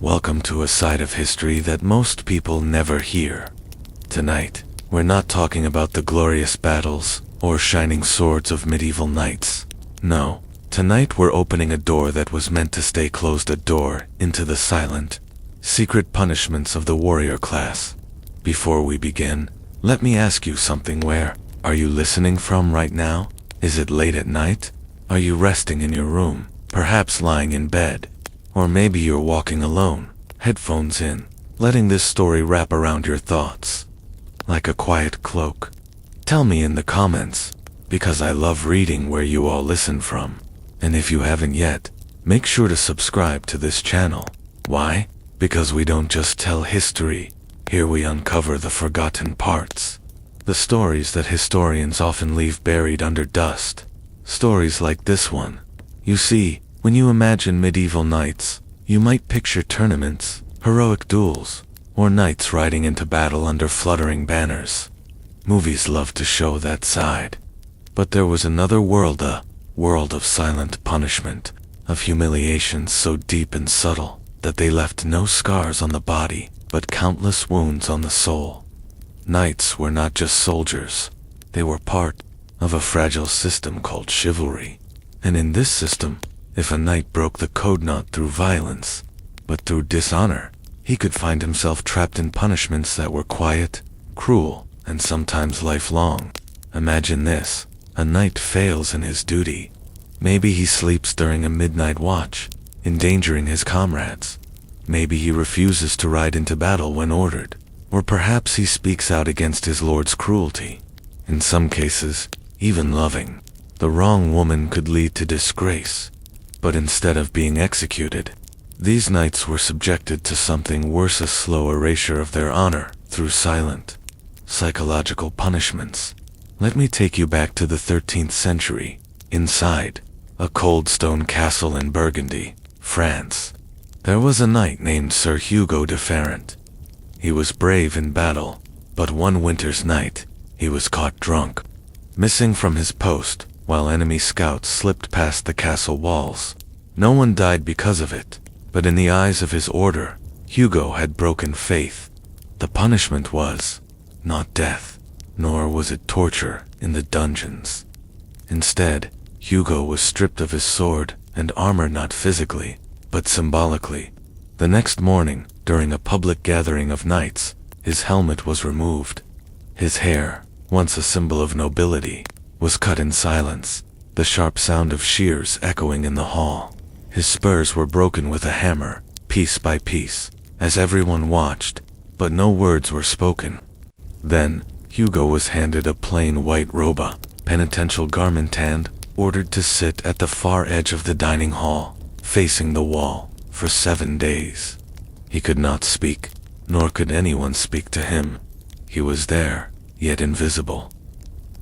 Welcome to a side of history that most people never hear. Tonight, we're not talking about the glorious battles or shining swords of medieval knights. No, tonight we're opening a door that was meant to stay closed, a door into the silent, secret punishments of the warrior class. Before we begin, let me ask you something. Where are you listening from right now? Is it late at night? Are you resting in your room, perhaps lying in bed? Or maybe you're walking alone, headphones in, letting this story wrap around your thoughts like a quiet cloak. Tell me in the comments, because I love reading where you all listen from. And if you haven't yet, make sure to subscribe to this channel. Why? Because we don't just tell history. Here we uncover the forgotten parts. The stories that historians often leave buried under dust. Stories like this one. You see, when you imagine medieval knights, you might picture tournaments, heroic duels, or knights riding into battle under fluttering banners. Movies love to show that side. But there was another world, a world of silent punishment, of humiliations so deep and subtle that they left no scars on the body, but countless wounds on the soul. Knights were not just soldiers. They were part of a fragile system called chivalry. And in this system, if a knight broke the code not through violence, but through dishonor, he could find himself trapped in punishments that were quiet, cruel, and sometimes lifelong. Imagine this: a knight fails in his duty. Maybe he sleeps during a midnight watch, endangering his comrades. Maybe he refuses to ride into battle when ordered. Or perhaps he speaks out against his lord's cruelty. In some cases, even loving the wrong woman could lead to disgrace. But instead of being executed, these knights were subjected to something worse, a slow erasure of their honor through silent, psychological punishments. Let me take you back to the 13th century, inside a cold stone castle in Burgundy, France. There was a knight named Sir Hugo de Ferrand. He was brave in battle, but one winter's night, he was caught drunk, missing from his post, while enemy scouts slipped past the castle walls. No one died because of it, but in the eyes of his order, Hugo had broken faith. The punishment was not death, nor was it torture in the dungeons. Instead, Hugo was stripped of his sword and armor, not physically, but symbolically. The next morning, during a public gathering of knights, his helmet was removed. His hair, once a symbol of nobility, was cut in silence, the sharp sound of shears echoing in the hall. His spurs were broken with a hammer, piece by piece, as everyone watched, but no words were spoken. Then, Hugo was handed a plain white robe, a penitential garment, and ordered to sit at the far edge of the dining hall, facing the wall, for 7 days. He could not speak, nor could anyone speak to him. He was there, yet invisible.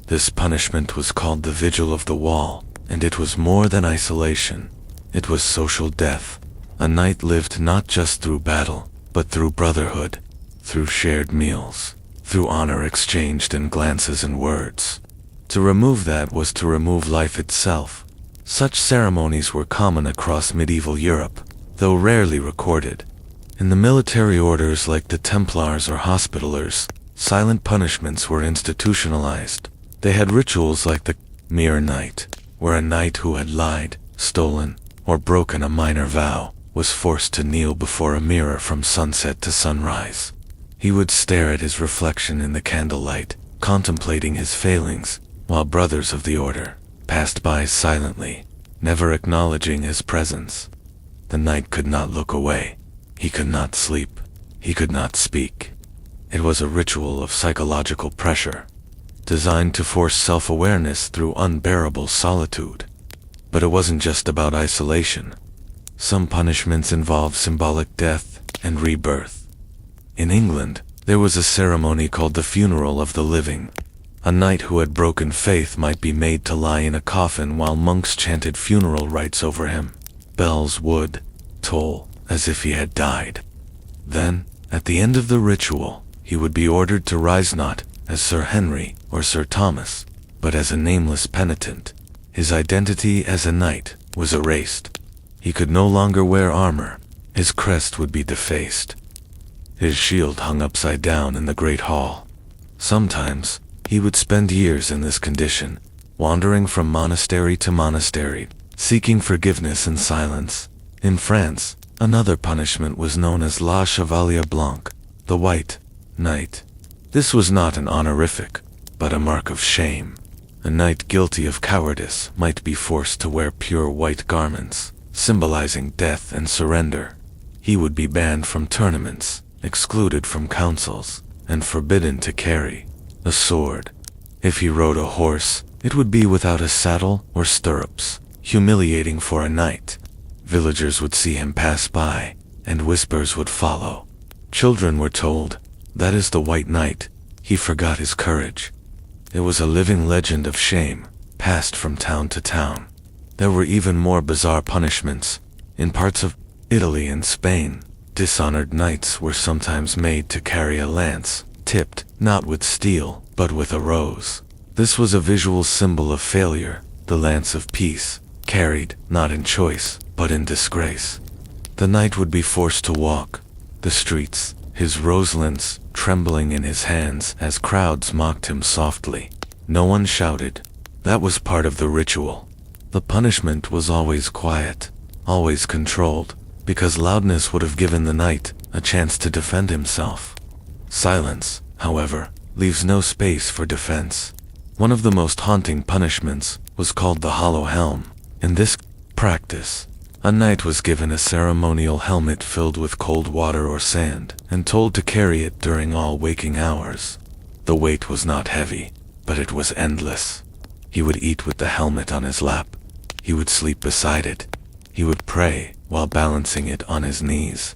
This punishment was called the Vigil of the Wall, and it was more than isolation. It was social death. A knight lived not just through battle, but through brotherhood, through shared meals, through honor exchanged in glances and words. To remove that was to remove life itself. Such ceremonies were common across medieval Europe, though rarely recorded. In the military orders like the Templars or Hospitallers, silent punishments were institutionalized. They had rituals like the Mirror Night, where a knight who had lied, stolen, or broken a minor vow was forced to kneel before a mirror from sunset to sunrise. He would stare at his reflection in the candlelight, contemplating his failings, while brothers of the order passed by silently, never acknowledging his presence. The knight could not look away. He could not sleep. He could not speak. It was a ritual of psychological pressure, designed to force self-awareness through unbearable solitude. But it wasn't just about isolation. Some punishments involved symbolic death and rebirth. In England, there was a ceremony called the funeral of the living. A knight who had broken faith might be made to lie in a coffin while monks chanted funeral rites over him. Bells would toll as if he had died. Then, at the end of the ritual, he would be ordered to rise not as Sir Henry or Sir Thomas, but as a nameless penitent. His identity as a knight was erased. He could no longer wear armor, His crest would be defaced. His shield hung upside down in the great hall. Sometimes, he would spend years in this condition, wandering from monastery to monastery, seeking forgiveness in silence. In France, another punishment was known as La Chevalier Blanc, the White Knight. This was not an honorific, but a mark of shame. A knight guilty of cowardice might be forced to wear pure white garments, symbolizing death and surrender. He would be banned from tournaments, excluded from councils, and forbidden to carry a sword. If he rode a horse, it would be without a saddle or stirrups, humiliating for a knight. Villagers would see him pass by, and whispers would follow. Children were told, "That is the White Knight, he forgot his courage." It was a living legend of shame, passed from town to town. There were even more bizarre punishments. In parts of Italy and Spain, dishonored knights were sometimes made to carry a lance, tipped not with steel, but with a rose. This was a visual symbol of failure, the lance of peace, carried not in choice, but in disgrace. The knight would be forced to walk the streets, his rose lance trembling in his hands as crowds mocked him softly. No one shouted. That was part of the ritual. The punishment was always quiet, always controlled, because loudness would have given the knight a chance to defend himself. Silence, however, leaves no space for defense. One of the most haunting punishments was called the hollow helm. In this practice, a knight was given a ceremonial helmet filled with cold water or sand, and told to carry it during all waking hours. The weight was not heavy, but it was endless. He would eat with the helmet on his lap. He would sleep beside it. He would pray while balancing it on his knees.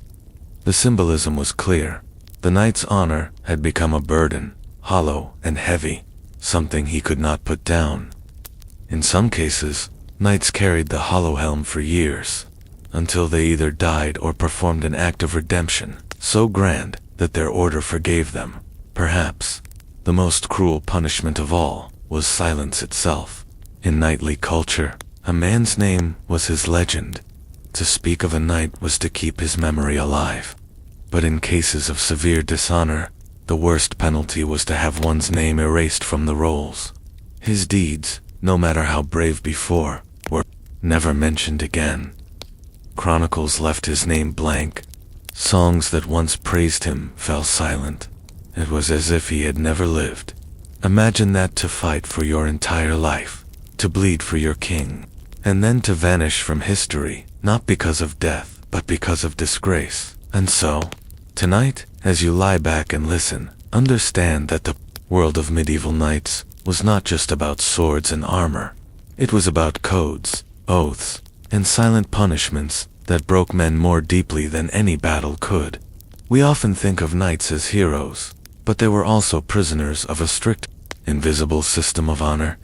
The symbolism was clear. The knight's honor had become a burden, hollow and heavy, something he could not put down. In some cases, knights carried the hollow helm for years, until they either died or performed an act of redemption, so grand that their order forgave them. Perhaps, the most cruel punishment of all was silence itself. In knightly culture, a man's name was his legend. To speak of a knight was to keep his memory alive. But in cases of severe dishonor, the worst penalty was to have one's name erased from the rolls. His deeds, no matter how brave before, were never mentioned again. Chronicles left his name blank. Songs that once praised him fell silent. It was as if he had never lived. Imagine that, to fight for your entire life, to bleed for your king, and then to vanish from history, not because of death, but because of disgrace. And so, tonight, as you lie back and listen, understand that the world of medieval knights was not just about swords and armor. It was about codes, oaths, and silent punishments that broke men more deeply than any battle could. We often think of knights as heroes, but they were also prisoners of a strict, invisible system of honor,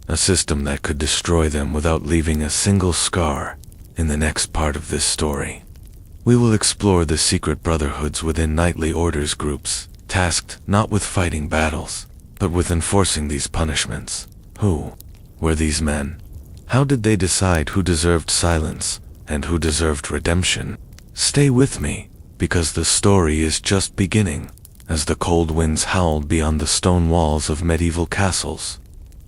a system that could destroy them without leaving a single scar. In the next part of this story, we will explore the secret brotherhoods within knightly orders groups, tasked not with fighting battles, but with enforcing these punishments. Who were these men? How did they decide who deserved silence and who deserved redemption? Stay with me, because the story is just beginning, as the cold winds howled beyond the stone walls of medieval castles.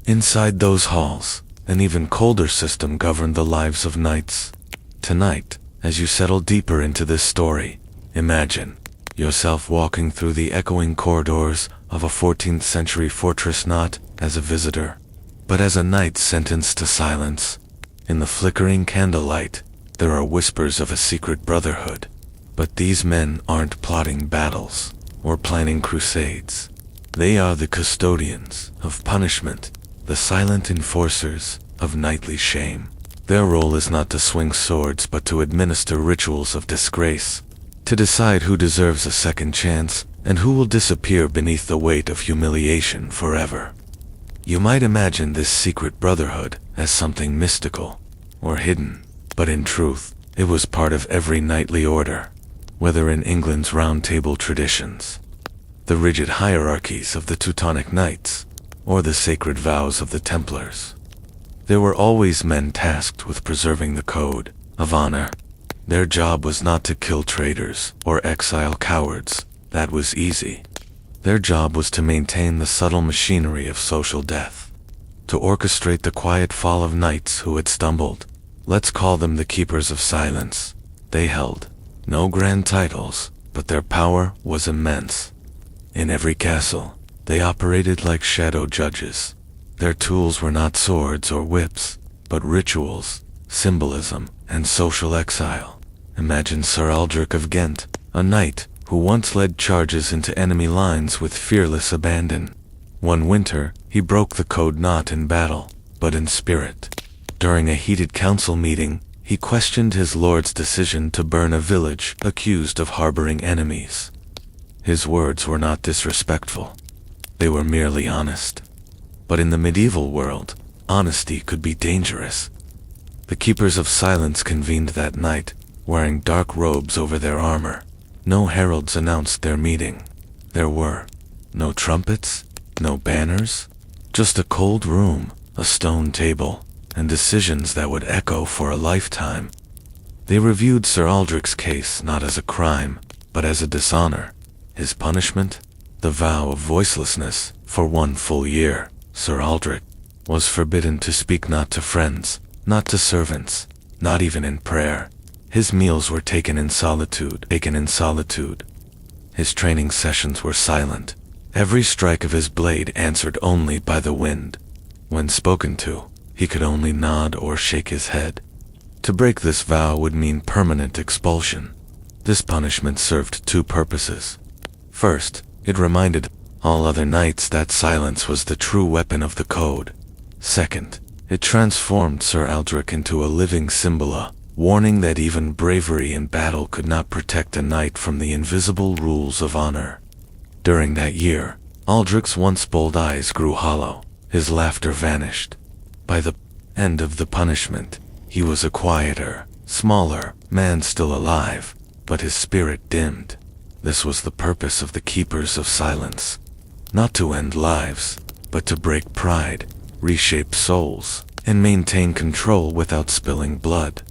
Inside those halls, an even colder system governed the lives of knights. Tonight, as you settle deeper into this story, imagine yourself walking through the echoing corridors of a 14th century fortress, not as a visitor, but as a knight sentenced to silence. In the flickering candlelight, there are whispers of a secret brotherhood. But these men aren't plotting battles or planning crusades. They are the custodians of punishment, the silent enforcers of knightly shame. Their role is not to swing swords, but to administer rituals of disgrace, to decide who deserves a second chance and who will disappear beneath the weight of humiliation forever. You might imagine this secret brotherhood as something mystical or hidden, but in truth, it was part of every knightly order, whether in England's Round Table traditions, the rigid hierarchies of the Teutonic Knights, or the sacred vows of the Templars. There were always men tasked with preserving the code of honor. Their job was not to kill traitors or exile cowards. That was easy. Their job was to maintain the subtle machinery of social death, to orchestrate the quiet fall of knights who had stumbled. Let's call them the Keepers of Silence. They held no grand titles, but their power was immense. In every castle, they operated like shadow judges. Their tools were not swords or whips, but rituals, symbolism, and social exile. Imagine Sir Aldrich of Ghent, a knight who once led charges into enemy lines with fearless abandon. One winter, he broke the code not in battle, but in spirit. During a heated council meeting, he questioned his lord's decision to burn a village accused of harboring enemies. His words were not disrespectful. They were merely honest. But in the medieval world, honesty could be dangerous. The Keepers of Silence convened that night, wearing dark robes over their armor. No heralds announced their meeting. There were no trumpets, no banners, just a cold room, a stone table, and decisions that would echo for a lifetime. They reviewed Sir Aldrich's case not as a crime, but as a dishonor. His punishment? The vow of voicelessness for 1 full year. Sir Aldrich was forbidden to speak, not to friends, not to servants, not even in prayer. His meals were taken in solitude. His training sessions were silent. Every strike of his blade answered only by the wind. When spoken to, he could only nod or shake his head. To break this vow would mean permanent expulsion. This punishment served 2 purposes. First, it reminded all other knights that silence was the true weapon of the code. Second, it transformed Sir Aldrich into a living symbol, warning that even bravery in battle could not protect a knight from the invisible rules of honor. During that year, Aldrich's once bold eyes grew hollow. His laughter vanished. By the end of the punishment, he was a quieter, smaller man, still alive, but his spirit dimmed. This was the purpose of the Keepers of Silence. Not to end lives, but to break pride, reshape souls, and maintain control without spilling blood.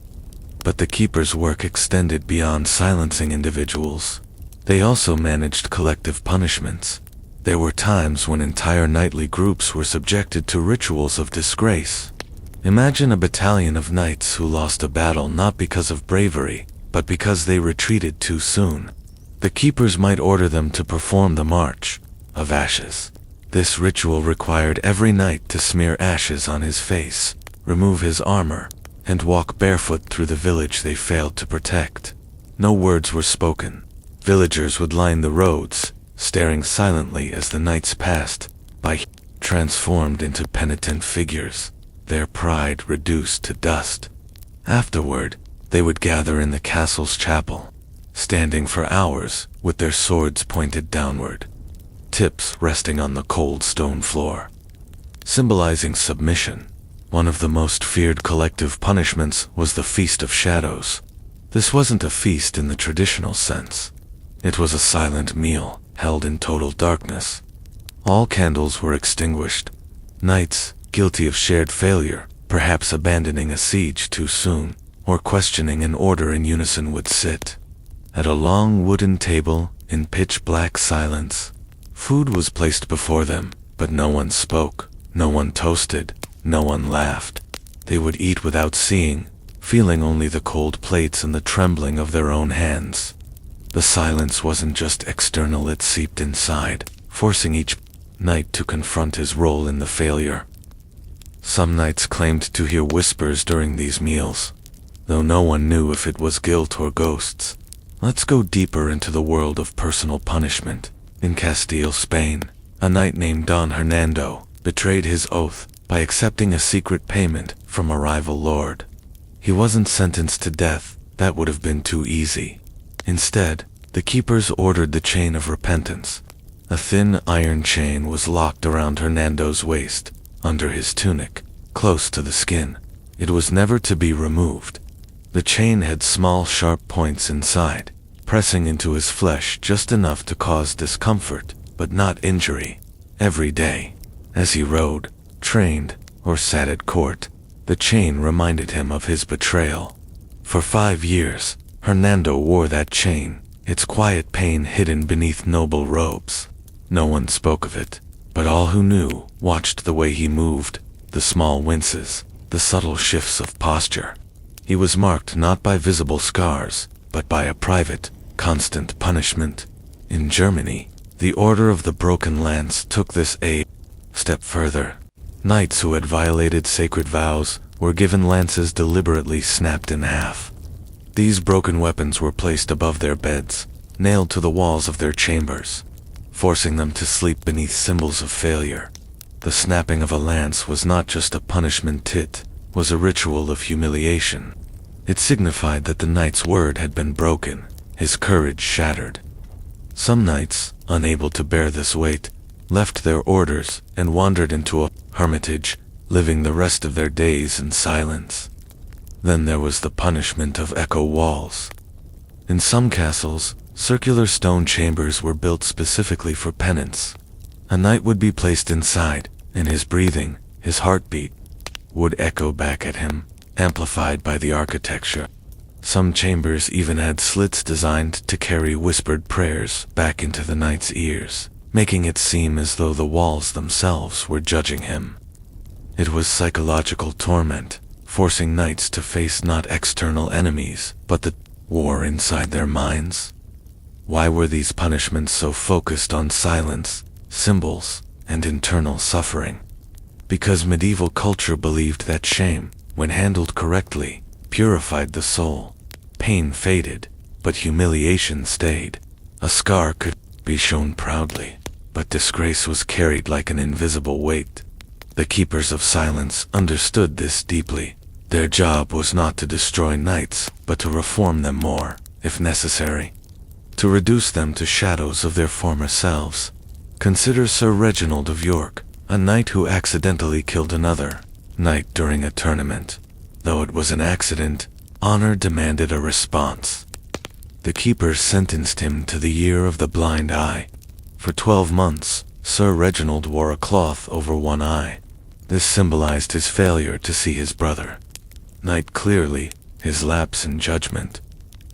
But the Keepers' work extended beyond silencing individuals. They also managed collective punishments. There were times when entire knightly groups were subjected to rituals of disgrace. Imagine a battalion of knights who lost a battle not because of bravery, but because they retreated too soon. The Keepers might order them to perform the March of Ashes. This ritual required every knight to smear ashes on his face, remove his armor, and walk barefoot through the village they failed to protect. No words were spoken. Villagers would line the roads, staring silently as the knights passed by, transformed into penitent figures, their pride reduced to dust. Afterward, they would gather in the castle's chapel, standing for hours with their swords pointed downward, tips resting on the cold stone floor, symbolizing submission. One of the most feared collective punishments was the Feast of Shadows. This wasn't a feast in the traditional sense. It was a silent meal, held in total darkness. All candles were extinguished. Knights, guilty of shared failure, perhaps abandoning a siege too soon, or questioning an order in unison, would sit at a long wooden table in pitch-black silence. Food was placed before them, but no one spoke, no one toasted, no one laughed. They would eat without seeing, feeling only the cold plates and the trembling of their own hands. The silence wasn't just external, it seeped inside, forcing each knight to confront his role in the failure. Some knights claimed to hear whispers during these meals, though no one knew if it was guilt or ghosts. Let's go deeper into the world of personal punishment. In Castile, Spain, a knight named Don Hernando betrayed his oath by accepting a secret payment from a rival lord. He wasn't sentenced to death, that would have been too easy. Instead, the Keepers ordered the chain of repentance. A thin iron chain was locked around Hernando's waist, under his tunic, close to the skin. It was never to be removed. The chain had small sharp points inside, pressing into his flesh just enough to cause discomfort, but not injury. Every day, as he rode, trained, or sat at court, the chain reminded him of his betrayal. For 5 years, Hernando wore that chain, its quiet pain hidden beneath noble robes. No one spoke of it, but all who knew watched the way he moved, the small winces, the subtle shifts of posture. He was marked not by visible scars, but by a private, constant punishment. In Germany, the Order of the Broken Lance took this a step further. Knights who had violated sacred vows were given lances deliberately snapped in half. These broken weapons were placed above their beds, nailed to the walls of their chambers, forcing them to sleep beneath symbols of failure. The snapping of a lance was not just a punishment, it was a ritual of humiliation. It signified that the knight's word had been broken, his courage shattered. Some knights, unable to bear this weight, left their orders and wandered into a hermitage, living the rest of their days in silence. Then there was the punishment of echo walls. In some castles, circular stone chambers were built specifically for penance. A knight would be placed inside, and his breathing, his heartbeat, would echo back at him, amplified by the architecture. Some chambers even had slits designed to carry whispered prayers back into the knight's ears, making it seem as though the walls themselves were judging him. It was psychological torment, forcing knights to face not external enemies, but the war inside their minds. Why were these punishments so focused on silence, symbols, and internal suffering? Because medieval culture believed that shame, when handled correctly, purified the soul. Pain faded, but humiliation stayed. A scar could be shown proudly, but disgrace was carried like an invisible weight. The keepers of silence understood this deeply. Their job was not to destroy knights, but to reform them more, if necessary. To reduce them to shadows of their former selves. Consider Sir Reginald of York, a knight who accidentally killed another knight during a tournament. Though it was an accident, honor demanded a response. The keepers sentenced him to the Year of the Blind Eye. For 12 months, Sir Reginald wore a cloth over one eye. This symbolized his failure to see his brother. Knight clearly, his lapse in judgment.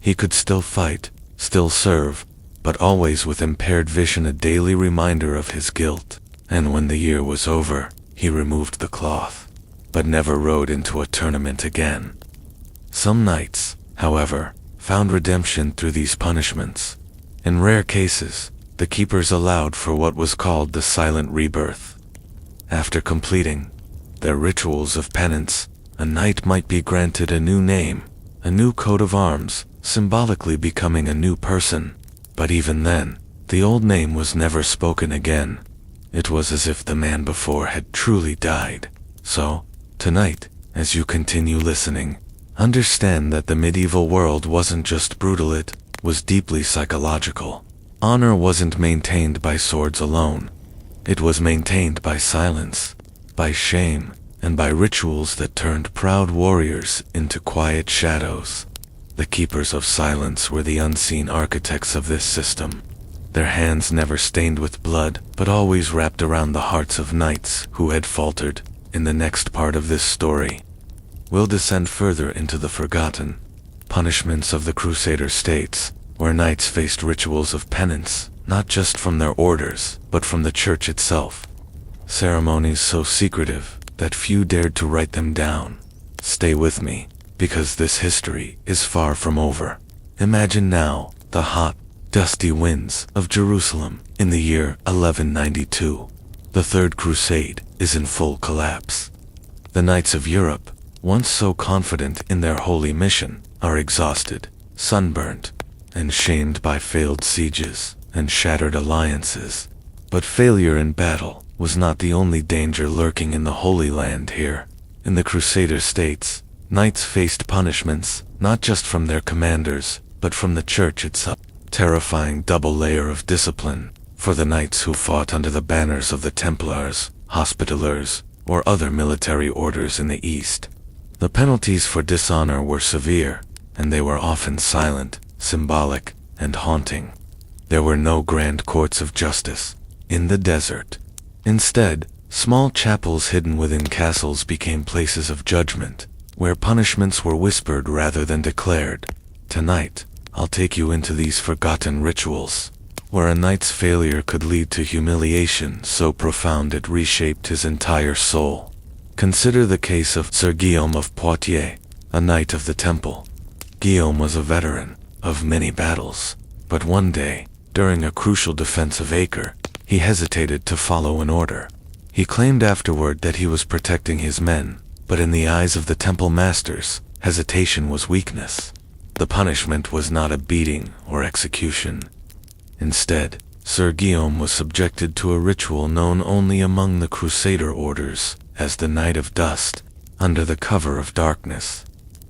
He could still fight, still serve, but always with impaired vision, a daily reminder of his guilt. And when the year was over, he removed the cloth, but never rode into a tournament again. Some knights, however, found redemption through these punishments. In rare cases, the keepers allowed for what was called the silent rebirth. After completing their rituals of penance, a knight might be granted a new name, a new coat of arms, symbolically becoming a new person. But even then, the old name was never spoken again. It was as if the man before had truly died. So, tonight, as you continue listening, understand that the medieval world wasn't just brutal, it was deeply psychological. Honor wasn't maintained by swords alone. It was maintained by silence, by shame, and by rituals that turned proud warriors into quiet shadows. The keepers of silence were the unseen architects of this system. Their hands never stained with blood, but always wrapped around the hearts of knights who had faltered. In the next part of this story, we'll descend further into the forgotten punishments of the Crusader states, where knights faced rituals of penance, not just from their orders, but from the church itself. Ceremonies so secretive that few dared to write them down. Stay with me, because this history is far from over. Imagine now the hot, dusty winds of Jerusalem in the year 1192. The Third Crusade is in full collapse. The knights of Europe, once so confident in their holy mission, are exhausted, sunburnt, and shamed by failed sieges and shattered alliances. But failure in battle was not the only danger lurking in the Holy Land here. In the Crusader states, knights faced punishments not just from their commanders, but from the church itself. Terrifying double layer of discipline for the knights who fought under the banners of the Templars, Hospitallers, or other military orders in the East. The penalties for dishonor were severe, and they were often silent, symbolic, and haunting. There were no grand courts of justice in the desert. Instead, small chapels hidden within castles became places of judgment, where punishments were whispered rather than declared. Tonight, I'll take you into these forgotten rituals, where a knight's failure could lead to humiliation so profound it reshaped his entire soul. Consider the case of Sir Guillaume of Poitiers, a knight of the Temple. Guillaume was a veteran of many battles, but one day, during a crucial defense of Acre, he hesitated to follow an order. He claimed afterward that he was protecting his men, but in the eyes of the Temple masters, hesitation was weakness. The punishment was not a beating or execution. Instead, Sir Guillaume was subjected to a ritual known only among the Crusader orders as the Night of Dust, under the cover of darkness.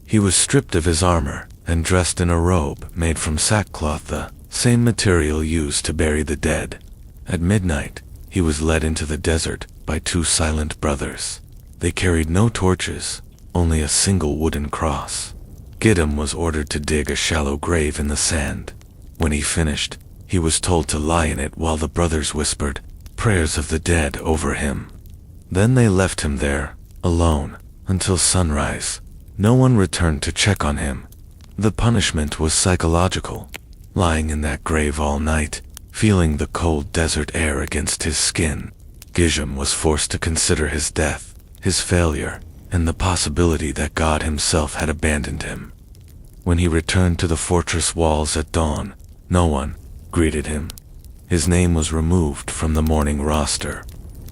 He was stripped of his armor and dressed in a robe made from sackcloth, the same material used to bury the dead. At midnight, he was led into the desert by two silent brothers. They carried no torches, only a single wooden cross. Guillaume was ordered to dig a shallow grave in the sand. When he finished, he was told to lie in it while the brothers whispered prayers of the dead over him. Then they left him there, alone, until sunrise. No one returned to check on him. The punishment was psychological. Lying in that grave all night, feeling the cold desert air against his skin, Guillaume was forced to consider his death, his failure, and the possibility that God himself had abandoned him. When he returned to the fortress walls at dawn, no one greeted him. His name was removed from the morning roster.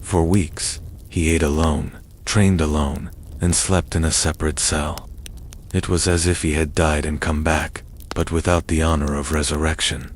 For weeks, he ate alone, trained alone, and slept in a separate cell. It was as if he had died and come back, but without the honor of resurrection.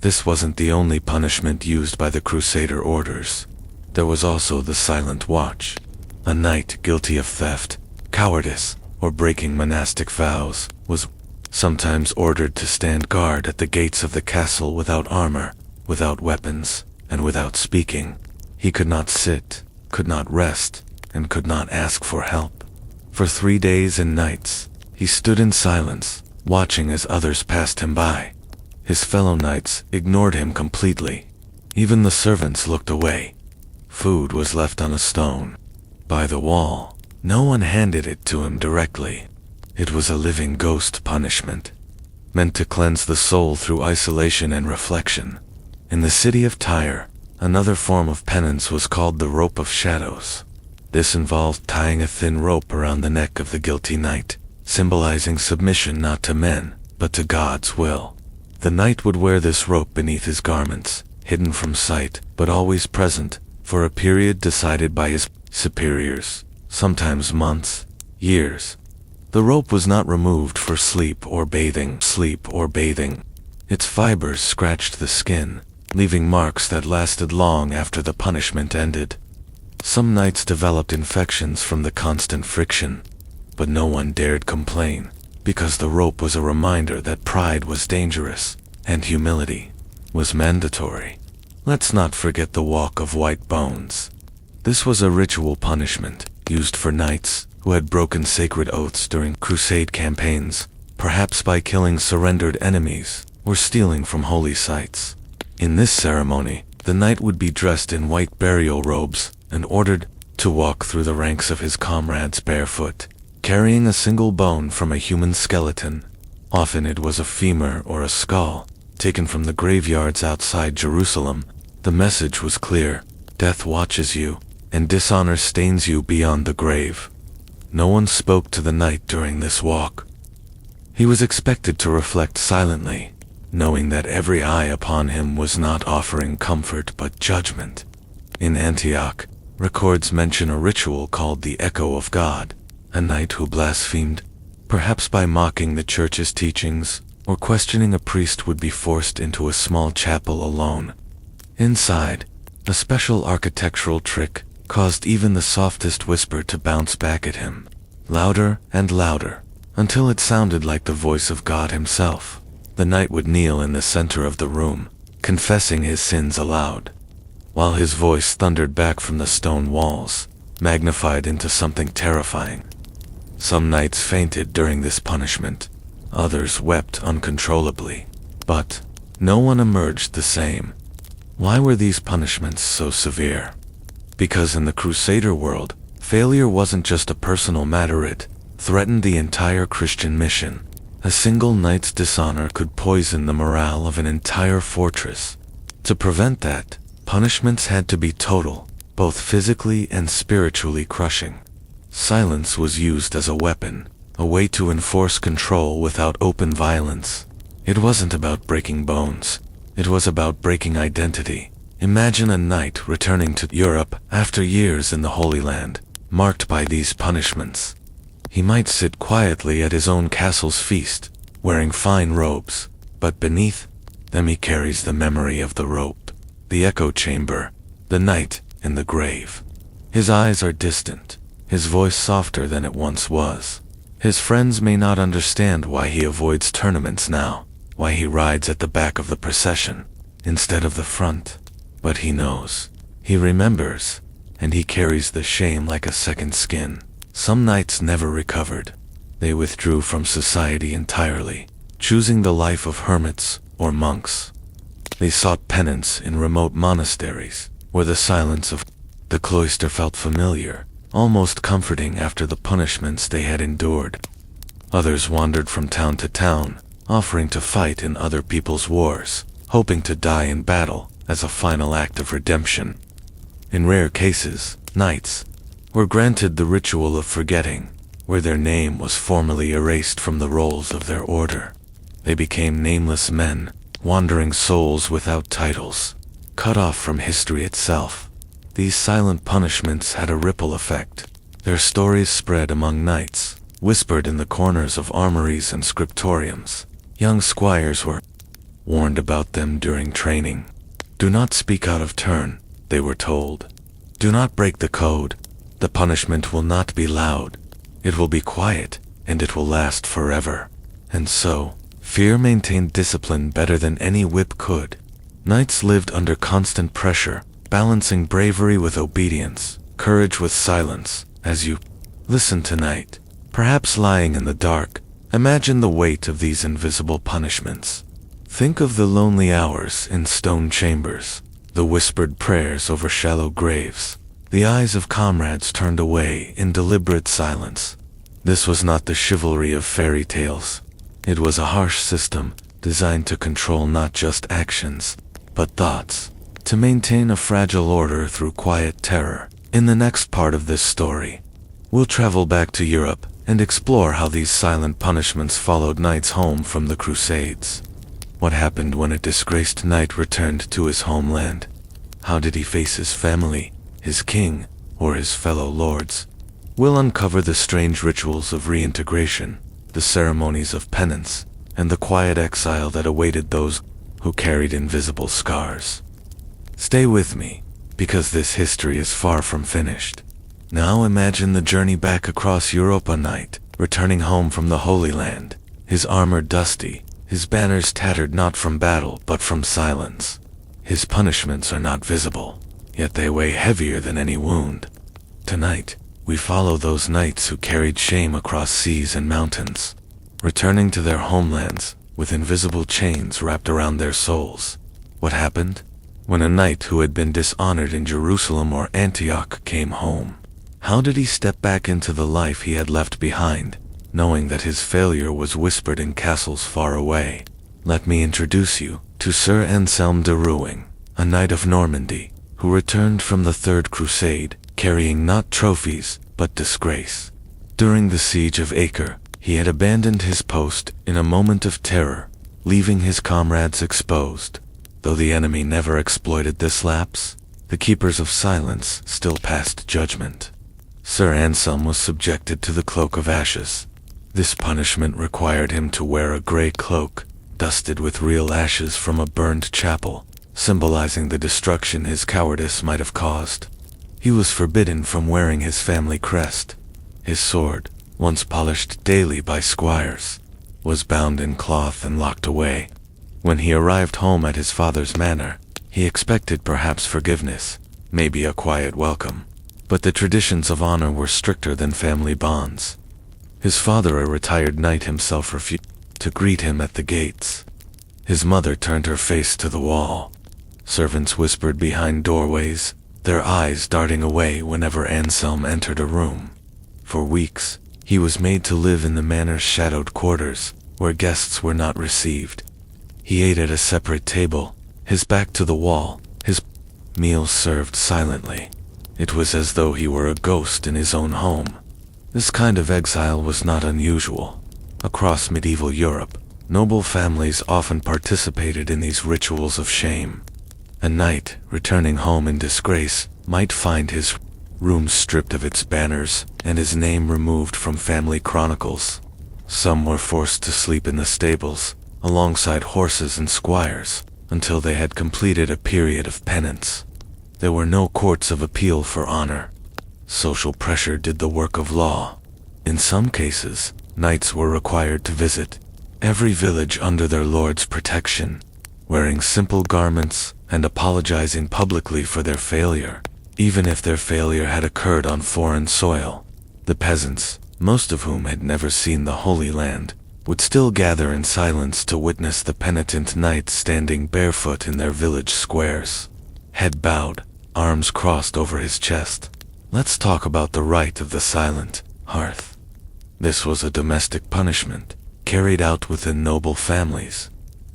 This wasn't the only punishment used by the Crusader orders. There was also the Silent Watch. A knight guilty of theft, cowardice, or breaking monastic vows was sometimes ordered to stand guard at the gates of the castle without armor, without weapons, and without speaking. He could not sit, could not rest, and could not ask for help. For 3 days and nights, he stood in silence, watching as others passed him by. His fellow knights ignored him completely. Even the servants looked away. Food was left on a stone by the wall. No one handed it to him directly. It was a living ghost punishment, meant to cleanse the soul through isolation and reflection. In the city of Tyre, another form of penance was called the Rope of Shadows. This involved tying a thin rope around the neck of the guilty knight, symbolizing submission not to men, but to God's will. The knight would wear this rope beneath his garments, hidden from sight, but always present, for a period decided by his superiors, sometimes months, years. The rope was not removed for sleep or bathing. Its fibers scratched the skin, leaving marks that lasted long after the punishment ended. Some knights developed infections from the constant friction, but no one dared complain, because the rope was a reminder that pride was dangerous, and humility was mandatory. Let's not forget the Walk of White Bones. This was a ritual punishment, used for knights who had broken sacred oaths during crusade campaigns, perhaps by killing surrendered enemies or stealing from holy sites. In this ceremony, the knight would be dressed in white burial robes and ordered to walk through the ranks of his comrades barefoot, carrying a single bone from a human skeleton. Often it was a femur or a skull, taken from the graveyards outside Jerusalem. The message was clear: death watches you, and dishonor stains you beyond the grave. No one spoke to the knight during this walk. He was expected to reflect silently, knowing that every eye upon him was not offering comfort but judgment. In Antioch, records mention a ritual called the Echo of God. A knight who blasphemed, perhaps by mocking the church's teachings or questioning a priest, would be forced into a small chapel alone. Inside, a special architectural trick caused even the softest whisper to bounce back at him, louder and louder, until it sounded like the voice of God himself. The knight would kneel in the center of the room, confessing his sins aloud, while his voice thundered back from the stone walls, magnified into something terrifying. Some knights fainted during this punishment, others wept uncontrollably, but no one emerged the same. Why were these punishments so severe? Because in the Crusader world, failure wasn't just a personal matter, it threatened the entire Christian mission. A single knight's dishonor could poison the morale of an entire fortress. To prevent that, punishments had to be total, both physically and spiritually crushing. Silence was used as a weapon, a way to enforce control without open violence. It wasn't about breaking bones. It was about breaking identity. Imagine a knight returning to Europe after years in the Holy Land, marked by these punishments. He might sit quietly at his own castle's feast, wearing fine robes, but beneath them he carries the memory of the rope, the echo chamber, the night in the grave. His eyes are distant, his voice softer than it once was. His friends may not understand why he avoids tournaments now, why he rides at the back of the procession instead of the front. But he knows, he remembers, and he carries the shame like a second skin. Some knights never recovered. They withdrew from society entirely, choosing the life of hermits or monks. They sought penance in remote monasteries, where the silence of the cloister felt familiar, almost comforting after the punishments they had endured. Others wandered from town to town, offering to fight in other people's wars, hoping to die in battle as a final act of redemption. In rare cases, knights were granted the ritual of forgetting, where their name was formally erased from the rolls of their order. They became nameless men, wandering souls without titles, cut off from history itself. These silent punishments had a ripple effect. Their stories spread among knights, whispered in the corners of armories and scriptoriums. Young squires were warned about them during training. Do not speak out of turn, they were told. Do not break the code. The punishment will not be loud. It will be quiet, and it will last forever. And so, fear maintained discipline better than any whip could. Knights lived under constant pressure, balancing bravery with obedience, courage with silence. As you listen tonight, perhaps lying in the dark, imagine the weight of these invisible punishments. Think of the lonely hours in stone chambers, the whispered prayers over shallow graves, the eyes of comrades turned away in deliberate silence. This was not the chivalry of fairy tales. It was a harsh system designed to control not just actions, but thoughts, to maintain a fragile order through quiet terror. In the next part of this story, we'll travel back to Europe and explore how these silent punishments followed knights home from the Crusades. What happened when a disgraced knight returned to his homeland? How did he face his family, his king, or his fellow lords? We'll uncover the strange rituals of reintegration, the ceremonies of penance, and the quiet exile that awaited those who carried invisible scars. Stay with me, because this history is far from finished. Now imagine the journey back across Europe, a knight, returning home from the Holy Land, his armor dusty, his banners tattered not from battle but from silence. His punishments are not visible, yet they weigh heavier than any wound. Tonight, we follow those knights who carried shame across seas and mountains, returning to their homelands with invisible chains wrapped around their souls. What happened? When a knight who had been dishonored in Jerusalem or Antioch came home, how did he step back into the life he had left behind, knowing that his failure was whispered in castles far away? Let me introduce you to Sir Anselm de Ruing, a knight of Normandy, who returned from the Third Crusade, carrying not trophies, but disgrace. During the siege of Acre, he had abandoned his post in a moment of terror, leaving his comrades exposed. Though the enemy never exploited this lapse, the keepers of silence still passed judgment. Sir Anselm was subjected to the Cloak of Ashes. This punishment required him to wear a gray cloak, dusted with real ashes from a burned chapel, symbolizing the destruction his cowardice might have caused. He was forbidden from wearing his family crest. His sword, once polished daily by squires, was bound in cloth and locked away. When he arrived home at his father's manor, he expected perhaps forgiveness, maybe a quiet welcome. But the traditions of honor were stricter than family bonds. His father, a retired knight himself, refused to greet him at the gates. His mother turned her face to the wall. Servants whispered behind doorways, their eyes darting away whenever Anselm entered a room. For weeks, he was made to live in the manor's shadowed quarters, where guests were not received. He ate at a separate table, his back to the wall, his meals served silently. It was as though he were a ghost in his own home. This kind of exile was not unusual. Across medieval Europe, noble families often participated in these rituals of shame. A knight, returning home in disgrace, might find his room stripped of its banners and his name removed from family chronicles. Some were forced to sleep in the stables, alongside horses and squires, until they had completed a period of penance. There were no courts of appeal for honor. Social pressure did the work of law. In some cases, knights were required to visit every village under their lord's protection, wearing simple garments and apologizing publicly for their failure, even if their failure had occurred on foreign soil. The peasants, most of whom had never seen the Holy Land, would still gather in silence to witness the penitent knight standing barefoot in their village squares, head bowed, arms crossed over his chest. Let's talk about the rite of the silent hearth. This was a domestic punishment, carried out within noble families.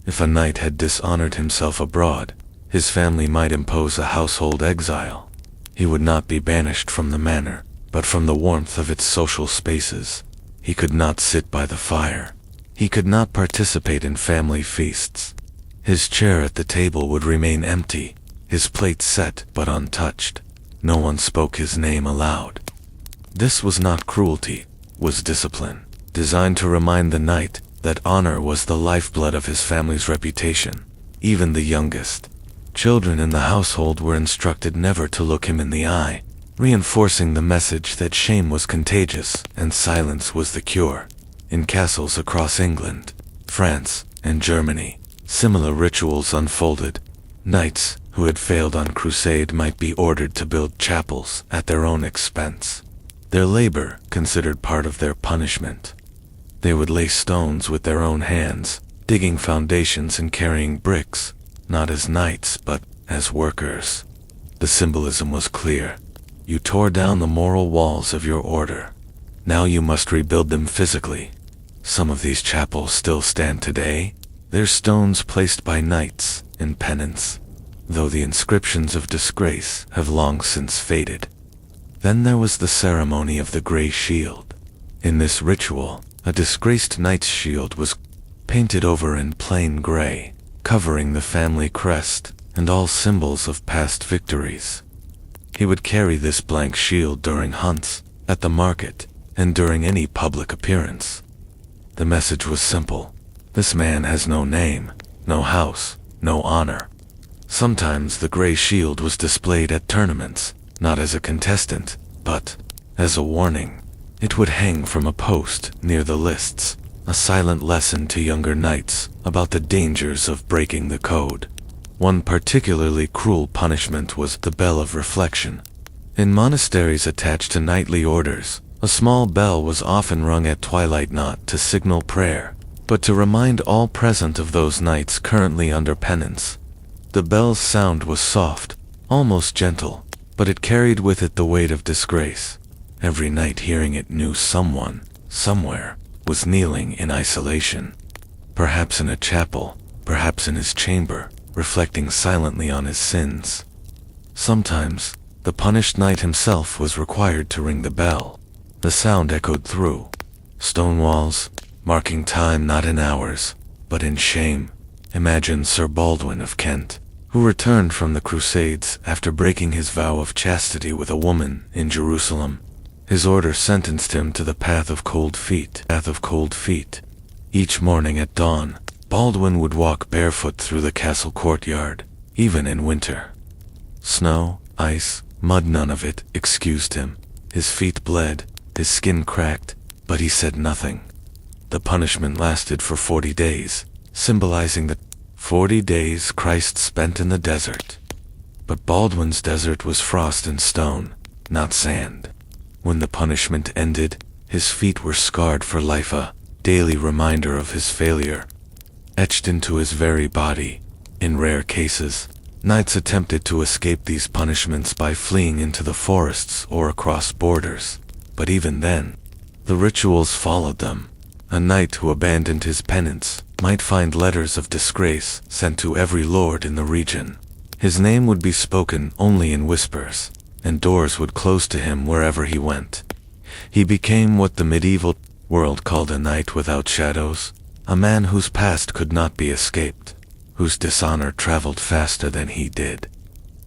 If a knight had dishonored himself abroad, his family might impose a household exile. He would not be banished from the manor, but from the warmth of its social spaces. He could not sit by the fire. He could not participate in family feasts. His chair at the table would remain empty, his plate set but untouched. No one spoke his name aloud. This was not cruelty, was discipline, designed to remind the knight that honor was the lifeblood of his family's reputation. Even the youngest children in the household were instructed never to look him in the eye, reinforcing the message that shame was contagious and silence was the cure. In castles across England, France, and Germany, similar rituals unfolded. Knights who had failed on crusade might be ordered to build chapels at their own expense, their labor considered part of their punishment. They would lay stones with their own hands, digging foundations and carrying bricks, not as knights but as workers. The symbolism was clear. You tore down the moral walls of your order. Now you must rebuild them physically. Some of these chapels still stand today, their stones placed by knights in penance, though the inscriptions of disgrace have long since faded. Then there was the ceremony of the Grey Shield. In this ritual, a disgraced knight's shield was painted over in plain gray, covering the family crest and all symbols of past victories. He would carry this blank shield during hunts, at the market, and during any public appearance. The message was simple. This man has no name, no house, no honor. Sometimes the gray shield was displayed at tournaments, not as a contestant, but as a warning. It would hang from a post near the lists, a silent lesson to younger knights about the dangers of breaking the code. One particularly cruel punishment was the Bell of Reflection. In monasteries attached to knightly orders, a small bell was often rung at twilight not to signal prayer, but to remind all present of those knights currently under penance. The bell's sound was soft, almost gentle, but it carried with it the weight of disgrace. Every knight hearing it knew someone, somewhere, was kneeling in isolation. Perhaps in a chapel, perhaps in his chamber, reflecting silently on his sins. Sometimes, the punished knight himself was required to ring the bell. The sound echoed through stone walls, marking time not in hours, but in shame. Imagine Sir Baldwin of Kent, who returned from the Crusades after breaking his vow of chastity with a woman in Jerusalem. His order sentenced him to the path of cold feet. Each morning at dawn, Baldwin would walk barefoot through the castle courtyard, even in winter. Snow, ice, mud, none of it excused him. His feet bled, his skin cracked, but he said nothing. The punishment lasted for 40 days, symbolizing the 40 days Christ spent in the desert. But Baldwin's desert was frost and stone, not sand. When the punishment ended, his feet were scarred for life, a daily reminder of his failure, etched into his very body. In rare cases, knights attempted to escape these punishments by fleeing into the forests or across borders, but even then, the rituals followed them. A knight who abandoned his penance might find letters of disgrace sent to every lord in the region. His name would be spoken only in whispers, and doors would close to him wherever he went. He became what the medieval world called a knight without shadows, a man whose past could not be escaped, whose dishonor traveled faster than he did.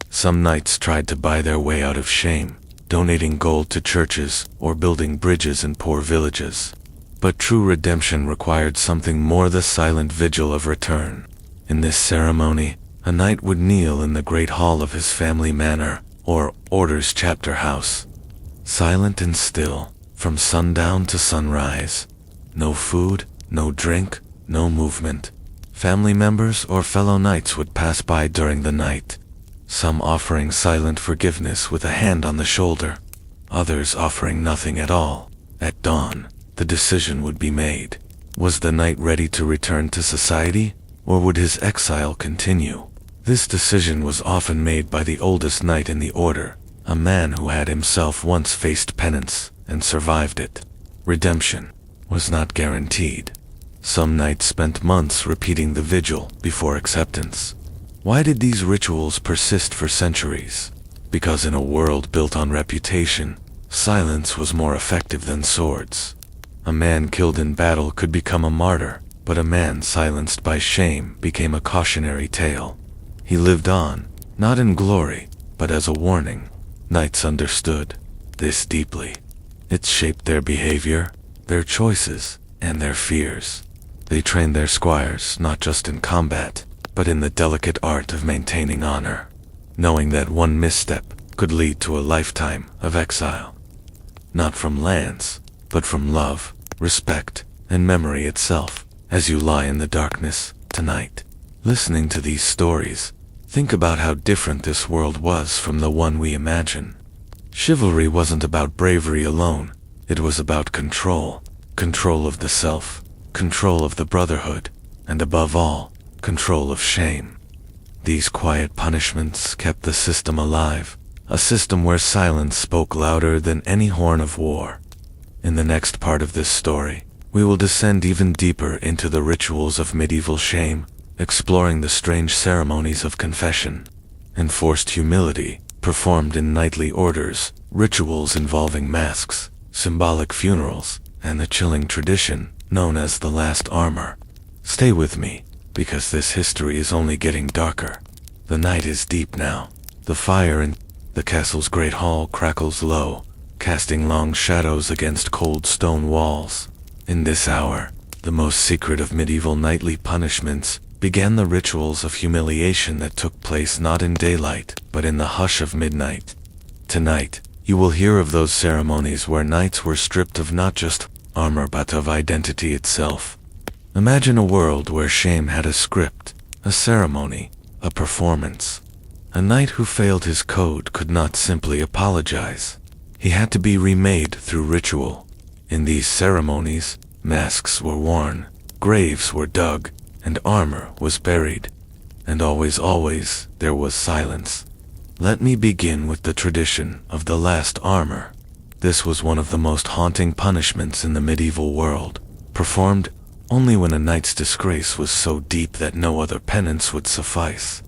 Some knights tried to buy their way out of shame, donating gold to churches or building bridges in poor villages. But true redemption required something more: the silent vigil of return. In this ceremony, a knight would kneel in the great hall of his family manor, or order's chapter house. Silent and still, from sundown to sunrise. No food, no drink, no movement. Family members or fellow knights would pass by during the night, some offering silent forgiveness with a hand on the shoulder, others offering nothing at all. At dawn, the decision would be made. Was the knight ready to return to society, or would his exile continue? This decision was often made by the oldest knight in the order, a man who had himself once faced penance and survived it. Redemption was not guaranteed. Some knights spent months repeating the vigil before acceptance. Why did these rituals persist for centuries? Because in a world built on reputation, silence was more effective than swords. A man killed in battle could become a martyr, but a man silenced by shame became a cautionary tale. He lived on, not in glory, but as a warning. Knights understood this deeply. It shaped their behavior, their choices, and their fears. They trained their squires not just in combat, but in the delicate art of maintaining honor, knowing that one misstep could lead to a lifetime of exile. Not from lands, but from love, respect, and memory itself. As you lie in the darkness tonight, listening to these stories, think about how different this world was from the one we imagine. Chivalry wasn't about bravery alone, it was about control. Control of the self, control of the brotherhood, and above all, control of shame. These quiet punishments kept the system alive, a system where silence spoke louder than any horn of war. In the next part of this story, we will descend even deeper into the rituals of medieval shame, exploring the strange ceremonies of confession, enforced humility, performed in knightly orders, rituals involving masks, symbolic funerals, and the chilling tradition known as the last armor. Stay with me, because this history is only getting darker. The night is deep now. The fire in the castle's great hall crackles low, casting long shadows against cold stone walls. In this hour, the most secret of medieval knightly punishments, began the rituals of humiliation that took place not in daylight, but in the hush of midnight. Tonight, you will hear of those ceremonies where knights were stripped of not just armor but of identity itself. Imagine a world where shame had a script, a ceremony, a performance. A knight who failed his code could not simply apologize. He had to be remade through ritual. In these ceremonies, masks were worn, graves were dug, and armor was buried. And always, there was silence. Let me begin with the tradition of the last armor. This was one of the most haunting punishments in the medieval world, performed only when a knight's disgrace was so deep that no other penance would suffice.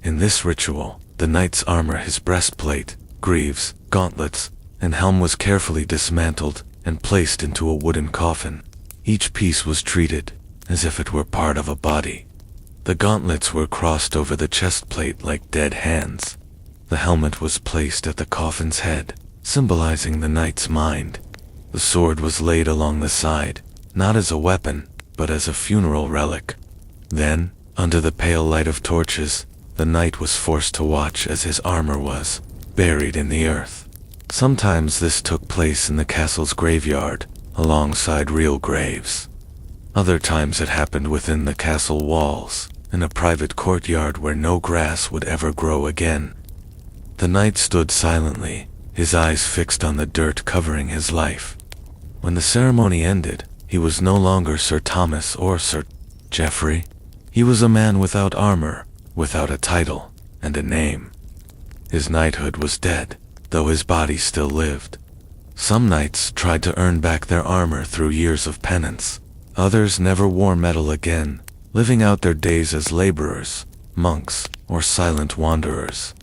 In this ritual, the knight's armor, his breastplate, greaves, gauntlets, and helm was carefully dismantled and placed into a wooden coffin. Each piece was treated as if it were part of a body. The gauntlets were crossed over the chest plate like dead hands. The helmet was placed at the coffin's head, symbolizing the knight's mind. The sword was laid along the side, not as a weapon, but as a funeral relic. Then, under the pale light of torches, the knight was forced to watch as his armor was buried in the earth. Sometimes this took place in the castle's graveyard, alongside real graves. Other times it happened within the castle walls, in a private courtyard where no grass would ever grow again. The knight stood silently, his eyes fixed on the dirt covering his life. When the ceremony ended, he was no longer Sir Thomas or Sir Geoffrey. He was a man without armor, without a title, and a name. His knighthood was dead, though his body still lived. Some knights tried to earn back their armor through years of penance, Others never wore metal again, living out their days as laborers, monks, or silent wanderers.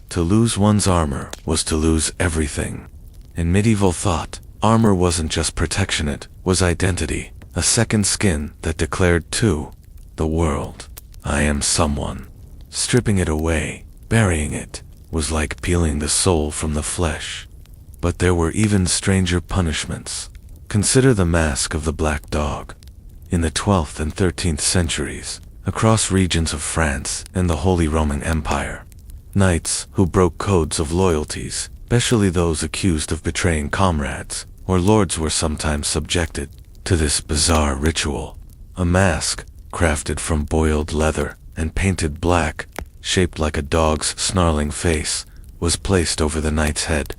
To lose one's armor was to lose everything. In medieval thought, armor wasn't just protection, it was identity, a second skin that declared to the world, I am someone. Stripping it away, burying it, was like peeling the soul from the flesh. But there were even stranger punishments. Consider the Mask of the Black Dog. In the 12th and 13th centuries, across regions of France and the Holy Roman Empire, knights who broke codes of loyalties, especially those accused of betraying comrades or lords, were sometimes subjected to this bizarre ritual. A mask, crafted from boiled leather and painted black, shaped like a dog's snarling face, was placed over the knight's head.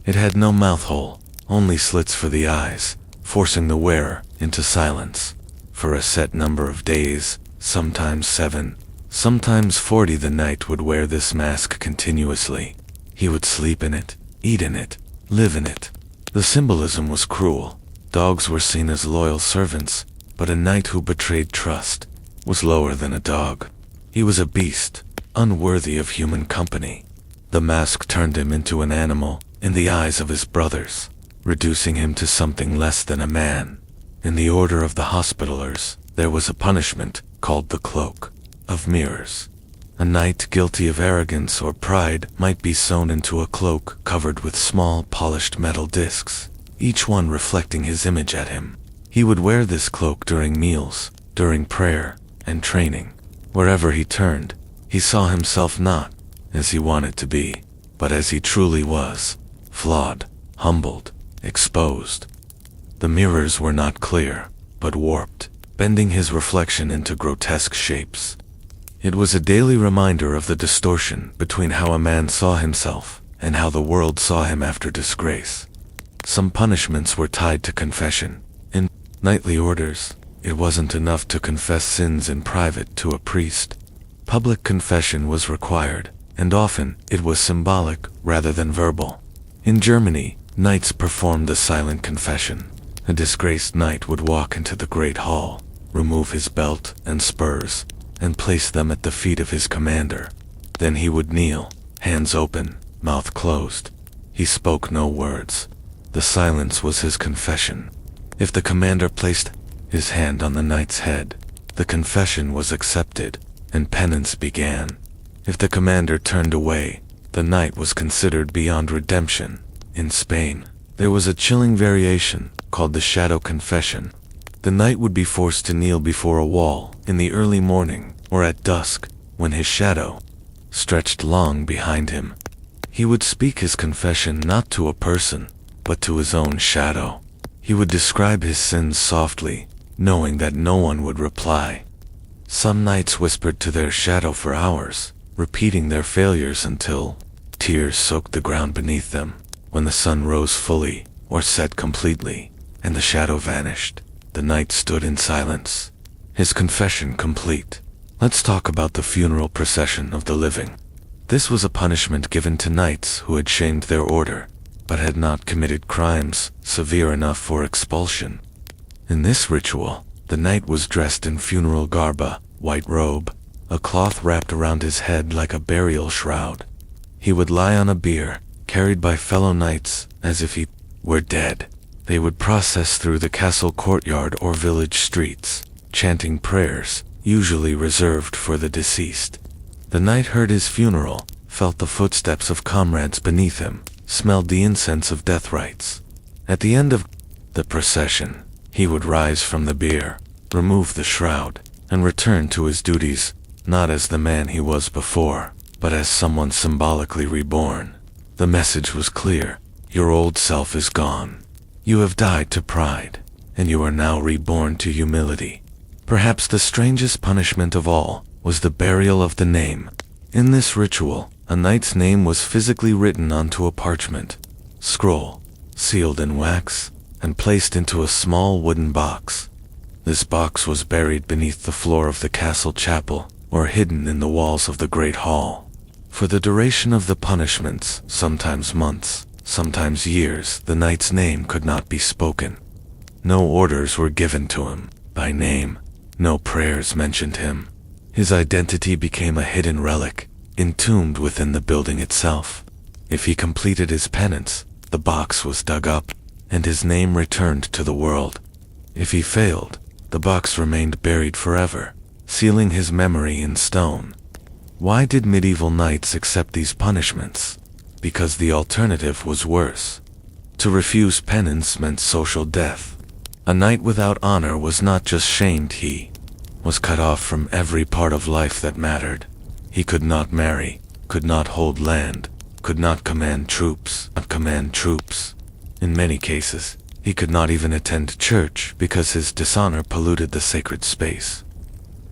It had no mouth hole, only slits for the eyes, forcing the wearer into silence. For a set number of days, sometimes 7, sometimes 40, the knight would wear this mask continuously. He would sleep in it, eat in it, live in it. The symbolism was cruel. Dogs were seen as loyal servants, but a knight who betrayed trust was lower than a dog. He was a beast, unworthy of human company. The mask turned him into an animal in the eyes of his brothers, reducing him to something less than a man. In the order of the Hospitallers, there was a punishment called the Cloak of Mirrors. A knight guilty of arrogance or pride might be sewn into a cloak covered with small polished metal discs, each one reflecting his image at him. He would wear this cloak during meals, during prayer, and training. Wherever he turned, he saw himself not as he wanted to be, but as he truly was, flawed, humbled, exposed. The mirrors were not clear, but warped, bending his reflection into grotesque shapes. It was a daily reminder of the distortion between how a man saw himself and how the world saw him after disgrace. Some punishments were tied to confession. In knightly orders, it wasn't enough to confess sins in private to a priest. Public confession was required, and often it was symbolic rather than verbal. In Germany, knights performed the silent confession. A disgraced knight would walk into the great hall, remove his belt and spurs, and place them at the feet of his commander. Then he would kneel, hands open, mouth closed. He spoke no words. The silence was his confession. If the commander placed his hand on the knight's head, the confession was accepted, and penance began. If the commander turned away, the knight was considered beyond redemption. In Spain, there was a chilling variation called the shadow confession. The knight would be forced to kneel before a wall in the early morning or at dusk, when his shadow stretched long behind him. He would speak his confession not to a person, but to his own shadow. He would describe his sins softly, knowing that no one would reply. Some knights whispered to their shadow for hours, repeating their failures until tears soaked the ground beneath them. When the sun rose fully, or set completely, and the shadow vanished, the knight stood in silence, his confession complete. Let's talk about the funeral procession of the living. This was a punishment given to knights who had shamed their order, but had not committed crimes severe enough for expulsion. In this ritual, the knight was dressed in funeral garb, a white robe, a cloth wrapped around his head like a burial shroud. He would lie on a bier, carried by fellow knights as if he were dead. They would process through the castle courtyard or village streets, chanting prayers, usually reserved for the deceased. The knight heard his funeral, felt the footsteps of comrades beneath him, smelled the incense of death rites. At the end of the procession, he would rise from the bier, remove the shroud, and return to his duties, not as the man he was before, but as someone symbolically reborn. The message was clear: your old self is gone. You have died to pride, and you are now reborn to humility. Perhaps the strangest punishment of all was the burial of the name. In this ritual, a knight's name was physically written onto a parchment scroll, sealed in wax, and placed into a small wooden box. This box was buried beneath the floor of the castle chapel, or hidden in the walls of the great hall. For the duration of the punishments, sometimes months, sometimes years, the knight's name could not be spoken. No orders were given to him. by name. No prayers mentioned him. His identity became a hidden relic, entombed within the building itself. If he completed his penance, the box was dug up, and his name returned to the world. If he failed, the box remained buried forever, sealing his memory in stone. Why did medieval knights accept these punishments? Because the alternative was worse. To refuse penance meant social death. A knight without honor was not just shamed, he was cut off from every part of life that mattered. He could not marry, could not hold land, could not command troops. In many cases, he could not even attend church because his dishonor polluted the sacred space.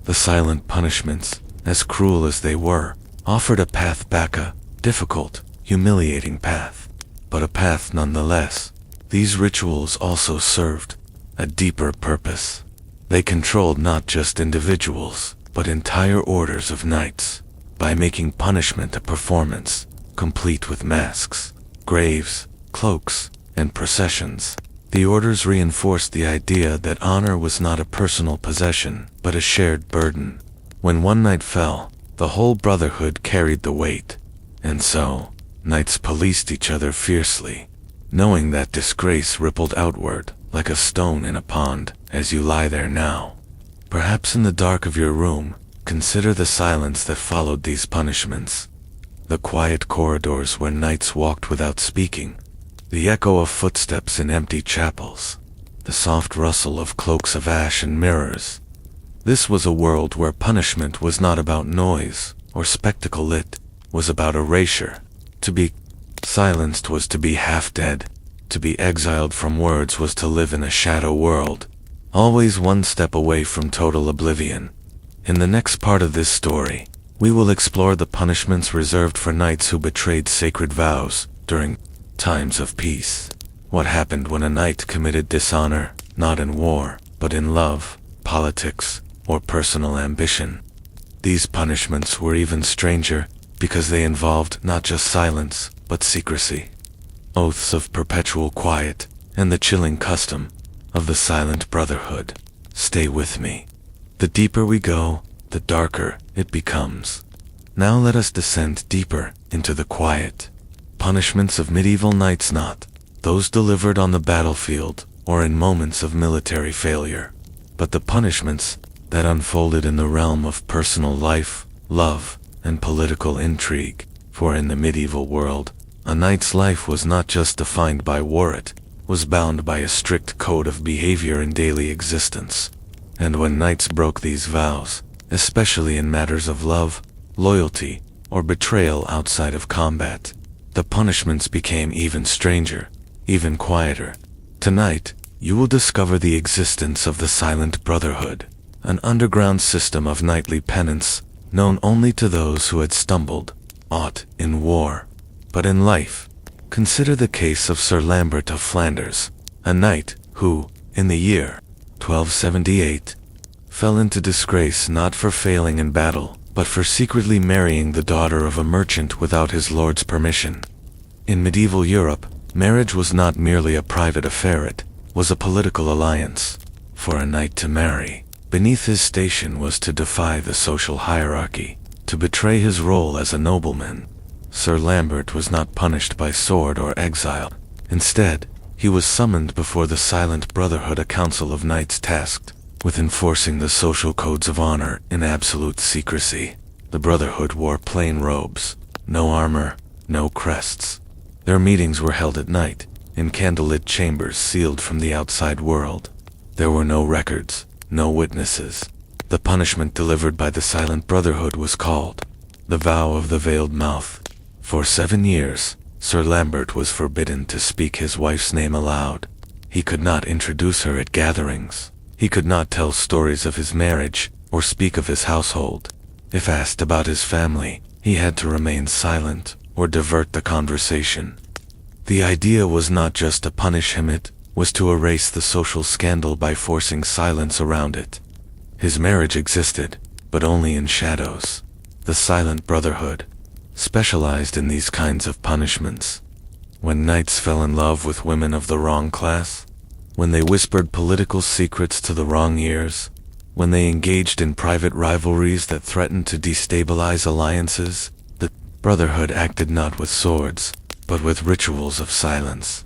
The silent punishments, as cruel as they were, offered a path back, a difficult, humiliating path, but a path nonetheless. These rituals also served a deeper purpose. They controlled not just individuals, but entire orders of knights, by making punishment a performance, complete with masks, graves, cloaks, and processions. The orders reinforced the idea that honor was not a personal possession, but a shared burden. When one knight fell, the whole brotherhood carried the weight. And so, knights policed each other fiercely, knowing that disgrace rippled outward, like a stone in a pond, as you lie there now. Perhaps in the dark of your room, consider the silence that followed these punishments. The quiet corridors where knights walked without speaking, the echo of footsteps in empty chapels, the soft rustle of cloaks of ash and mirrors. This was a world where punishment was not about noise or spectacle, it was about erasure. To be silenced was to be half dead. To be exiled from words was to live in a shadow world, always one step away from total oblivion. In the next part of this story, we will explore the punishments reserved for knights who betrayed sacred vows during times of peace. What happened when a knight committed dishonor, not in war, but in love, politics, or personal ambition. These punishments were even stranger because they involved not just silence, but secrecy. Oaths of perpetual quiet, and the chilling custom of the silent brotherhood. Stay with me. The deeper we go, the darker it becomes. Now let us descend deeper into the quiet. Punishments of medieval knights, not those delivered on the battlefield or in moments of military failure, but the punishments that unfolded in the realm of personal life, love, and political intrigue. For in the medieval world, a knight's life was not just defined by war, it was bound by a strict code of behavior in daily existence. And when knights broke these vows, especially in matters of love, loyalty, or betrayal outside of combat, the punishments became even stranger, even quieter. Tonight, you will discover the existence of the Silent Brotherhood, an underground system of knightly penance, known only to those who had stumbled, not in war, but in life. Consider the case of Sir Lambert of Flanders, a knight who, in the year 1278, fell into disgrace not for failing in battle, but for secretly marrying the daughter of a merchant without his lord's permission. In medieval Europe, marriage was not merely a private affair, it was a political alliance. For a knight to marry beneath his station was to defy the social hierarchy, to betray his role as a nobleman. Sir Lambert was not punished by sword or exile. Instead, he was summoned before the Silent Brotherhood, a council of knights tasked with enforcing the social codes of honor in absolute secrecy. The Brotherhood wore plain robes, no armor, no crests. Their meetings were held at night, in candlelit chambers sealed from the outside world. There were no records, no witnesses. The punishment delivered by the Silent Brotherhood was called the Vow of the Veiled Mouth. For 7 years, Sir Lambert was forbidden to speak his wife's name aloud. He could not introduce her at gatherings. He could not tell stories of his marriage or speak of his household. If asked about his family, he had to remain silent or divert the conversation. The idea was not just to punish him, it was to erase the social scandal by forcing silence around it. His marriage existed, but only in shadows. The Silent Brotherhood specialized in these kinds of punishments. When knights fell in love with women of the wrong class, when they whispered political secrets to the wrong ears, when they engaged in private rivalries that threatened to destabilize alliances, the Brotherhood acted not with swords, but with rituals of silence.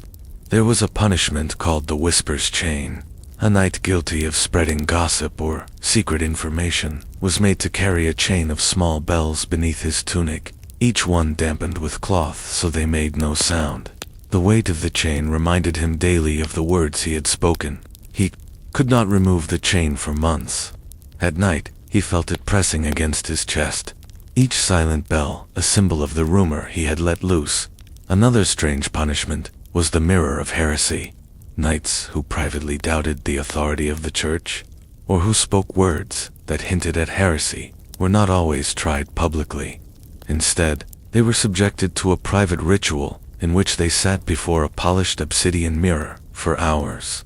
There was a punishment called the Whisper's Chain. A knight guilty of spreading gossip or secret information was made to carry a chain of small bells beneath his tunic, each one dampened with cloth so they made no sound. The weight of the chain reminded him daily of the words he had spoken. He could not remove the chain for months. At night, he felt it pressing against his chest. Each silent bell, a symbol of the rumor he had let loose. Another strange punishment was the Mirror of Heresy. Knights who privately doubted the authority of the church, or who spoke words that hinted at heresy, were not always tried publicly. Instead, they were subjected to a private ritual in which they sat before a polished obsidian mirror for hours.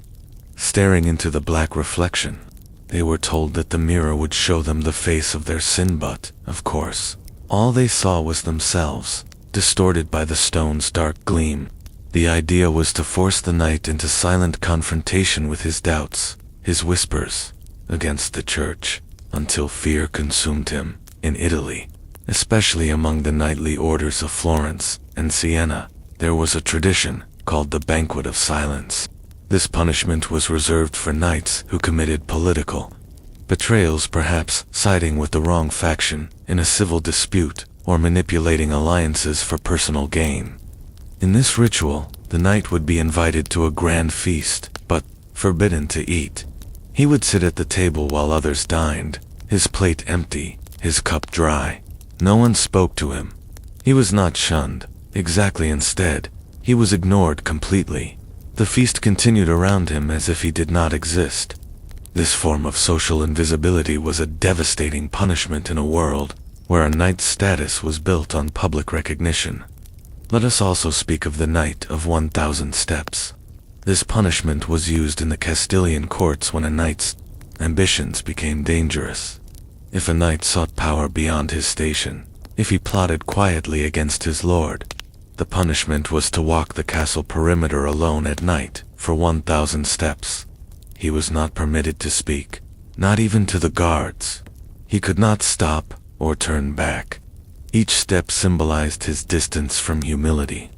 Staring into the black reflection, they were told that the mirror would show them the face of their sin, but, of course, all they saw was themselves, distorted by the stone's dark gleam. The idea was to force the knight into silent confrontation with his doubts, his whispers, against the church, until fear consumed him. In Italy, especially among the knightly orders of Florence and Siena, there was a tradition called the Banquet of Silence. This punishment was reserved for knights who committed political betrayals, perhaps siding with the wrong faction in a civil dispute or manipulating alliances for personal gain. In this ritual, the knight would be invited to a grand feast, but forbidden to eat. He would sit at the table while others dined, his plate empty, his cup dry. No one spoke to him. He was not shunned. Exactly, instead, he was ignored completely. The feast continued around him as if he did not exist. This form of social invisibility was a devastating punishment in a world where a knight's status was built on public recognition. Let us also speak of the Knight of 1,000 Steps. This punishment was used in the Castilian courts when a knight's ambitions became dangerous. If a knight sought power beyond his station, if he plotted quietly against his lord, the punishment was to walk the castle perimeter alone at night for 1,000 steps. He was not permitted to speak, not even to the guards. He could not stop or turn back. Each step symbolized his distance from humility.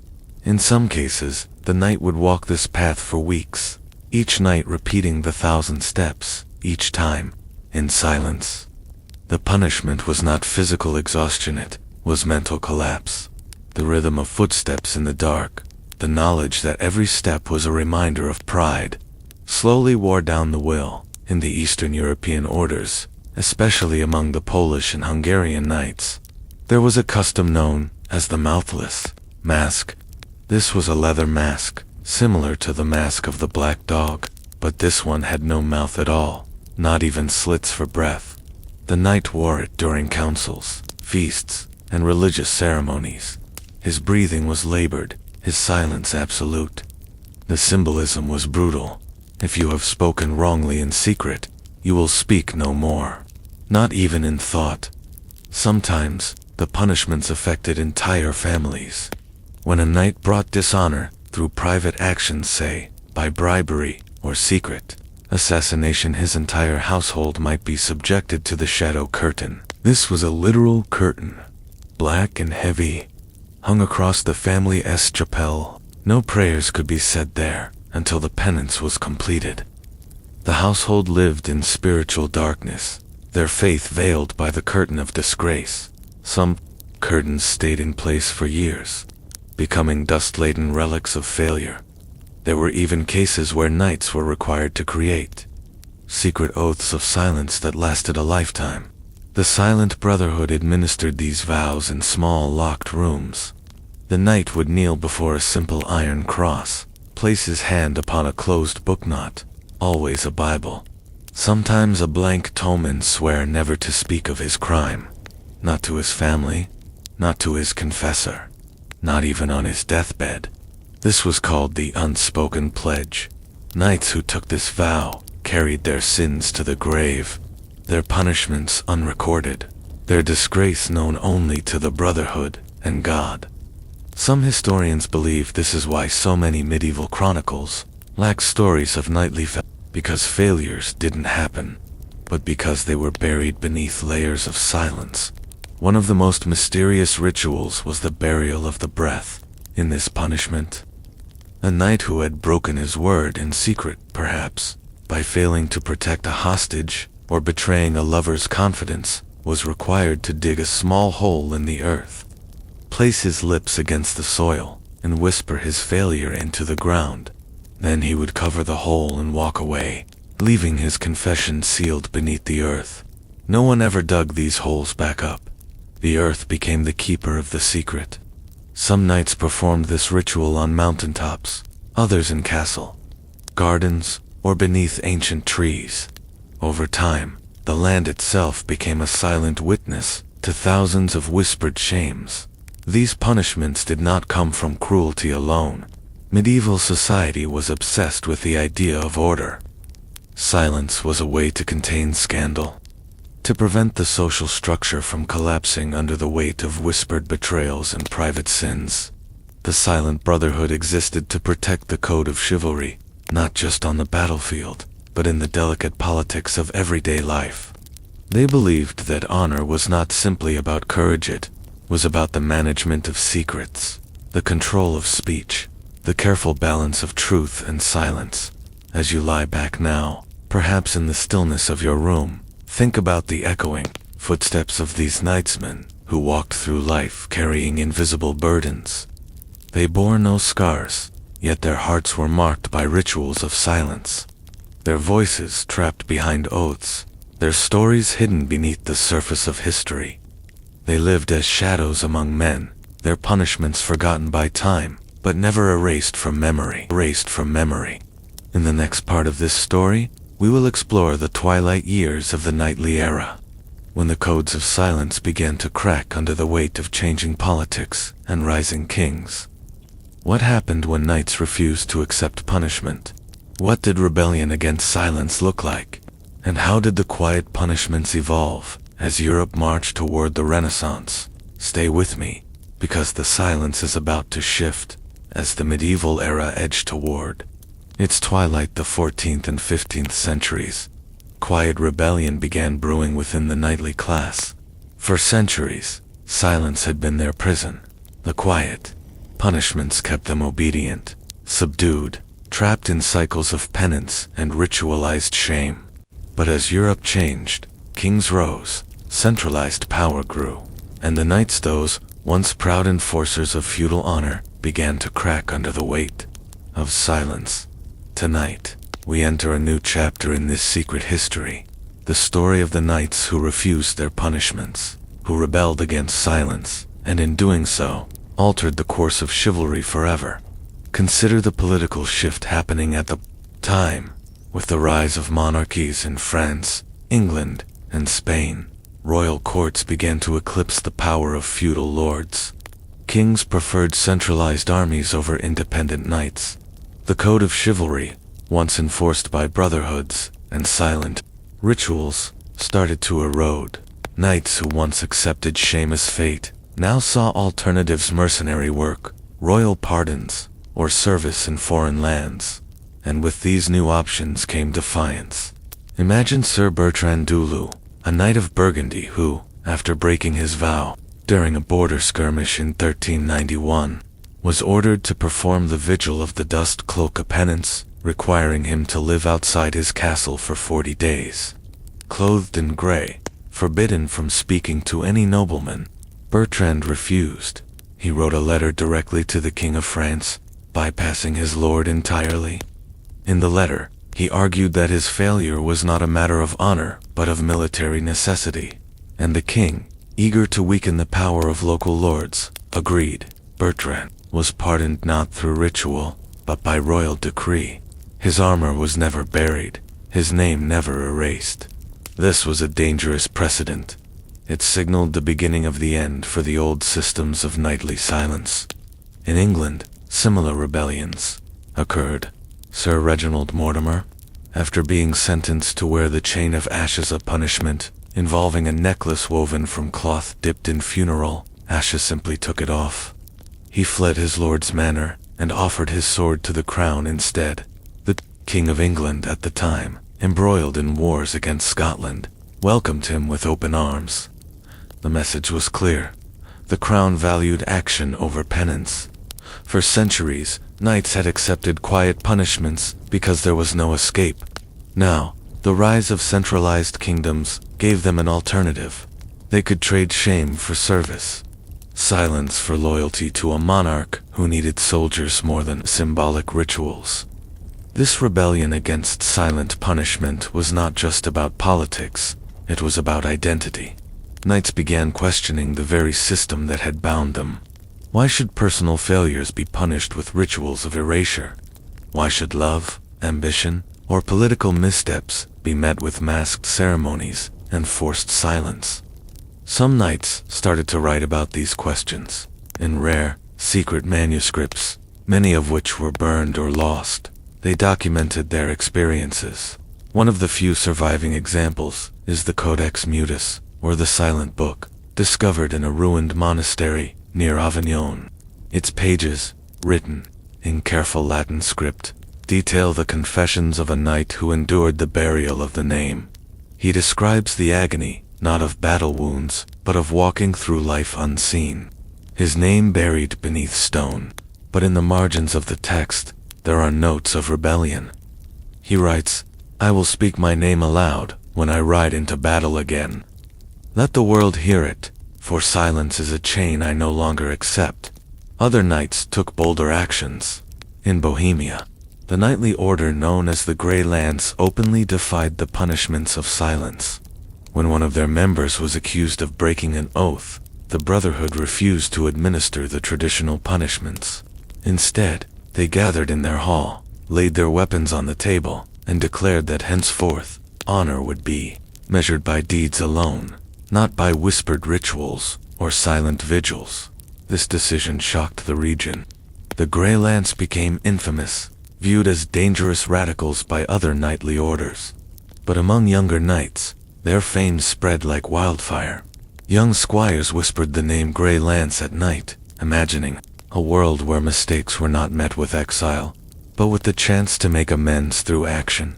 In some cases, the knight would walk this path for weeks, each night repeating the 1,000 steps, each time, in silence. The punishment was not physical exhaustion, it was mental collapse. The rhythm of footsteps in the dark, the knowledge that every step was a reminder of pride, slowly wore down the will. In the Eastern European orders, especially among the Polish and Hungarian knights, there was a custom known as the mouthless mask. This was a leather mask, similar to the mask of the black dog, but this one had no mouth at all, not even slits for breath. The knight wore it during councils, feasts, and religious ceremonies. His breathing was labored, his silence absolute. The symbolism was brutal. If you have spoken wrongly in secret, you will speak no more, not even in thought. Sometimes, the punishments affected entire families. When a knight brought dishonor through private actions, say, by bribery or secret assassination, his entire household might be subjected to the shadow curtain. This was a literal curtain, black and heavy, hung across the family's chapel. No prayers could be said there until the penance was completed. The household lived in spiritual darkness, their faith veiled by the curtain of disgrace. Some curtains stayed in place for years, becoming dust-laden relics of failure. There were even cases where knights were required to create secret oaths of silence that lasted a lifetime. The Silent Brotherhood administered these vows in small locked rooms. The knight would kneel before a simple iron cross, place his hand upon a closed book, not always a Bible, sometimes a blank tome, and swear never to speak of his crime. Not to his family, not to his confessor, not even on his deathbed. This was called the unspoken pledge. Knights who took this vow carried their sins to the grave, their punishments unrecorded, their disgrace known only to the Brotherhood and God. Some historians believe this is why so many medieval chronicles, lack stories of nightly because failures didn't happen, but because they were buried beneath layers of silence. One of the most mysterious rituals was the burial of the breath. In this punishment, a knight who had broken his word in secret, perhaps, by failing to protect a hostage or betraying a lover's confidence, was required to dig a small hole in the earth, place his lips against the soil, and whisper his failure into the ground. Then he would cover the hole and walk away, leaving his confession sealed beneath the earth. No one ever dug these holes back up. The earth became the keeper of the secret. Some knights performed this ritual on mountaintops, others in castle, gardens, or beneath ancient trees. Over time, the land itself became a silent witness to thousands of whispered shames. These punishments did not come from cruelty alone. Medieval society was obsessed with the idea of order. Silence was a way to contain scandal, to prevent the social structure from collapsing under the weight of whispered betrayals and private sins. The Silent Brotherhood existed to protect the code of chivalry, not just on the battlefield, but in the delicate politics of everyday life. They believed that honor was not simply about courage, it was about the management of secrets, the control of speech, the careful balance of truth and silence. As you lie back now, perhaps in the stillness of your room, think about the echoing footsteps of these knightsmen who walked through life carrying invisible burdens. They bore no scars, yet their hearts were marked by rituals of silence. Their voices trapped behind oaths, their stories hidden beneath the surface of history. They lived as shadows among men, their punishments forgotten by time, but never erased from memory. In the next part of this story, we will explore the twilight years of the knightly era, when the codes of silence began to crack under the weight of changing politics and rising kings. What happened when knights refused to accept punishment? What did rebellion against silence look like? And how did the quiet punishments evolve as Europe marched toward the Renaissance? Stay with me, because the silence is about to shift as the medieval era edged toward its twilight. The 14th and 15th centuries. Quiet rebellion began brewing within the knightly class. For centuries, silence had been their prison. The quiet punishments kept them obedient, subdued, trapped in cycles of penance and ritualized shame. But as Europe changed, kings rose, centralized power grew, and the knights, those once proud enforcers of feudal honor, began to crack under the weight of silence. Tonight, we enter a new chapter in this secret history, the story of the knights who refused their punishments, who rebelled against silence, and in doing so, altered the course of chivalry forever. Consider the political shift happening at the time. With the rise of monarchies in France, England, and Spain, royal courts began to eclipse the power of feudal lords. Kings preferred centralized armies over independent knights. The code of chivalry, once enforced by brotherhoods and silent rituals, started to erode. Knights who once accepted shame as fate now saw alternatives: mercenary work, royal pardons, or service in foreign lands. And with these new options came defiance. Imagine Sir Bertrand Dulu, a knight of Burgundy who, after breaking his vow during a border skirmish in 1391, was ordered to perform the Vigil of the Dust Cloak, a penance requiring him to live outside his castle for 40 days. Clothed in grey, forbidden from speaking to any nobleman, Bertrand refused. He wrote a letter directly to the King of France, bypassing his lord entirely. In the letter, he argued that his failure was not a matter of honor, but of military necessity. And the king, eager to weaken the power of local lords, agreed. Bertrand was pardoned not through ritual, but by royal decree. His armor was never buried, his name never erased. This was a dangerous precedent. It signaled the beginning of the end for the old systems of knightly silence. In England, similar rebellions occurred. Sir Reginald Mortimer, after being sentenced to wear the chain of ashes, a punishment involving a necklace woven from cloth dipped in funeral ashes, simply took it off. He fled his lord's manor and offered his sword to the crown instead. The King of England at the time, embroiled in wars against Scotland, welcomed him with open arms. The message was clear. The crown valued action over penance. For centuries, knights had accepted quiet punishments because there was no escape. Now, the rise of centralized kingdoms gave them an alternative. They could trade shame for service, silence for loyalty to a monarch who needed soldiers more than symbolic rituals. This rebellion against silent punishment was not just about politics, it was about identity. Knights began questioning the very system that had bound them. Why should personal failures be punished with rituals of erasure? Why should love, ambition, or political missteps be met with masked ceremonies and forced silence? Some knights started to write about these questions, in rare, secret manuscripts, many of which were burned or lost. They documented their experiences. One of the few surviving examples is the Codex Mutus, or the Silent Book, discovered in a ruined monastery near Avignon. Its pages, written in careful Latin script, detail the confessions of a knight who endured the burial of the name. He describes the agony, not of battle wounds, but of walking through life unseen. His name buried beneath stone, but in the margins of the text, there are notes of rebellion. He writes, "I will speak my name aloud when I ride into battle again. Let the world hear it, for silence is a chain I no longer accept." Other knights took bolder actions. In Bohemia, the knightly order known as the Grey Lance openly defied the punishments of silence. When one of their members was accused of breaking an oath, the Brotherhood refused to administer the traditional punishments. Instead, they gathered in their hall, laid their weapons on the table, and declared that henceforth, honor would be measured by deeds alone, not by whispered rituals or silent vigils. This decision shocked the region. The Grey Lance became infamous, viewed as dangerous radicals by other knightly orders. But among younger knights, their fame spread like wildfire. Young squires whispered the name Grey Lance at night, imagining a world where mistakes were not met with exile, but with the chance to make amends through action.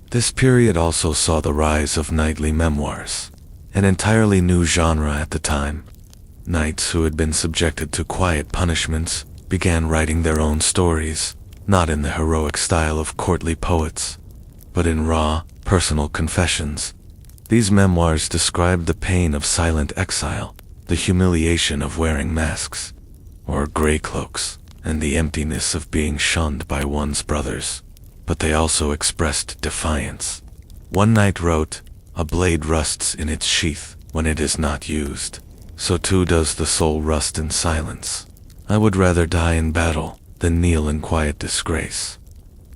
This period also saw the rise of knightly memoirs, an entirely new genre at the time. Knights who had been subjected to quiet punishments began writing their own stories, not in the heroic style of courtly poets, but in raw, personal confessions. These memoirs described the pain of silent exile, the humiliation of wearing masks, or grey cloaks, and the emptiness of being shunned by one's brothers. But they also expressed defiance. One knight wrote, "A blade rusts in its sheath when it is not used. So too does the soul rust in silence. I would rather die in battle than kneel in quiet disgrace."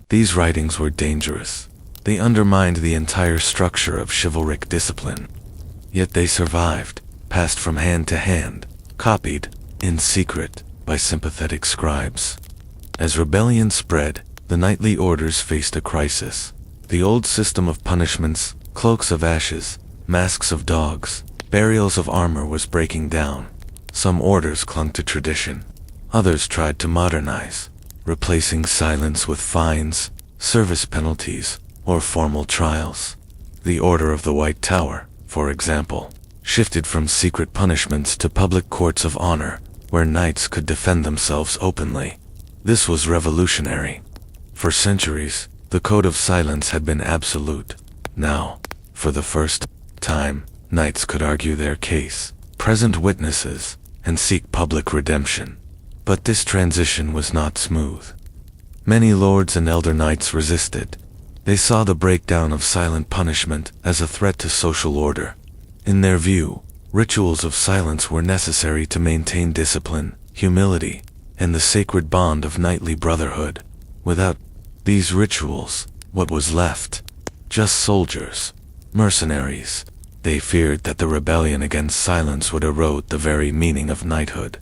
These writings were dangerous. They undermined the entire structure of chivalric discipline. Yet they survived, passed from hand to hand, copied, in secret, by sympathetic scribes. As rebellion spread, the knightly orders faced a crisis. The old system of punishments, cloaks of ashes, masks of dogs, burials of armor was breaking down. Some orders clung to tradition. Others tried to modernize, replacing silence with fines, service penalties, or formal trials. The Order of the White Tower, for example, shifted from secret punishments to public courts of honor, where knights could defend themselves openly. This was revolutionary. For centuries, the code of silence had been absolute. Now, for the first time, knights could argue their case, present witnesses, and seek public redemption. But this transition was not smooth. Many lords and elder knights resisted. They saw the breakdown of silent punishment as a threat to social order. In their view, rituals of silence were necessary to maintain discipline, humility, and the sacred bond of knightly brotherhood. Without these rituals, what was left? Just soldiers, mercenaries. They feared that the rebellion against silence would erode the very meaning of knighthood.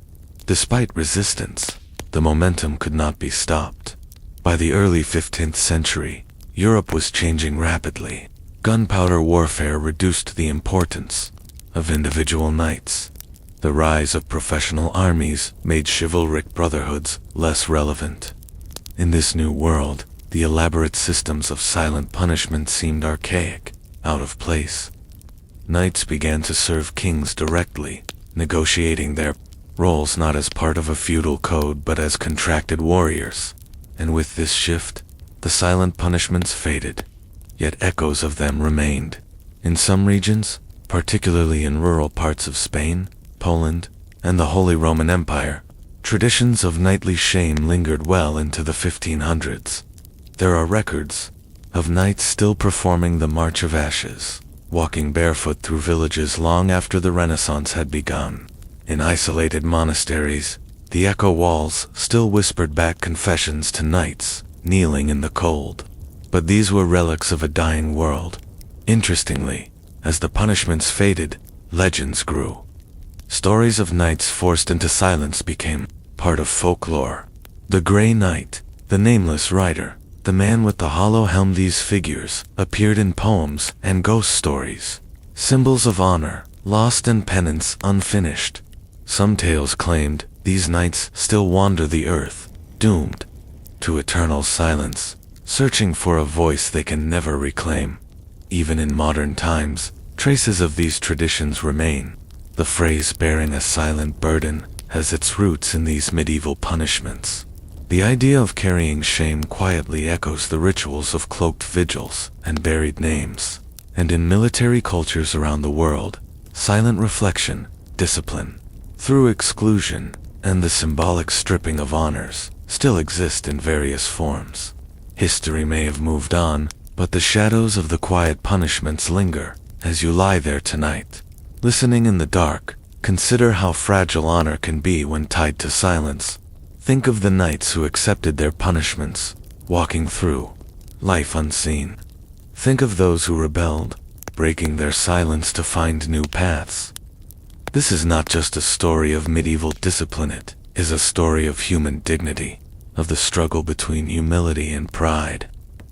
Despite resistance, the momentum could not be stopped. By the early 15th century, Europe was changing rapidly. Gunpowder warfare reduced the importance of individual knights. The rise of professional armies made chivalric brotherhoods less relevant. In this new world, The elaborate systems of silent punishment seemed archaic, out of place. Knights began to serve kings directly, negotiating their roles not as part of a feudal code but as contracted warriors. And with this shift, the silent punishments faded, yet echoes of them remained. In some regions, particularly in rural parts of Spain, Poland, and the Holy Roman Empire, traditions of knightly shame lingered well into the 1500s. There are records of knights still performing the March of Ashes, walking barefoot through villages long after the Renaissance had begun. In isolated monasteries, the echo walls still whispered back confessions to knights kneeling in the cold. But these were relics of a dying world. Interestingly, as the punishments faded, legends grew. Stories of knights forced into silence became part of folklore. The Grey Knight, the nameless rider, the man with the hollow helm. These figures appeared in poems and ghost stories, symbols of honor, lost and penance unfinished. Some tales claimed these knights still wander the earth, doomed to eternal silence, searching for a voice they can never reclaim. Even in modern times, traces of these traditions remain. The phrase bearing a silent burden has its roots in these medieval punishments. The idea of carrying shame quietly echoes the rituals of cloaked vigils and buried names. And in military cultures around the world, silent reflection, discipline, through exclusion, and the symbolic stripping of honors still exist in various forms. History may have moved on, but the shadows of the quiet punishments linger. As you lie there tonight, listening in the dark, consider how fragile honor can be when tied to silence. Think of the knights who accepted their punishments, walking through life unseen. Think of those who rebelled, breaking their silence to find new paths. This is not just a story of medieval discipline, it is a story of human dignity, of the struggle between humility and pride,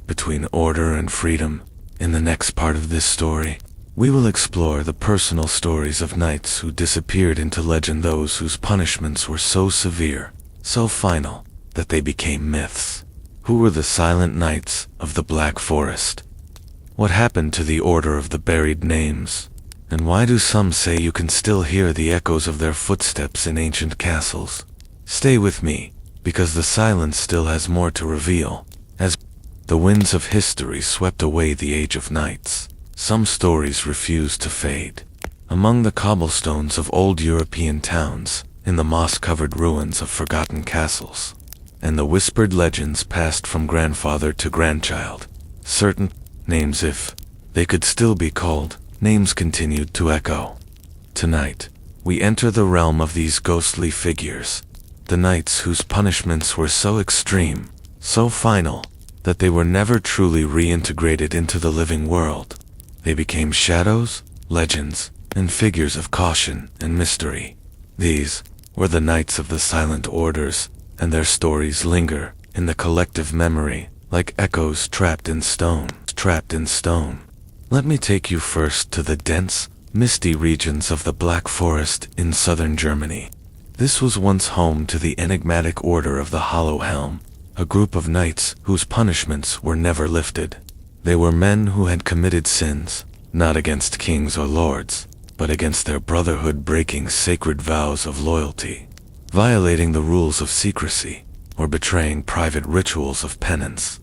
between order and freedom. In the next part of this story, we will explore the personal stories of knights who disappeared into legend, those whose punishments were so severe, so final, that they became myths. Who were the silent knights of the Black Forest? What happened to the Order of the Buried Names? And why do some say you can still hear the echoes of their footsteps in ancient castles? Stay with me, because the silence still has more to reveal. As the winds of history swept away the age of knights, some stories refused to fade. Among the cobblestones of old European towns, in the moss-covered ruins of forgotten castles, and the whispered legends passed from grandfather to grandchild, certain names, if they could still be called names, continued to echo. Tonight, we enter the realm of these ghostly figures, the knights whose punishments were so extreme, so final, that they were never truly reintegrated into the living world. They became shadows, legends, and figures of caution and mystery. These were the knights of the silent orders, and their stories linger in the collective memory like echoes trapped in stone. Let me take you first to the dense, misty regions of the Black Forest in southern Germany. This was once home to the enigmatic Order of the Hollow Helm, a group of knights whose punishments were never lifted. They were men who had committed sins, not against kings or lords, but against their brotherhood, breaking sacred vows of loyalty, violating the rules of secrecy, or betraying private rituals of penance.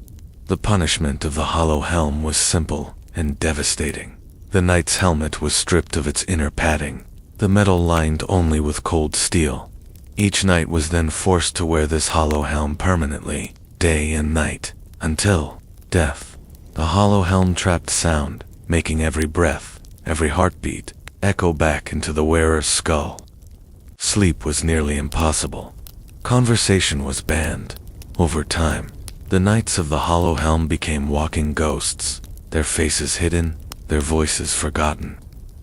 The punishment of the Hollow Helm was simple and devastating. The knight's helmet was stripped of its inner padding, the metal lined only with cold steel. Each knight was then forced to wear this hollow helm permanently, day and night, until death. The hollow helm trapped sound, making every breath, every heartbeat, echo back into the wearer's skull. Sleep was nearly impossible. Conversation was banned. Over time, the knights of the hollow helm became walking ghosts, their faces hidden, their voices forgotten.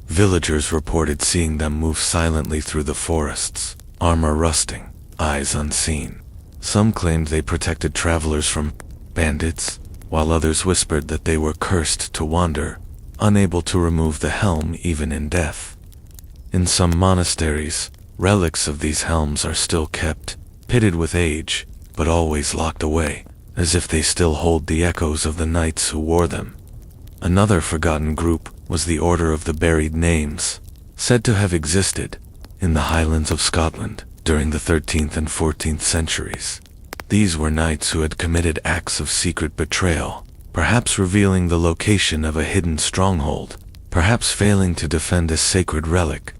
Villagers reported seeing them move silently through the forests, armor rusting, eyes unseen. Some claimed they protected travelers from bandits, while others whispered that they were cursed to wander, unable to remove the helm even in death. In some monasteries, relics of these helms are still kept, pitted with age, but always locked away, as if they still hold the echoes of the knights who wore them. Another forgotten group was the Order of the Buried Names, said to have existed in the Highlands of Scotland during the 13th and 14th centuries. These were knights who had committed acts of secret betrayal, perhaps revealing the location of a hidden stronghold, perhaps failing to defend a sacred relic.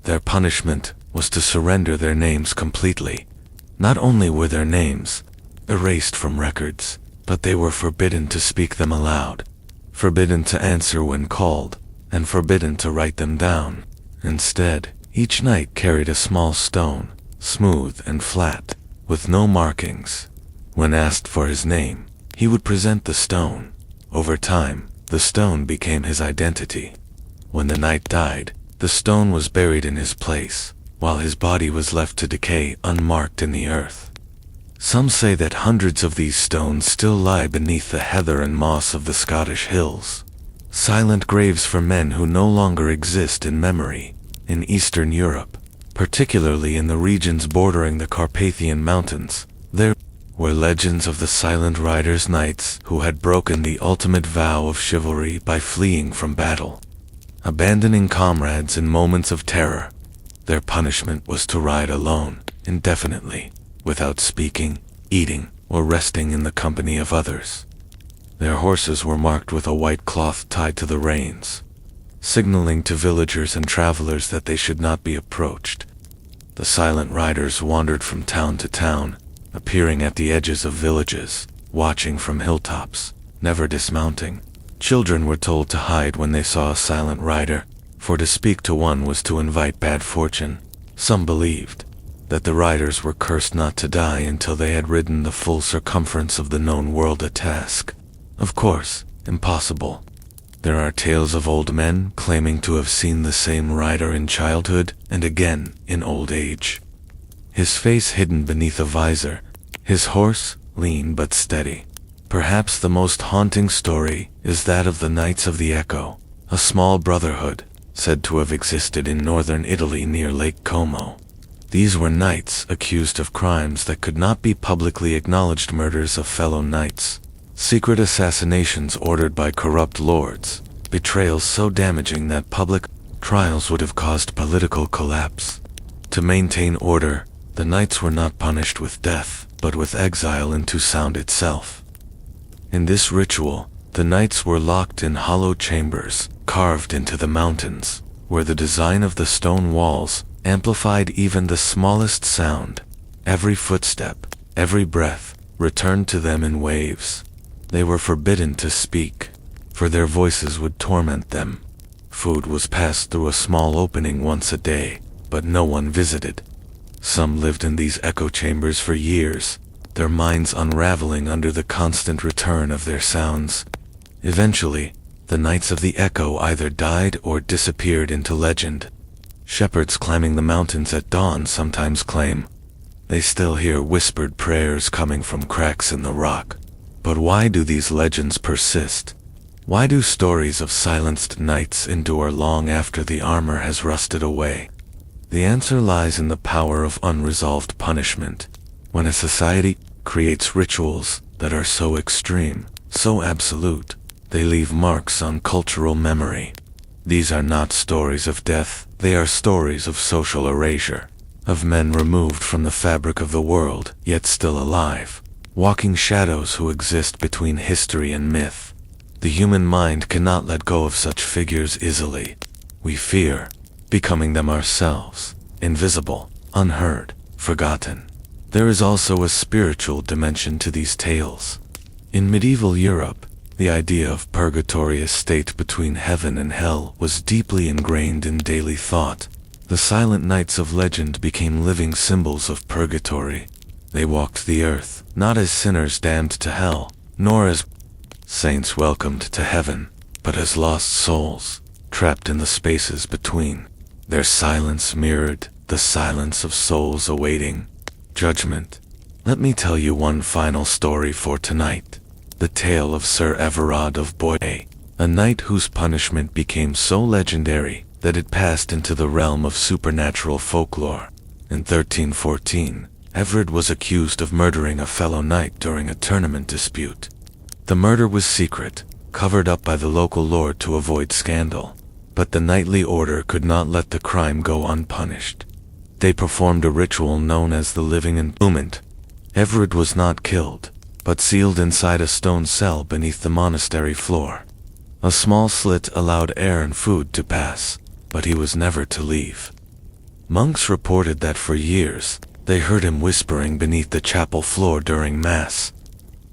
Their punishment was to surrender their names completely. Not only were their names erased from records, but they were forbidden to speak them aloud, forbidden to answer when called, and forbidden to write them down. Instead, each knight carried a small stone, smooth and flat, with no markings. When asked for his name, he would present the stone. Over time, the stone became his identity. When the knight died, the stone was buried in his place, while his body was left to decay unmarked in the earth. Some say that hundreds of these stones still lie beneath the heather and moss of the Scottish hills. Silent graves for men who no longer exist in memory. In Eastern Europe, particularly in the regions bordering the Carpathian Mountains, there were legends of the silent riders, knights who had broken the ultimate vow of chivalry by fleeing from battle, abandoning comrades in moments of terror. Their punishment was to ride alone, indefinitely, without speaking, eating, or resting in the company of others. Their horses were marked with a white cloth tied to the reins, signaling to villagers and travelers that they should not be approached. The silent riders wandered from town to town, appearing at the edges of villages, watching from hilltops, never dismounting. Children were told to hide when they saw a silent rider, for to speak to one was to invite bad fortune. Some believed that the riders were cursed not to die until they had ridden the full circumference of the known world, a task, of course, impossible. There are tales of old men claiming to have seen the same rider in childhood and again in old age. His face hidden beneath a visor, his horse lean but steady. Perhaps the most haunting story is that of the Knights of the Echo, a small brotherhood said to have existed in northern Italy near Lake Como. These were knights accused of crimes that could not be publicly acknowledged, murders of fellow knights, secret assassinations ordered by corrupt lords, betrayals so damaging that public trials would have caused political collapse. To maintain order, the knights were not punished with death, but with exile into sound itself. In this ritual, the knights were locked in hollow chambers, carved into the mountains, where the design of the stone walls amplified even the smallest sound. Every footstep, every breath, returned to them in waves. They were forbidden to speak, for their voices would torment them. Food was passed through a small opening once a day, but no one visited. Some lived in these echo chambers for years, their minds unraveling under the constant return of their sounds. Eventually, the Knights of the Echo either died or disappeared into legend. Shepherds climbing the mountains at dawn sometimes claim they still hear whispered prayers coming from cracks in the rock. But why do these legends persist? Why do stories of silenced knights endure long after the armor has rusted away? The answer lies in the power of unresolved punishment. When a society creates rituals that are so extreme, so absolute, they leave marks on cultural memory. These are not stories of death, they are stories of social erasure, of men removed from the fabric of the world, yet still alive, walking shadows who exist between history and myth. The human mind cannot let go of such figures easily. We fear becoming them ourselves, invisible, unheard, forgotten. There is also a spiritual dimension to these tales. In medieval Europe, the idea of purgatory, a state between heaven and hell, was deeply ingrained in daily thought. The silent knights of legend became living symbols of purgatory. They walked the earth, not as sinners damned to hell, nor as saints welcomed to heaven, but as lost souls, trapped in the spaces between. Their silence mirrored the silence of souls awaiting judgment. Let me tell you one final story for tonight. The tale of Sir Everard of Boye, a knight whose punishment became so legendary that it passed into the realm of supernatural folklore. In 1314, Everett was accused of murdering a fellow knight during a tournament dispute. The murder was secret, covered up by the local lord to avoid scandal. But the knightly order could not let the crime go unpunished. They performed a ritual known as the living entombment. Everett was not killed, but sealed inside a stone cell beneath the monastery floor. A small slit allowed air and food to pass, but he was never to leave. Monks reported that for years, they heard him whispering beneath the chapel floor during Mass.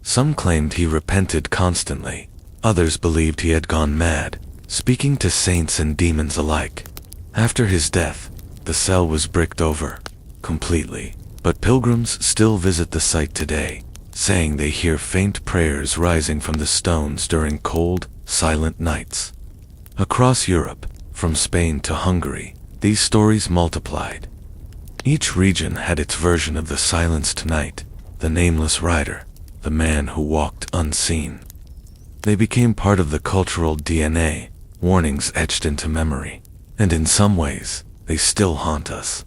Some claimed he repented constantly. Others believed he had gone mad, speaking to saints and demons alike. After his death, the cell was bricked over, completely, but pilgrims still visit the site today, saying they hear faint prayers rising from the stones during cold, silent nights. Across Europe, from Spain to Hungary, these stories multiplied. Each region had its version of the silenced knight, the nameless rider, the man who walked unseen. They became part of the cultural DNA, warnings etched into memory, and in some ways, they still haunt us.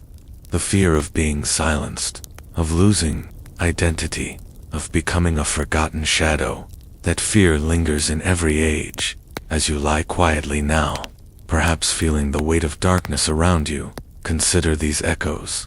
The fear of being silenced, of losing identity, of becoming a forgotten shadow. That fear lingers in every age, as you lie quietly now, perhaps feeling the weight of darkness around you. Consider these echoes.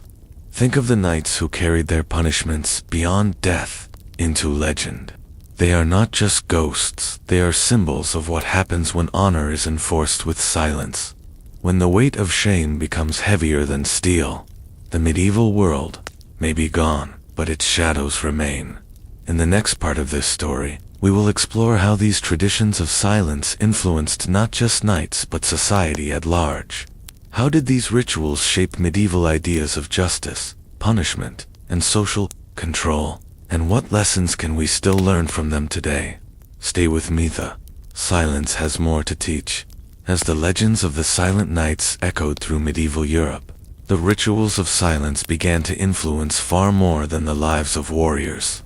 Think of the knights who carried their punishments beyond death into legend. They are not just ghosts, they are symbols of what happens when honor is enforced with silence. When the weight of shame becomes heavier than steel, the medieval world may be gone, but its shadows remain. In the next part of this story, we will explore how these traditions of silence influenced not just knights but society at large. How did these rituals shape medieval ideas of justice, punishment, and social control? And what lessons can we still learn from them today? Stay with me, the silence has more to teach. As the legends of the silent knights echoed through medieval Europe, the rituals of silence began to influence far more than the lives of warriors.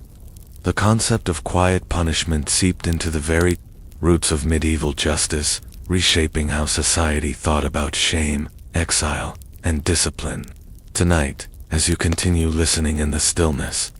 The concept of quiet punishment seeped into the very roots of medieval justice, reshaping how society thought about shame, exile, and discipline. Tonight, as you continue listening in the stillness,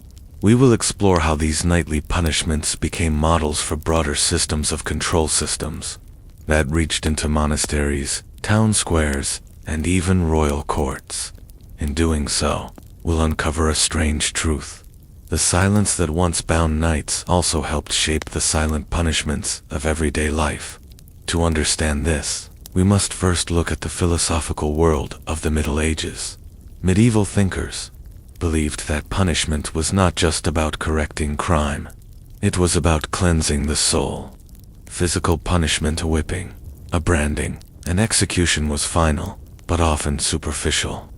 we will explore how these nightly punishments became models for broader systems of control systems that reached into monasteries, town squares, and even royal courts. In doing so, we'll uncover a strange truth. The silence that once bound knights also helped shape the silent punishments of everyday life. To understand this, we must first look at the philosophical world of the Middle Ages. Medieval thinkers believed that punishment was not just about correcting crime. It was about cleansing the soul. Physical punishment, a whipping, a branding, an execution was final, but often superficial.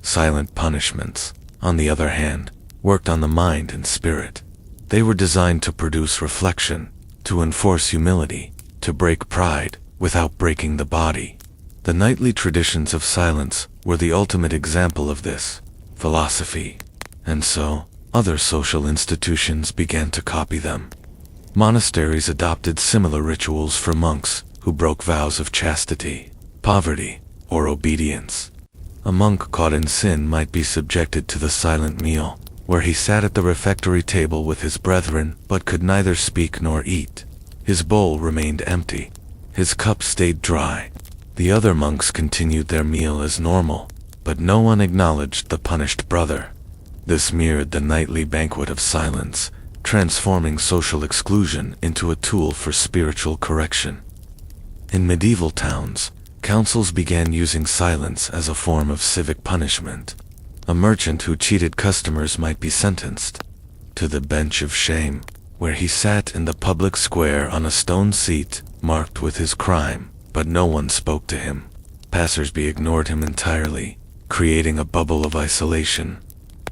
Silent punishments, on the other hand, worked on the mind and spirit. They were designed to produce reflection, to enforce humility, to break pride without breaking the body. The knightly traditions of silence were the ultimate example of this philosophy, and so other social institutions began to copy them. Monasteries adopted similar rituals for monks who broke vows of chastity, poverty, or obedience. A monk caught in sin might be subjected to the silent meal, where he sat at the refectory table with his brethren but could neither speak nor eat. His bowl remained empty. His cup stayed dry. The other monks continued their meal as normal, but no one acknowledged the punished brother. This mirrored the nightly banquet of silence, transforming social exclusion into a tool for spiritual correction. In medieval towns, councils began using silence as a form of civic punishment. A merchant who cheated customers might be sentenced to the bench of shame, where he sat in the public square on a stone seat marked with his crime, but no one spoke to him. Passers-by ignored him entirely, creating a bubble of isolation.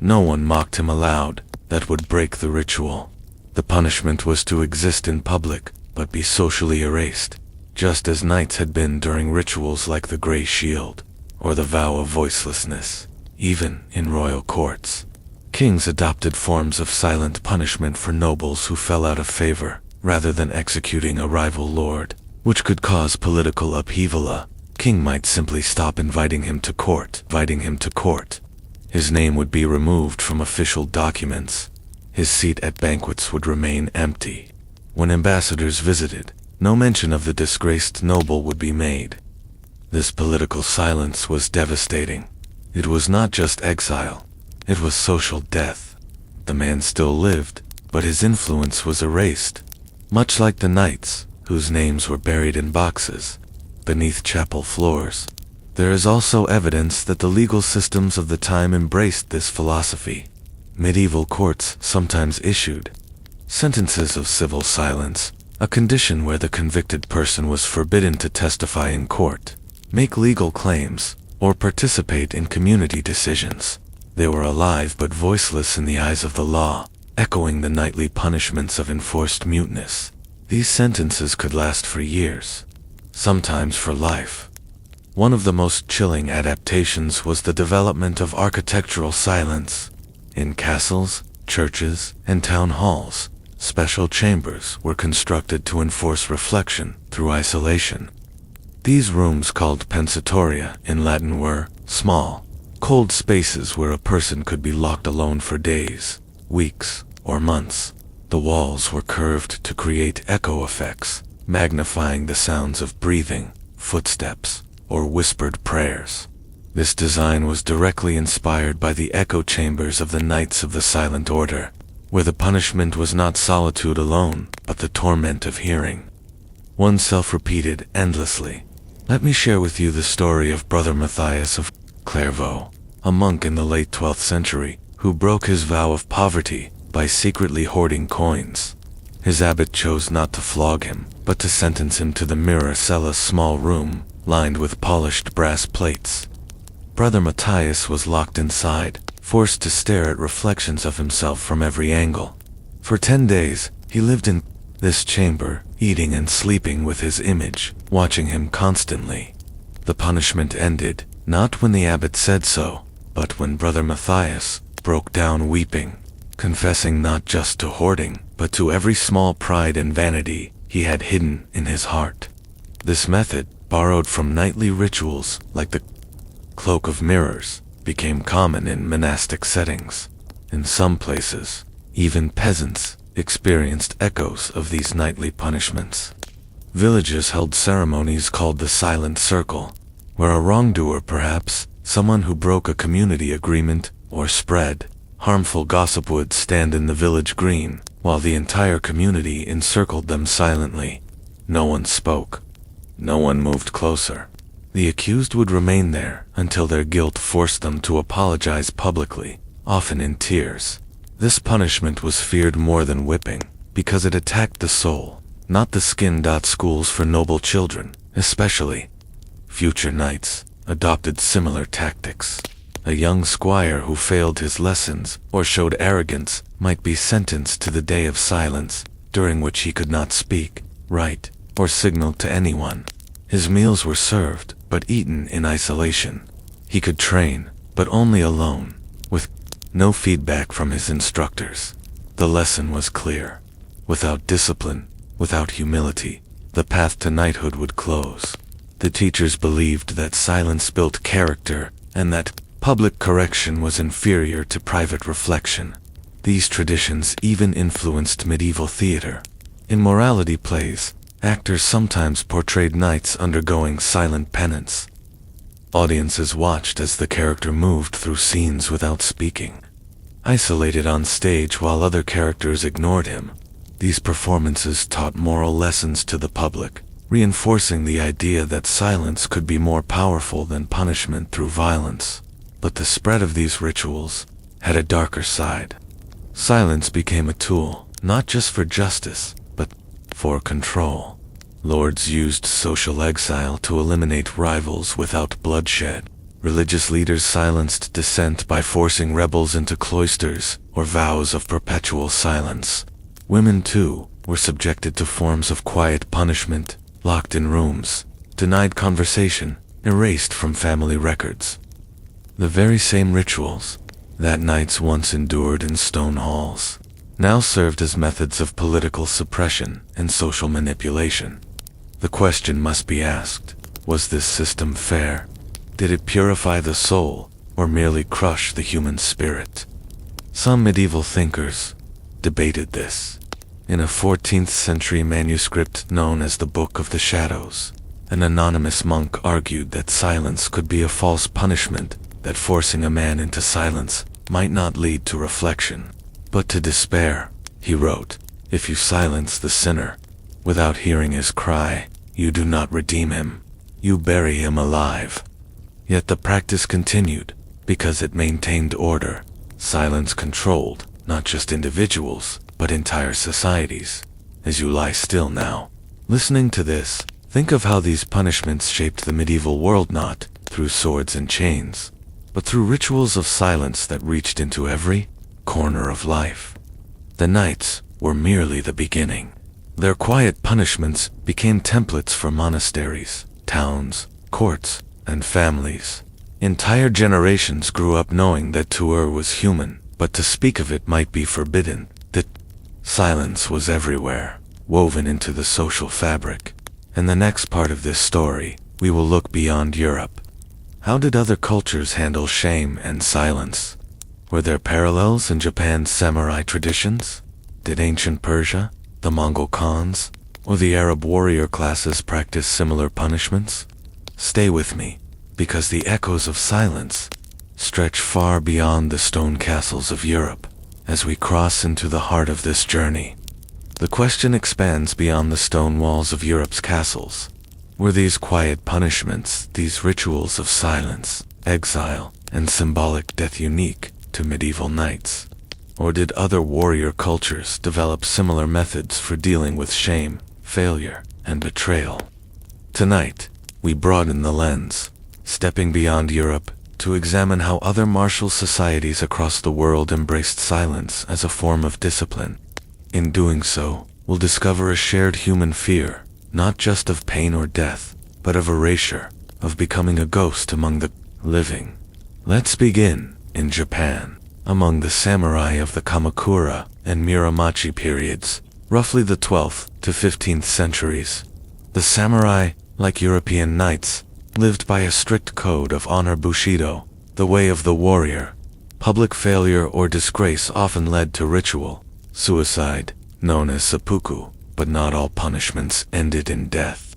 No one mocked him aloud. That would break the ritual. The punishment was to exist in public, but be socially erased, just as knights had been during rituals like the Grey Shield, or the vow of voicelessness. Even in royal courts, kings adopted forms of silent punishment for nobles who fell out of favor, rather than executing a rival lord, which could cause political upheaval. A king might simply stop inviting him to court. His name would be removed from official documents. His seat at banquets would remain empty. When ambassadors visited, no mention of the disgraced noble would be made. This political silence was devastating. It was not just exile, it was social death. The man still lived, but his influence was erased, much like the knights, whose names were buried in boxes beneath chapel floors. There is also evidence that the legal systems of the time embraced this philosophy. Medieval courts sometimes issued sentences of civil silence, a condition where the convicted person was forbidden to testify in court, make legal claims, or participate in community decisions. They were alive but voiceless in the eyes of the law, echoing the nightly punishments of enforced muteness. These sentences could last for years, sometimes for life. One of the most chilling adaptations was the development of architectural silence. In castles, churches, and town halls, special chambers were constructed to enforce reflection through isolation. These rooms, called pensatoria in Latin, were small, cold spaces where a person could be locked alone for days, weeks, or months. The walls were curved to create echo effects, magnifying the sounds of breathing, footsteps, or whispered prayers. This design was directly inspired by the echo chambers of the Knights of the Silent Order, where the punishment was not solitude alone, but the torment of hearing. One self-repeated endlessly. Let me share with you the story of Brother Matthias of Clairvaux, a monk in the late 12th century, who broke his vow of poverty by secretly hoarding coins. His abbot chose not to flog him, but to sentence him to the mirror cella's small room, lined with polished brass plates. Brother Matthias was locked inside, forced to stare at reflections of himself from every angle. For 10 days, he lived in this chamber, eating and sleeping with his image, watching him constantly. The punishment ended, not when the abbot said so, but when Brother Matthias broke down weeping, confessing not just to hoarding, but to every small pride and vanity he had hidden in his heart. This method, borrowed from nightly rituals like the Cloak of Mirrors, became common in monastic settings. In some places, even peasants experienced echoes of these nightly punishments. Villages held ceremonies called the Silent Circle, where a wrongdoer, perhaps someone who broke a community agreement or spread harmful gossip, would stand in the village green, while the entire community encircled them silently. No one spoke. No one moved closer. The accused would remain there until their guilt forced them to apologize publicly, often in tears. This punishment was feared more than whipping, because it attacked the soul, not the skin. Schools for noble children, especially future knights, adopted similar tactics. A young squire who failed his lessons or showed arrogance might be sentenced to the day of silence, during which he could not speak, write, or signal to anyone. His meals were served, but eaten in isolation. He could train, but only alone, with no feedback from his instructors. The lesson was clear. Without discipline, without humility, the path to knighthood would close. The teachers believed that silence built character, and that public correction was inferior to private reflection. These traditions even influenced medieval theater. In morality plays, actors sometimes portrayed knights undergoing silent penance. Audiences watched as the character moved through scenes without speaking, isolated on stage while other characters ignored him. These performances taught moral lessons to the public, reinforcing the idea that silence could be more powerful than punishment through violence. But the spread of these rituals had a darker side. Silence became a tool, not just for justice, but for control. Lords used social exile to eliminate rivals without bloodshed. Religious leaders silenced dissent by forcing rebels into cloisters or vows of perpetual silence. Women, too, were subjected to forms of quiet punishment, locked in rooms, denied conversation, erased from family records. The very same rituals that knights once endured in stone halls now served as methods of political suppression and social manipulation. The question must be asked, was this system fair? Did it purify the soul, or merely crush the human spirit. Some medieval thinkers debated this. In a 14th century manuscript known as the Book of the Shadows, an anonymous monk argued that silence could be a false punishment, that forcing a man into silence might not lead to reflection, but to despair. He wrote, "If you silence the sinner without hearing his cry, you do not redeem him, you bury him alive." Yet the practice continued, because it maintained order. Silence controlled not just individuals, but entire societies. As you lie still now, listening to this, think of how these punishments shaped the medieval world, not through swords and chains, but through rituals of silence that reached into every corner of life. The nights were merely the beginning. Their quiet punishments became templates for monasteries, towns, courts, and families. Entire generations grew up knowing that to err was human, but to speak of it might be forbidden. That silence was everywhere, woven into the social fabric. In the next part of this story, we will look beyond Europe. How did other cultures handle shame and silence? Were there parallels in Japan's samurai traditions? Did ancient Persia, the Mongol Khans, or the Arab warrior classes practice similar punishments? Stay with me, because the echoes of silence stretch far beyond the stone castles of Europe. As we cross into the heart of this journey, the question expands beyond the stone walls of Europe's castles. Were these quiet punishments, these rituals of silence, exile, and symbolic death unique to medieval knights? Or did other warrior cultures develop similar methods for dealing with shame, failure, and betrayal? Tonight, we broaden the lens, stepping beyond Europe to examine how other martial societies across the world embraced silence as a form of discipline. In doing so, we'll discover a shared human fear, not just of pain or death, but of erasure, of becoming a ghost among the living. Let's begin in Japan, among the samurai of the Kamakura and Muromachi periods, roughly the 12th to 15th centuries. The samurai, like European knights, lived by a strict code of honor bushido, the way of the warrior. Public failure or disgrace often led to ritual suicide, known as seppuku, but not all punishments ended in death.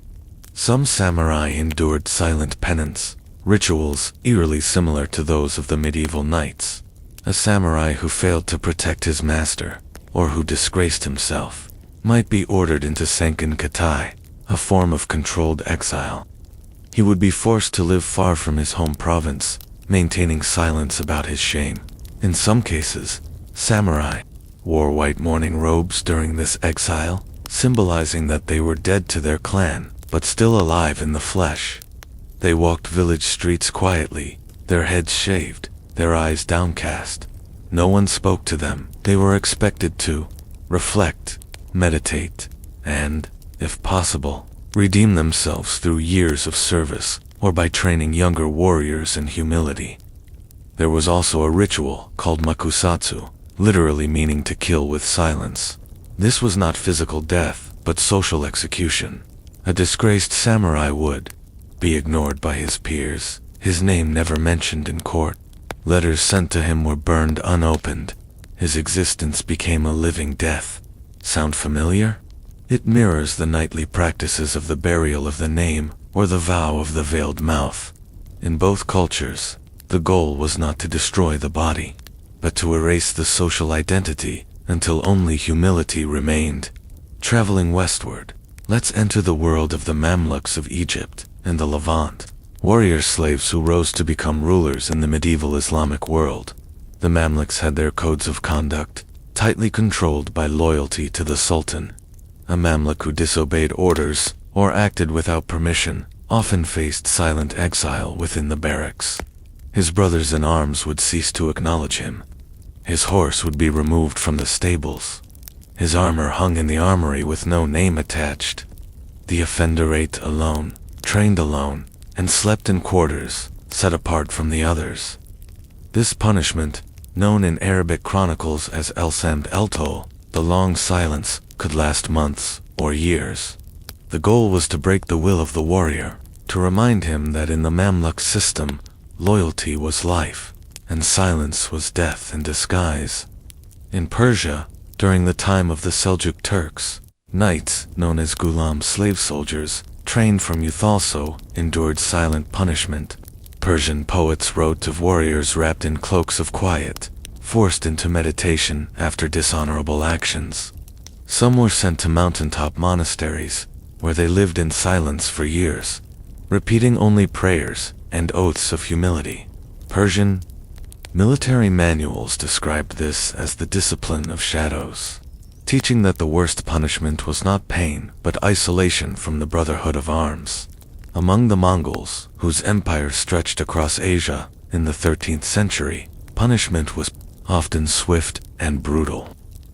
Some samurai endured silent penance, rituals eerily similar to those of the medieval knights. A samurai who failed to protect his master, or who disgraced himself, might be ordered into senkin katai, a form of controlled exile. He would be forced to live far from his home province, maintaining silence about his shame. In some cases, samurai wore white mourning robes during this exile, symbolizing that they were dead to their clan, but still alive in the flesh. They walked village streets quietly, their heads shaved, their eyes downcast. No one spoke to them. They were expected to reflect, meditate, and, if possible, redeem themselves through years of service, or by training younger warriors in humility. There was also a ritual called makusatsu, literally meaning to kill with silence. This was not physical death, but social execution. A disgraced samurai would be ignored by his peers, his name never mentioned in court. Letters sent to him were burned unopened. His existence became a living death. Sound familiar? It mirrors the nightly practices of the burial of the name, or the vow of the veiled mouth. In both cultures, the goal was not to destroy the body, but to erase the social identity until only humility remained. Traveling westward, let's enter the world of the Mamluks of Egypt and the Levant, warrior slaves who rose to become rulers in the medieval Islamic world. The Mamluks had their codes of conduct, tightly controlled by loyalty to the Sultan. A Mamluk who disobeyed orders, or acted without permission, often faced silent exile within the barracks. His brothers in arms would cease to acknowledge him. His horse would be removed from the stables. His armor hung in the armory with no name attached. The offender ate alone, trained alone, and slept in quarters, set apart from the others. This punishment, known in Arabic chronicles as el-samd el-tol, the long silence, could last months or years. The goal was to break the will of the warrior, to remind him that in the Mamluk system, loyalty was life, and silence was death in disguise. In Persia, during the time of the Seljuk Turks, knights, known as Ghulam slave soldiers, trained from youth also, endured silent punishment. Persian poets wrote of warriors wrapped in cloaks of quiet, forced into meditation after dishonorable actions. Some were sent to mountaintop monasteries, where they lived in silence for years, repeating only prayers and oaths of humility. Persian military manuals described this as the discipline of shadows, teaching that the worst punishment was not pain but isolation from the brotherhood of arms. Among the Mongols, whose empire stretched across Asia in the 13th century, punishment was often swift and brutal.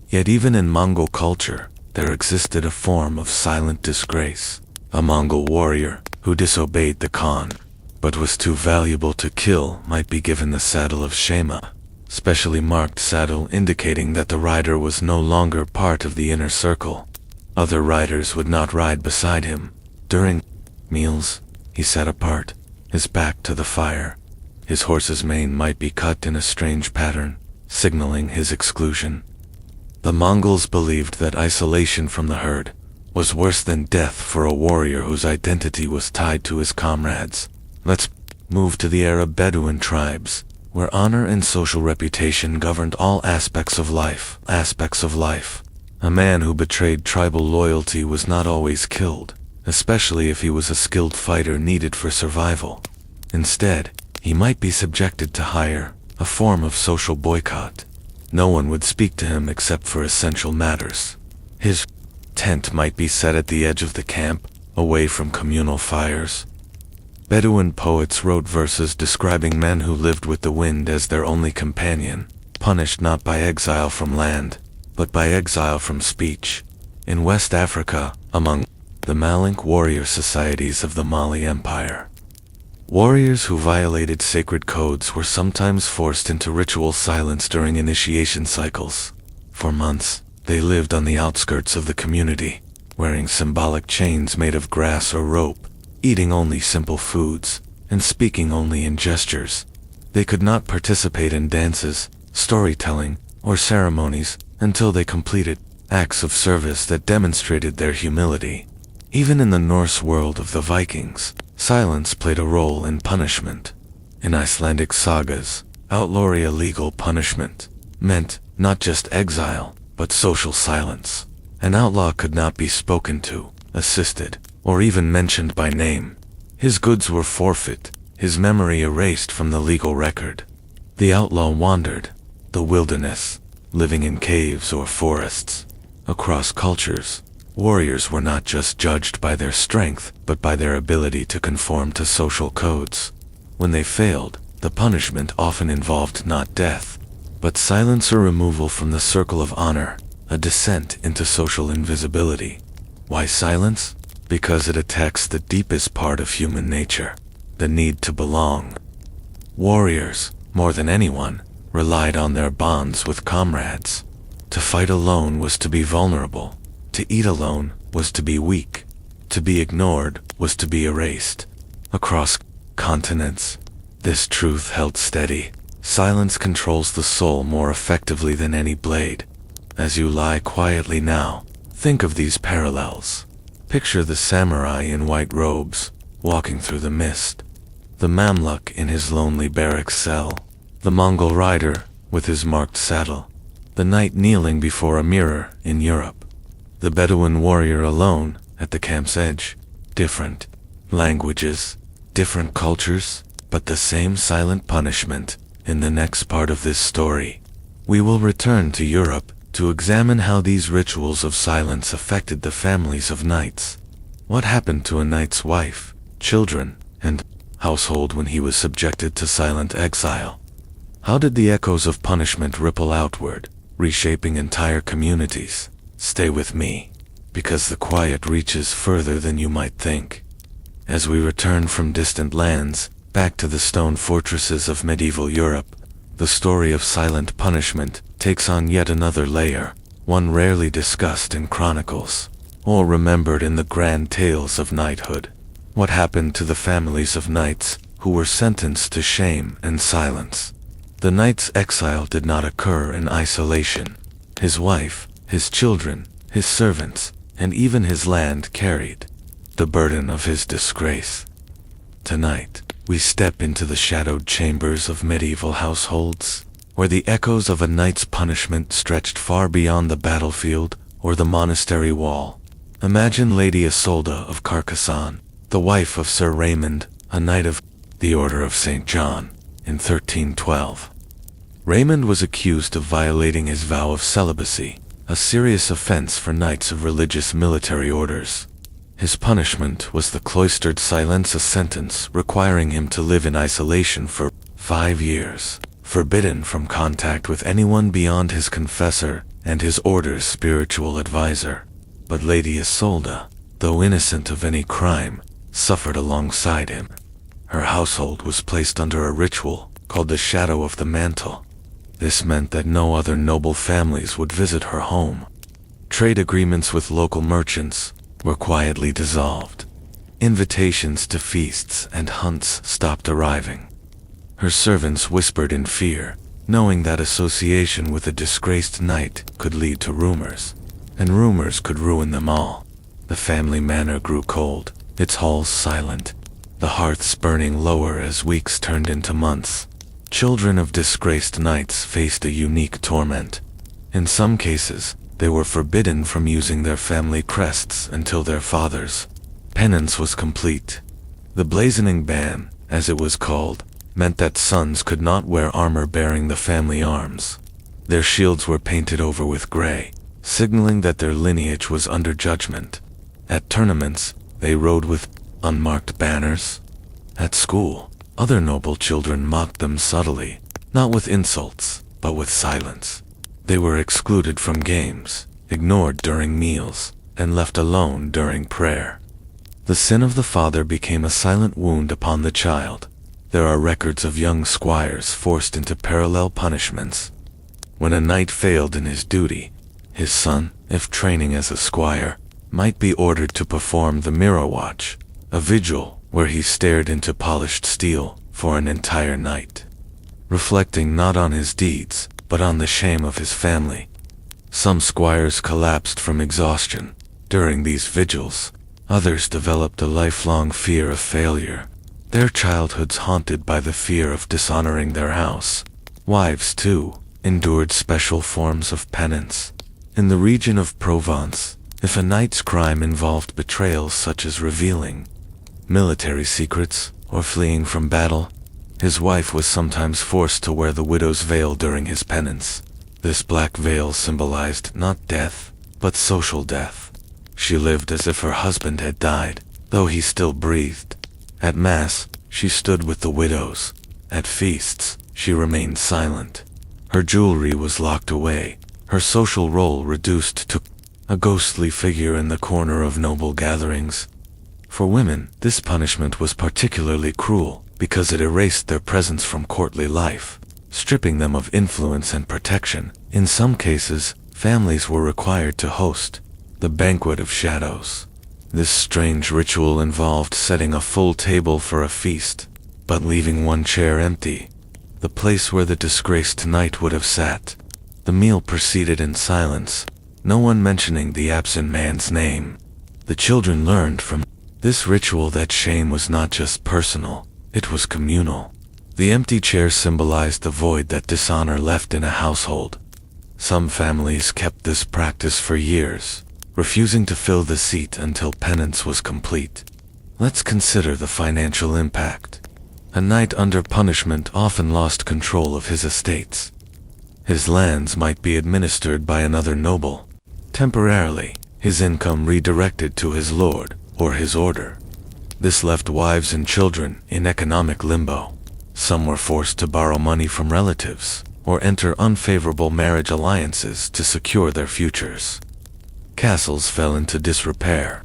Yet even in Mongol culture, there existed a form of silent disgrace. A Mongol warrior who disobeyed the Khan, but was too valuable to kill, might be given the saddle of Shema, specially marked saddle indicating that the rider was no longer part of the inner circle. Other riders would not ride beside him. During meals, he sat apart, his back to the fire. His horse's mane might be cut in a strange pattern, signaling his exclusion. The Mongols believed that isolation from the herd was worse than death for a warrior whose identity was tied to his comrades. Let's move to the Arab Bedouin tribes, where honor and social reputation governed all aspects of life. A man who betrayed tribal loyalty was not always killed, especially if he was a skilled fighter needed for survival. Instead, he might be subjected to hire, a form of social boycott. No one would speak to him except for essential matters. His tent might be set at the edge of the camp, away from communal fires. Bedouin poets wrote verses describing men who lived with the wind as their only companion, punished not by exile from land, but by exile from speech. In West Africa, among the Malink warrior societies of the Mali Empire, warriors who violated sacred codes were sometimes forced into ritual silence during initiation cycles. For months, they lived on the outskirts of the community, wearing symbolic chains made of grass or rope, eating only simple foods, and speaking only in gestures. They could not participate in dances, storytelling, or ceremonies until they completed acts of service that demonstrated their humility. Even in the Norse world of the Vikings, silence played a role in punishment. In Icelandic sagas, outlawry illegal punishment meant not just exile, but social silence. An outlaw could not be spoken to, assisted, or even mentioned by name. His goods were forfeit, his memory erased from the legal record. The outlaw wandered the wilderness, living in caves or forests. Across cultures, warriors were not just judged by their strength, but by their ability to conform to social codes. When they failed, the punishment often involved not death, but silence or removal from the circle of honor, a descent into social invisibility. Why silence? Because it attacks the deepest part of human nature, the need to belong. Warriors, more than anyone, relied on their bonds with comrades. To fight alone was to be vulnerable. To eat alone was to be weak. To be ignored was to be erased. Across continents, this truth held steady. Silence controls the soul more effectively than any blade. As you lie quietly now, think of these parallels. Picture the samurai in white robes, walking through the mist. The Mamluk in his lonely barracks cell. The Mongol rider with his marked saddle. The knight kneeling before a mirror in Europe. The Bedouin warrior alone at the camp's edge. Different languages, different cultures, but the same silent punishment. In the next part of this story, we will return to Europe to examine how these rituals of silence affected the families of knights. What happened to a knight's wife, children, and household when he was subjected to silent exile? How did the echoes of punishment ripple outward, reshaping entire communities? Stay with me, because the quiet reaches further than you might think. As we return from distant lands, back to the stone fortresses of medieval Europe, the story of silent punishment takes on yet another layer, one rarely discussed in chronicles, or remembered in the grand tales of knighthood. What happened to the families of knights who were sentenced to shame and silence. The knight's exile did not occur in isolation. His wife, his children, his servants, and even his land carried the burden of his disgrace. Tonight, we step into the shadowed chambers of medieval households, where the echoes of a knight's punishment stretched far beyond the battlefield or the monastery wall. Imagine Lady Isolde of Carcassonne, the wife of Sir Raymond, a knight of the Order of St. John, in 1312. Raymond was accused of violating his vow of celibacy, a serious offense for knights of religious military orders. His punishment was the Cloistered silence, a sentence requiring him to live in isolation for 5 years, forbidden from contact with anyone beyond his confessor and his order's spiritual advisor. But Lady Isolde, though innocent of any crime, suffered alongside him. Her household was placed under a ritual called the Shadow of the Mantle. This meant that no other noble families would visit her home. Trade agreements with local merchants were quietly dissolved. Invitations to feasts and hunts stopped arriving. Her servants whispered in fear, knowing that association with a disgraced knight could lead to rumors, and rumors could ruin them all. The family manor grew cold, its halls silent, the hearths burning lower as weeks turned into months. Children of disgraced knights faced a unique torment. In some cases, they were forbidden from using their family crests until their father's penance was complete. The blazoning ban, as it was called, meant that sons could not wear armor bearing the family arms. Their shields were painted over with gray, signaling that their lineage was under judgment. At tournaments, they rode with unmarked banners. At school, other noble children mocked them subtly, not with insults, but with silence. They were excluded from games, ignored during meals, and left alone during prayer. The sin of the father became a silent wound upon the child. There are records of young squires forced into parallel punishments. When a knight failed in his duty, his son, if training as a squire, might be ordered to perform the mirror watch, a vigil where he stared into polished steel for an entire night, reflecting not on his deeds, but on the shame of his family. Some squires collapsed from exhaustion during these vigils. Others developed a lifelong fear of failure, their childhoods haunted by the fear of dishonoring their house. Wives, too, endured special forms of penance. In the region of Provence, if a knight's crime involved betrayals such as revealing military secrets or fleeing from battle, his wife was sometimes forced to wear the widow's veil during his penance. This black veil symbolized not death, but social death. She lived as if her husband had died, though he still breathed. At Mass, she stood with the widows. At feasts, she remained silent. Her jewelry was locked away, her social role reduced to a ghostly figure in the corner of noble gatherings. For women, this punishment was particularly cruel because it erased their presence from courtly life, stripping them of influence and protection. In some cases, families were required to host the Banquet of Shadows. This strange ritual involved setting a full table for a feast, but leaving one chair empty, the place where the disgraced knight would have sat. The meal proceeded in silence, no one mentioning the absent man's name. The children learned from this ritual that shame was not just personal, it was communal. The empty chair symbolized the void that dishonor left in a household. Some families kept this practice for years, refusing to fill the seat until penance was complete. Let's consider the financial impact. A knight under punishment often lost control of his estates. His lands might be administered by another noble. Temporarily, his income redirected to his lord or his order. This left wives and children in economic limbo. Some were forced to borrow money from relatives or enter unfavorable marriage alliances to secure their futures. Castles fell into disrepair.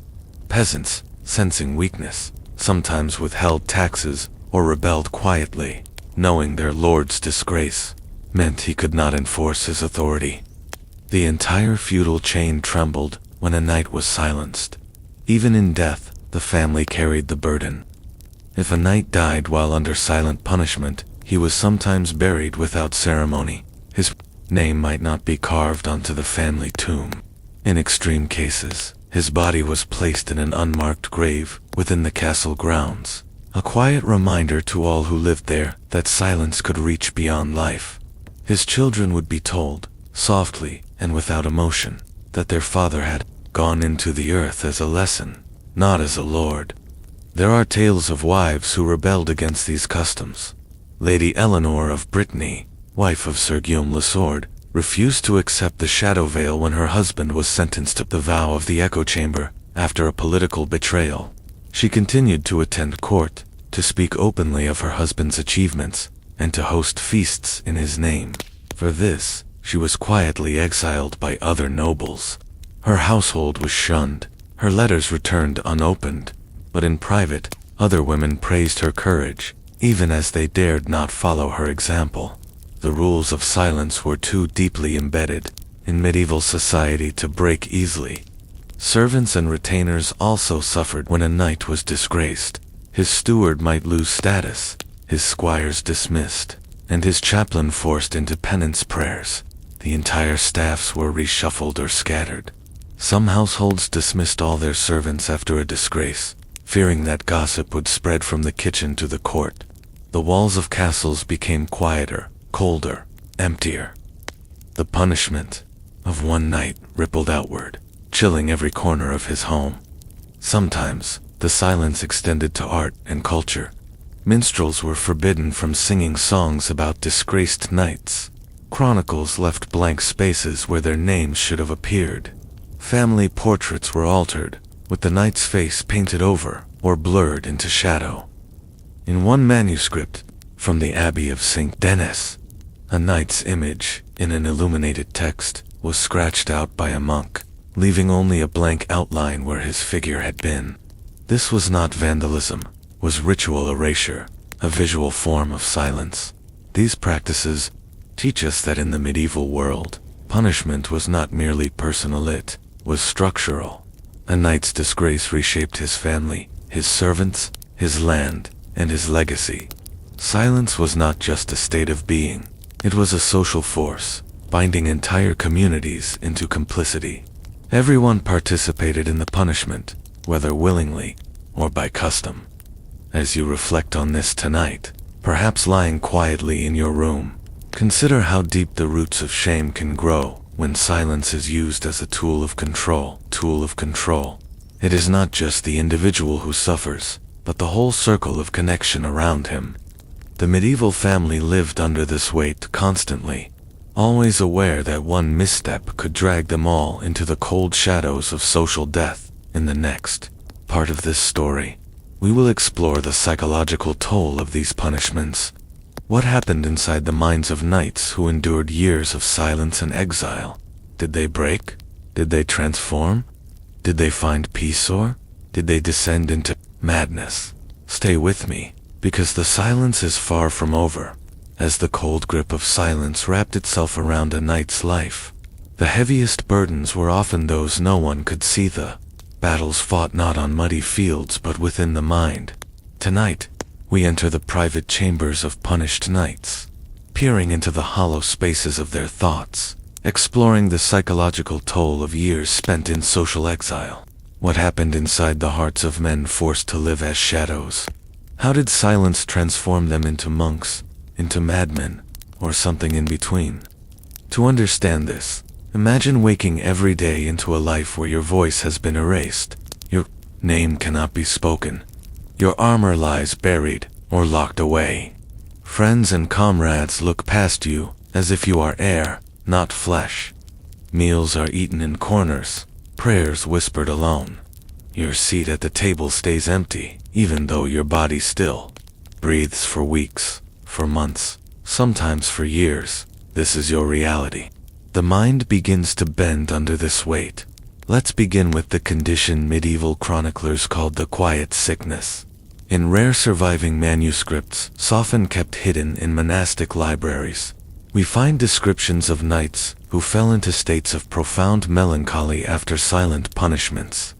Peasants, sensing weakness, sometimes withheld taxes or rebelled quietly, knowing their lord's disgrace meant he could not enforce his authority. The entire feudal chain trembled when a knight was silenced. Even in death, the family carried the burden. If a knight died while under silent punishment, he was sometimes buried without ceremony. His name might not be carved onto the family tomb. In extreme cases, his body was placed in an unmarked grave within the castle grounds, a quiet reminder to all who lived there that silence could reach beyond life. His children would be told, softly and without emotion, that their father had gone into the earth as a lesson, not as a lord. There are tales of wives who rebelled against these customs. Lady Eleanor of Brittany, wife of Sir Guillaume le Sword, refused to accept the shadow veil when her husband was sentenced to the vow of the echo chamber after a political betrayal. She continued to attend court, to speak openly of her husband's achievements, and to host feasts in his name. For this, she was quietly exiled by other nobles. Her household was shunned, her letters returned unopened, but in private, other women praised her courage, even as they dared not follow her example. The rules of silence were too deeply embedded in medieval society to break easily. Servants and retainers also suffered when a knight was disgraced. His steward might lose status, his squires dismissed, and his chaplain forced into penance prayers. The entire staffs were reshuffled or scattered. Some households dismissed all their servants after a disgrace, fearing that gossip would spread from the kitchen to the court. The walls of castles became quieter, colder, emptier. The punishment of one night rippled outward, chilling every corner of his home. Sometimes, the silence extended to art and culture. Minstrels were forbidden from singing songs about disgraced knights. Chronicles left blank spaces where their names should have appeared. Family portraits were altered, with the knight's face painted over or blurred into shadow. In one manuscript, from the Abbey of St. Denis, a knight's image, in an illuminated text, was scratched out by a monk, leaving only a blank outline where his figure had been. This was not vandalism, was ritual erasure, a visual form of silence. These practices teach us that in the medieval world, punishment was not merely personal, it was structural. A knight's disgrace reshaped his family, his servants, his land, and his legacy. Silence was not just a state of being, it was a social force, binding entire communities into complicity. Everyone participated in the punishment, whether willingly or by custom. As you reflect on this tonight, perhaps lying quietly in your room, consider how deep the roots of shame can grow when silence is used as a tool of control. It is not just the individual who suffers, but the whole circle of connection around him. The medieval family lived under this weight constantly, always aware that one misstep could drag them all into the cold shadows of social death. In the next part of this story, we will explore the psychological toll of these punishments. What happened inside the minds of knights who endured years of silence and exile? Did they break? Did they transform? Did they find peace, or did they descend into madness? Stay with me, because the silence is far from over. As the cold grip of silence wrapped itself around a knight's life, the heaviest burdens were often those no one could see. The battles fought not on muddy fields but within the mind. Tonight, we enter the private chambers of punished knights, peering into the hollow spaces of their thoughts, exploring the psychological toll of years spent in social exile. What happened inside the hearts of men forced to live as shadows? How did silence transform them into monks, into madmen, or something in between? To understand this, imagine waking every day into a life where your voice has been erased, your name cannot be spoken, your armor lies buried or locked away. Friends and comrades look past you as if you are air, not flesh. Meals are eaten in corners, prayers whispered alone. Your seat at the table stays empty, even though your body still breathes for weeks, for months, sometimes for years. This is your reality. The mind begins to bend under this weight. Let's begin with the condition medieval chroniclers called the quiet sickness. In rare surviving manuscripts, often kept hidden in monastic libraries, we find descriptions of knights who fell into states of profound melancholy after silent punishments.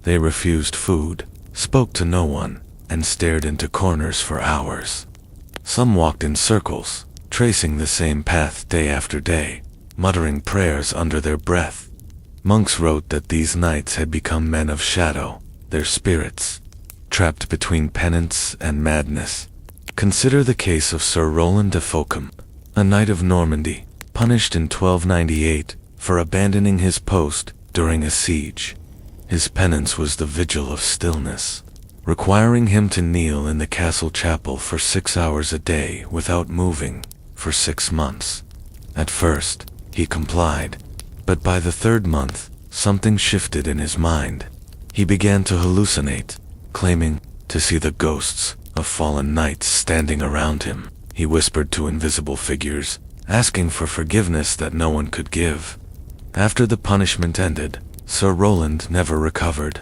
They refused food, spoke to no one, and stared into corners for hours. Some walked in circles, tracing the same path day after day, muttering prayers under their breath. Monks wrote that these knights had become men of shadow, their spirits, trapped between penance and madness. Consider the case of Sir Roland de Faucom, a knight of Normandy, punished in 1298 for abandoning his post during a siege. His penance was the vigil of stillness, requiring him to kneel in the castle chapel for 6 hours a day without moving for 6 months. At first, he complied, but by the 3rd month, something shifted in his mind. He began to hallucinate, claiming to see the ghosts of fallen knights standing around him. He whispered to invisible figures, asking for forgiveness that no one could give. After the punishment ended, Sir Roland never recovered.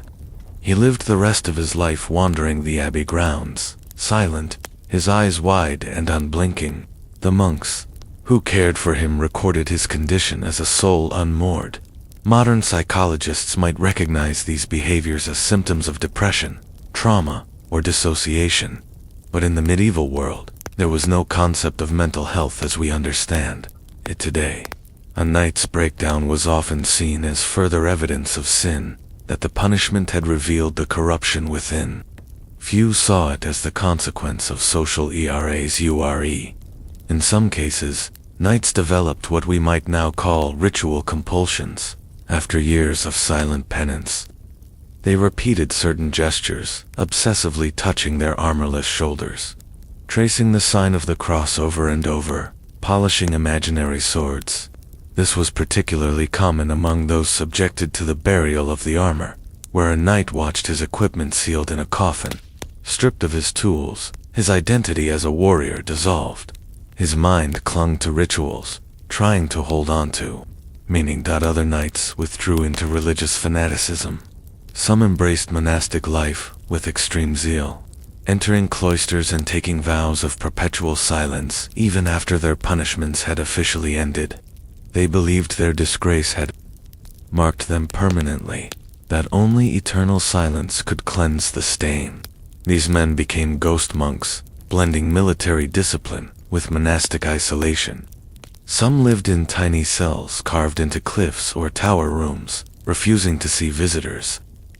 He lived the rest of his life wandering the abbey grounds, silent, his eyes wide and unblinking. The monks who cared for him recorded his condition as a soul unmoored. Modern psychologists might recognize these behaviors as symptoms of depression, trauma, or dissociation. But in the medieval world, there was no concept of mental health as we understand it today. A knight's breakdown was often seen as further evidence of sin, that the punishment had revealed the corruption within. Few saw it as the consequence of social erasure. In some cases, knights developed what we might now call ritual compulsions. After years of silent penance, they repeated certain gestures, obsessively touching their armorless shoulders, tracing the sign of the cross over and over, polishing imaginary swords. This was particularly common among those subjected to the burial of the armor, where a knight watched his equipment sealed in a coffin. Stripped of his tools, his identity as a warrior dissolved. His mind clung to rituals, trying to hold on to meaning. Other knights withdrew into religious fanaticism. Some embraced monastic life with extreme zeal, entering cloisters and taking vows of perpetual silence even after their punishments had officially ended. They believed their disgrace had marked them permanently, that only eternal silence could cleanse the stain. These men became ghost monks, blending military discipline with monastic isolation. Some lived in tiny cells carved into cliffs or tower rooms, refusing to see visitors.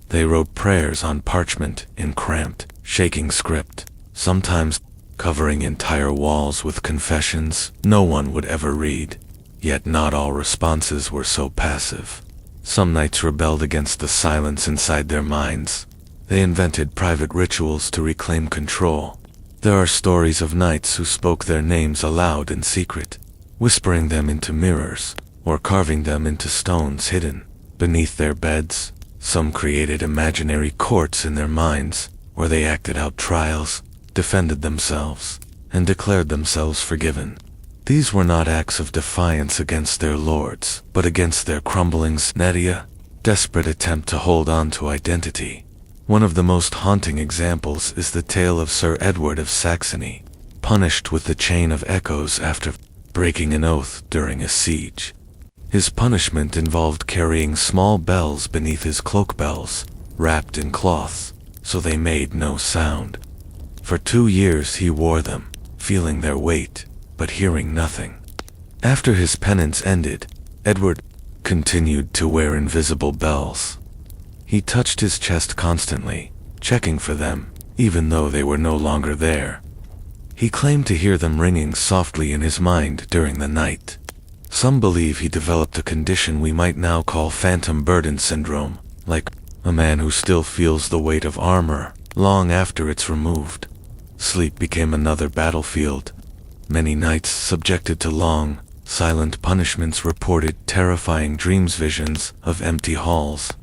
They wrote prayers on parchment in cramped, shaking script, sometimes covering entire walls with confessions no one would ever read. Yet not all responses were so passive. Some knights rebelled against the silence inside their minds. They invented private rituals to reclaim control. There are stories of knights who spoke their names aloud in secret, whispering them into mirrors, or carving them into stones hidden beneath their beds. Some created imaginary courts in their minds, where they acted out trials, defended themselves, and declared themselves forgiven. These were not acts of defiance against their lords, but against their crumbling Snedia, desperate attempt to hold on to identity. One of the most haunting examples is the tale of Sir Edward of Saxony, punished with the Chain of Echoes after breaking an oath during a siege. His punishment involved carrying small bells beneath his cloak bells, wrapped in cloths, so they made no sound. For 2 years he wore them, feeling their weight, but hearing nothing. After his penance ended, Edward continued to wear invisible bells. He touched his chest constantly, checking for them, even though they were no longer there. He claimed to hear them ringing softly in his mind during the night. Some believe he developed a condition we might now call phantom burden syndrome, like a man who still feels the weight of armor long after it's removed. Sleep became another battlefield. Many knights subjected to long, silent punishments reported terrifying visions of empty halls,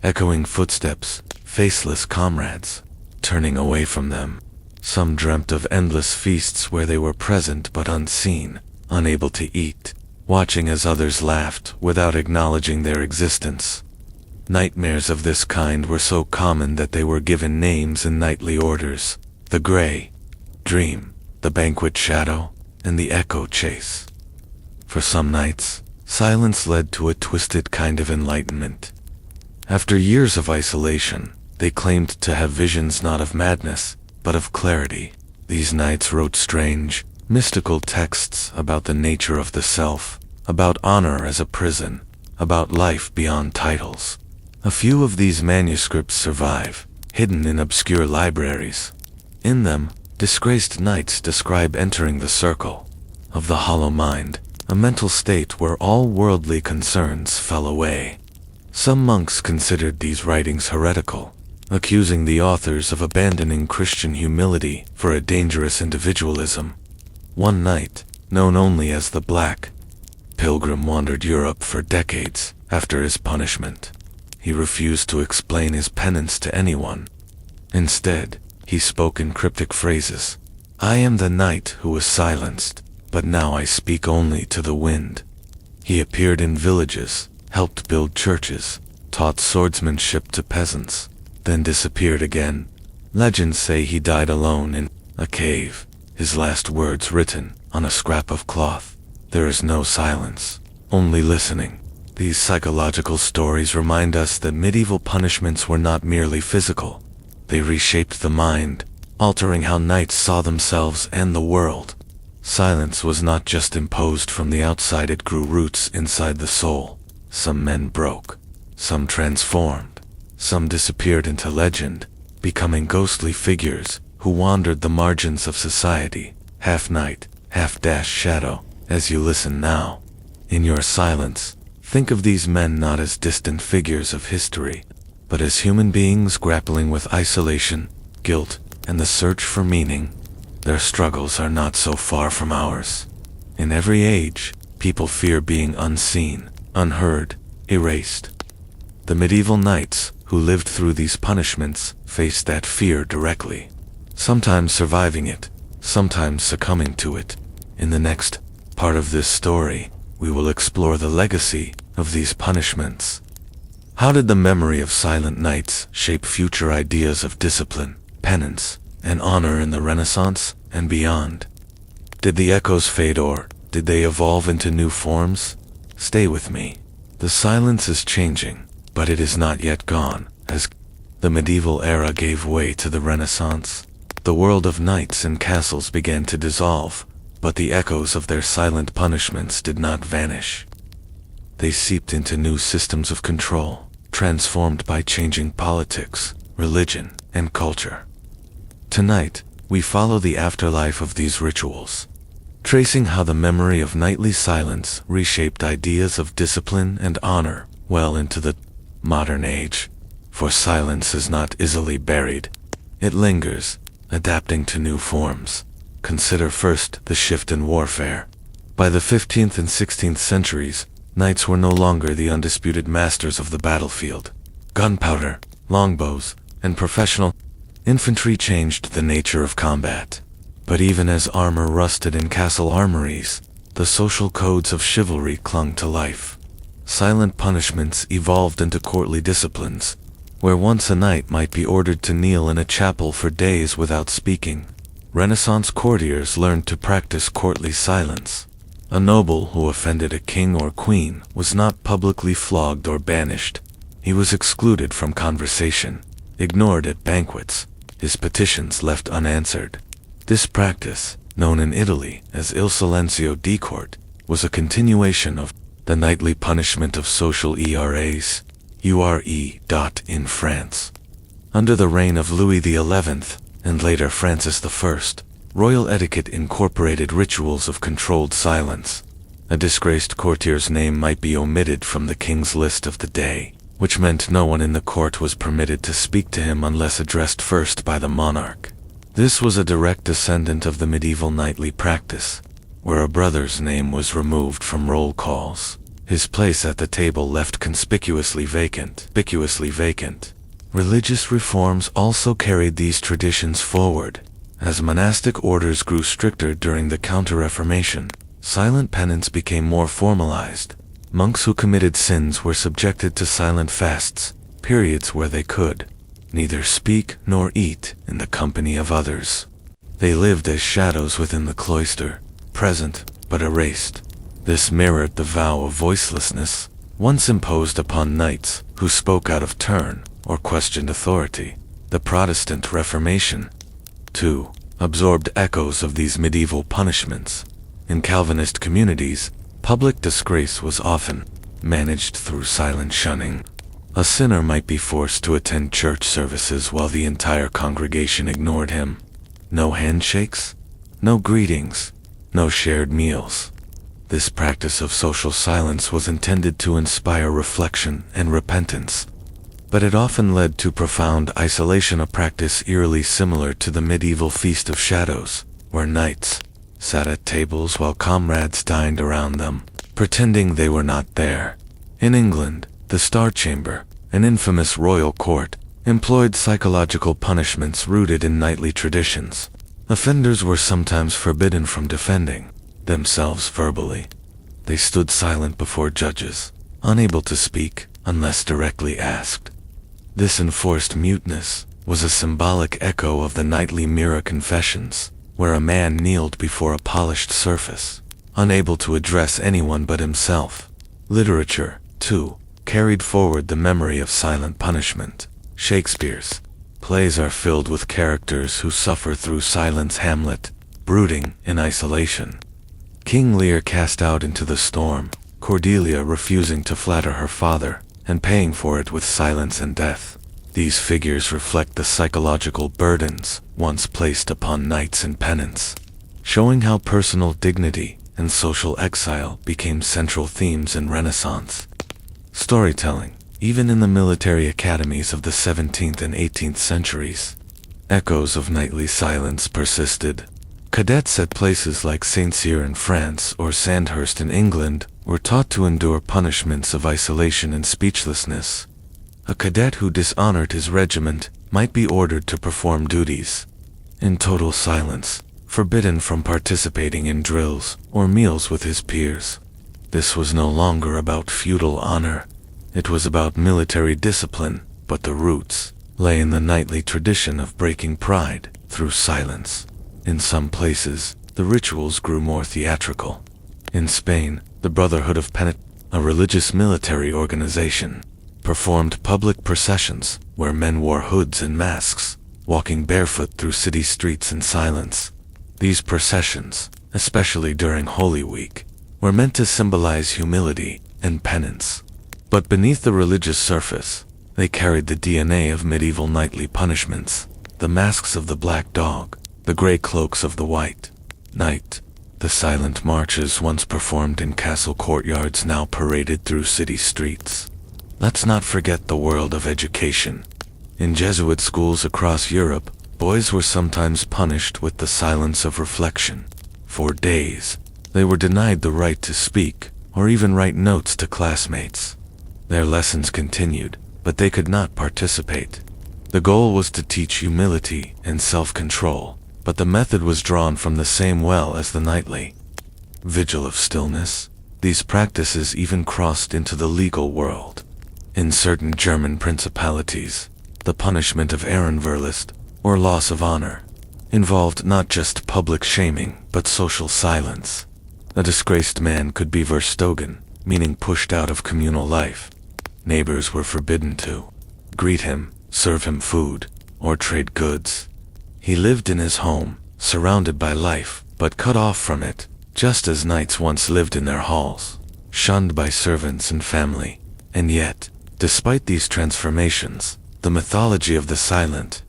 echoing footsteps, faceless comrades, turning away from them. Some dreamt of endless feasts where they were present but unseen, unable to eat, watching as others laughed without acknowledging their existence. Nightmares of this kind were so common that they were given names in knightly orders: the Grey Dream, the Banquet Shadow, and the Echo Chase. For some knights, silence led to a twisted kind of enlightenment. After years of isolation, They claimed to have visions not of madness, but of clarity. These knights wrote strange, mystical texts about the nature of the self, about honor as a prison, about life beyond titles. A few of these manuscripts survive, hidden in obscure libraries. In them, disgraced knights describe entering the circle of the hollow mind, a mental state where all worldly concerns fell away. Some monks considered these writings heretical, accusing the authors of abandoning Christian humility for a dangerous individualism. One knight, known only as the Black Pilgrim, wandered Europe for decades after his punishment. He refused to explain his penance to anyone. Instead, he spoke in cryptic phrases. "I am the knight who was silenced, but now I speak only to the wind." He appeared in villages, helped build churches, taught swordsmanship to peasants, then disappeared again. Legends say he died alone in a cave, his last words written on a scrap of cloth. There is no silence, only listening. These psychological stories remind us that medieval punishments were not merely physical. They reshaped the mind, altering how knights saw themselves and the world. Silence was not just imposed from the outside, it grew roots inside the soul. Some men broke, some transformed, some disappeared into legend, becoming ghostly figures who wandered the margins of society, half knight, half shadow. As you listen now, in your silence, think of these men not as distant figures of history, but as human beings grappling with isolation, guilt, and the search for meaning. Their struggles are not so far from ours. In every age, people fear being unseen, unheard, erased. The medieval knights who lived through these punishments faced that fear directly, sometimes surviving it, sometimes succumbing to it. In the next part of this story, we will explore the legacy of these punishments. How did the memory of silent knights shape future ideas of discipline, penance, and honor in the Renaissance and beyond? Did the echoes fade, or did they evolve into new forms? Stay with me. The silence is changing, but it is not yet gone. As the medieval era gave way to the Renaissance, the world of knights and castles began to dissolve, but the echoes of their silent punishments did not vanish. They seeped into new systems of control, transformed by changing politics, religion, and culture. Tonight, we follow the afterlife of these rituals, tracing how the memory of knightly silence reshaped ideas of discipline and honor well into the modern age. For silence is not easily buried. It lingers, adapting to new forms. Consider first the shift in warfare. By the 15th and 16th centuries, knights were no longer the undisputed masters of the battlefield. Gunpowder, longbows, and professional infantry changed the nature of combat. But even as armor rusted in castle armories, the social codes of chivalry clung to life. Silent punishments evolved into courtly disciplines, where once a knight might be ordered to kneel in a chapel for days without speaking. Renaissance courtiers learned to practice courtly silence. A noble who offended a king or queen was not publicly flogged or banished. He was excluded from conversation, ignored at banquets, his petitions left unanswered. This practice, known in Italy as il silenzio di corte, was a continuation of the knightly punishment of social eras, in France. Under the reign of Louis XI, and later Francis I, royal etiquette incorporated rituals of controlled silence. A disgraced courtier's name might be omitted from the king's list of the day, which meant no one in the court was permitted to speak to him unless addressed first by the monarch. This was a direct descendant of the medieval knightly practice, where a brother's name was removed from roll calls, his place at the table left conspicuously vacant. Religious reforms also carried these traditions forward. As monastic orders grew stricter during the Counter-Reformation, silent penance became more formalized. Monks who committed sins were subjected to silent fasts, periods where they could neither speak nor eat in the company of others. They lived as shadows within the cloister, present but erased. This mirrored the vow of voicelessness, once imposed upon knights who spoke out of turn or questioned authority. The Protestant Reformation, too, absorbed echoes of these medieval punishments. In Calvinist communities, public disgrace was often managed through silent shunning. A sinner might be forced to attend church services while the entire congregation ignored him. No handshakes, no greetings, no shared meals. This practice of social silence was intended to inspire reflection and repentance, but it often led to profound isolation, a practice eerily similar to the medieval Feast of Shadows, where knights sat at tables while comrades dined around them, pretending they were not there. In England, the Star Chamber, an infamous royal court, employed psychological punishments rooted in knightly traditions. Offenders were sometimes forbidden from defending themselves verbally. They stood silent before judges, unable to speak unless directly asked. This enforced muteness was a symbolic echo of the knightly mirror confessions, where a man kneeled before a polished surface, unable to address anyone but himself. Literature, too, carried forward the memory of silent punishment. Shakespeare's plays are filled with characters who suffer through silence. Hamlet, brooding in isolation. King Lear cast out into the storm, Cordelia refusing to flatter her father, and paying for it with silence and death. These figures reflect the psychological burdens once placed upon knights in penance, showing how personal dignity and social exile became central themes in Renaissance storytelling. Even in the military academies of the 17th and 18th centuries, echoes of knightly silence persisted. Cadets at places like Saint-Cyr in France or Sandhurst in England were taught to endure punishments of isolation and speechlessness. A cadet who dishonored his regiment might be ordered to perform duties in total silence, forbidden from participating in drills or meals with his peers. This was no longer about feudal honor. It was about military discipline, but the roots lay in the knightly tradition of breaking pride through silence. In some places, the rituals grew more theatrical. In Spain, the Brotherhood of Penitence, a religious military organization, performed public processions where men wore hoods and masks, walking barefoot through city streets in silence. These processions, especially during Holy Week, were meant to symbolize humility and penance. But beneath the religious surface, they carried the DNA of medieval knightly punishments: the masks of the black dog, the gray cloaks of the white knight, the silent marches once performed in castle courtyards now paraded through city streets. Let's not forget the world of education. In Jesuit schools across Europe, boys were sometimes punished with the silence of reflection. For days, they were denied the right to speak, or even write notes to classmates. Their lessons continued, but they could not participate. The goal was to teach humility and self-control, but the method was drawn from the same well as the nightly vigil of stillness. These practices even crossed into the legal world. In certain German principalities, the punishment of Ehrenverlust, or loss of honor, involved not just public shaming, but social silence. A disgraced man could be verstogen, meaning pushed out of communal life. Neighbors were forbidden to greet him, serve him food, or trade goods. He lived in his home, surrounded by life, but cut off from it, just as knights once lived in their halls, shunned by servants and family. And yet, despite these transformations, the mythology of the silent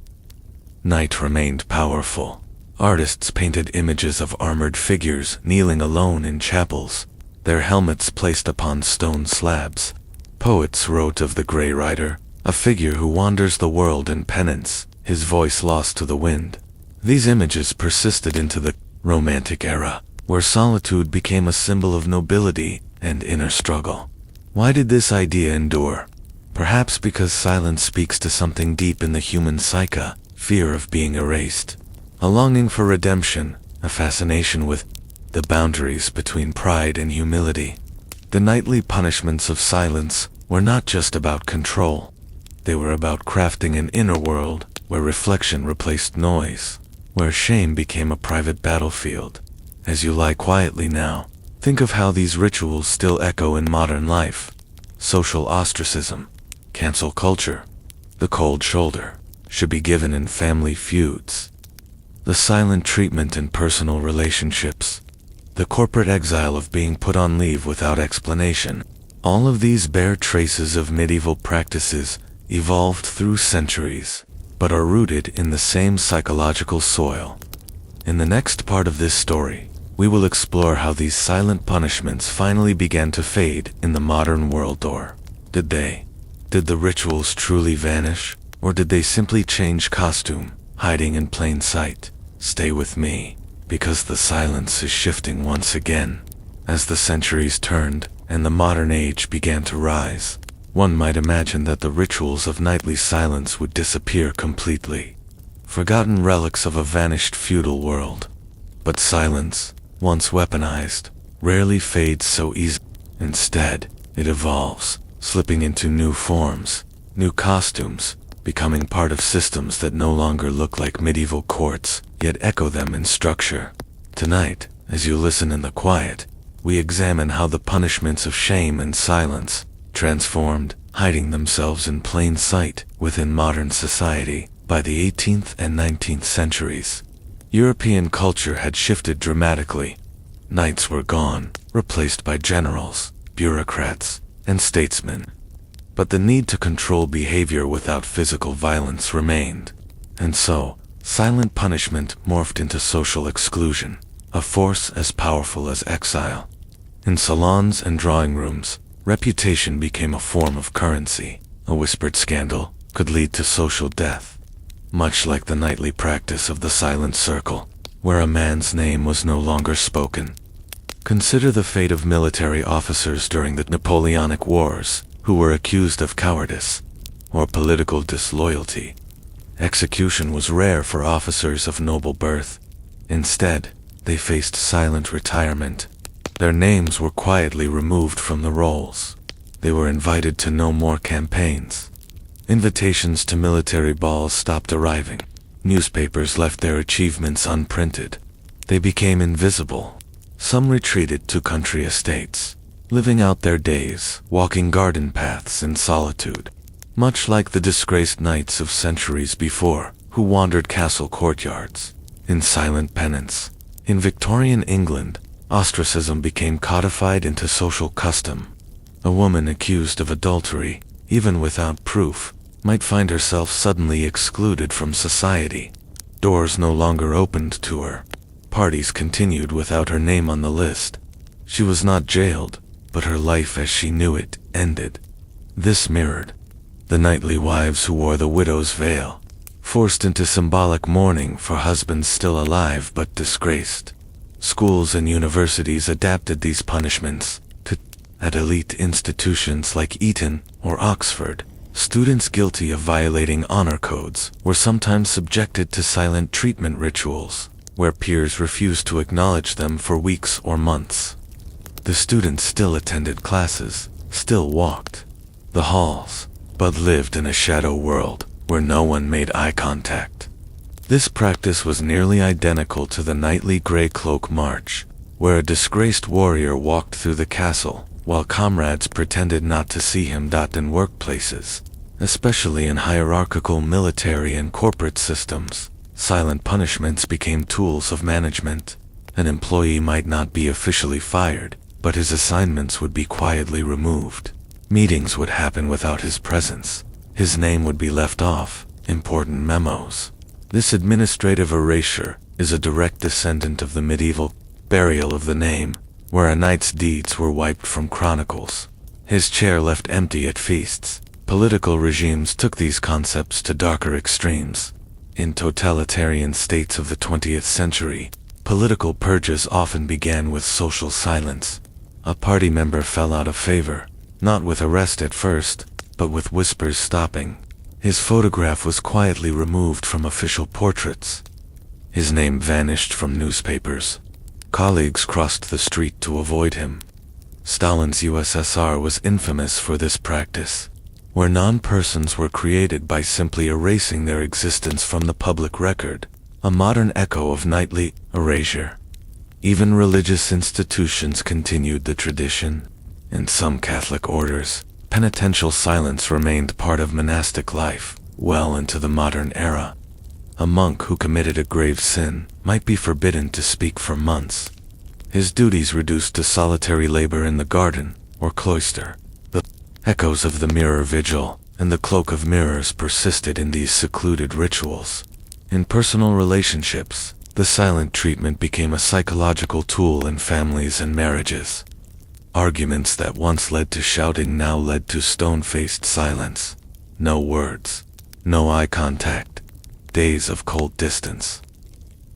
knight remained powerful. Artists painted images of armored figures kneeling alone in chapels, their helmets placed upon stone slabs. Poets wrote of the Grey Rider, a figure who wanders the world in penance, his voice lost to the wind. These images persisted into the Romantic era, where solitude became a symbol of nobility and inner struggle. Why did this idea endure? Perhaps because silence speaks to something deep in the human psyche: fear of being erased, a longing for redemption, a fascination with the boundaries between pride and humility. The nightly punishments of silence were not just about control. They were about crafting an inner world where reflection replaced noise, where shame became a private battlefield. As you lie quietly now, think of how these rituals still echo in modern life. social ostracism, cancel culture, the cold shoulder, should be given in family feuds, the silent treatment in personal relationships, the corporate exile of being put on leave without explanation. All of these bear traces of medieval practices evolved through centuries, but are rooted in the same psychological soil. In the next part of this story, we will explore how these silent punishments finally began to fade in the modern world. Or did they? Did the rituals truly vanish, or did they simply change costume, hiding in plain sight? Stay with me, because the silence is shifting once again. As the centuries turned and the modern age began to rise, one might imagine that the rituals of nightly silence would disappear completely, forgotten relics of a vanished feudal world. But silence, once weaponized, rarely fades so easily. Instead, it evolves, slipping into new forms, new costumes, becoming part of systems that no longer look like medieval courts, yet echo them in structure. Tonight, as you listen in the quiet, we examine how the punishments of shame and silence transformed, hiding themselves in plain sight within modern society. By the 18th and 19th centuries, European culture had shifted dramatically. Knights were gone, replaced by generals, bureaucrats, and statesmen. But the need to control behavior without physical violence remained. And so, silent punishment morphed into social exclusion, a force as powerful as exile. In salons and drawing rooms, reputation became a form of currency. A whispered scandal could lead to social death, much like the nightly practice of the silent circle, where a man's name was no longer spoken. Consider the fate of military officers during the Napoleonic Wars, who were accused of cowardice or political disloyalty. Execution was rare for officers of noble birth. Instead, they faced silent retirement. Their names were quietly removed from the rolls. They were invited to no more campaigns. Invitations to military balls stopped arriving. Newspapers left their achievements unprinted. They became invisible. Some retreated to country estates, living out their days, walking garden paths in solitude, much like the disgraced knights of centuries before, who wandered castle courtyards in silent penance. In Victorian England, ostracism became codified into social custom. A woman accused of adultery, even without proof, might find herself suddenly excluded from society. Doors no longer opened to her. Parties continued without her name on the list. She was not jailed, but her life as she knew it ended. This mirrored the knightly wives who wore the widow's veil, forced into symbolic mourning for husbands still alive but disgraced. Schools and universities adapted these punishments. At elite institutions like Eton or Oxford, students guilty of violating honor codes were sometimes subjected to silent treatment rituals, where peers refused to acknowledge them for weeks or months. The students still attended classes, still walked the halls, but lived in a shadow world where no one made eye contact. This practice was nearly identical to the nightly Grey Cloak March, where a disgraced warrior walked through the castle, while comrades pretended not to see him. In workplaces, especially in hierarchical military and corporate systems, silent punishments became tools of management. An employee might not be officially fired, but his assignments would be quietly removed. Meetings would happen without his presence. His name would be left off important memos. This administrative erasure is a direct descendant of the medieval burial of the name, where a knight's deeds were wiped from chronicles. His chair left empty at feasts. Political regimes took these concepts to darker extremes. In totalitarian states of the 20th century, political purges often began with social silence. A party member fell out of favor, not with arrest at first, but with whispers stopping. His photograph was quietly removed from official portraits. His name vanished from newspapers. Colleagues crossed the street to avoid him. Stalin's USSR was infamous for this practice, where non-persons were created by simply erasing their existence from the public record, a modern echo of nightly erasure. Even religious institutions continued the tradition. In some Catholic orders, penitential silence remained part of monastic life well into the modern era. A monk who committed a grave sin might be forbidden to speak for months. His duties reduced to solitary labor in the garden or cloister. The echoes of the mirror vigil and the cloak of mirrors persisted in these secluded rituals. In personal relationships, the silent treatment became a psychological tool in families and marriages. Arguments that once led to shouting now led to stone-faced silence. No words, no eye contact, days of cold distance.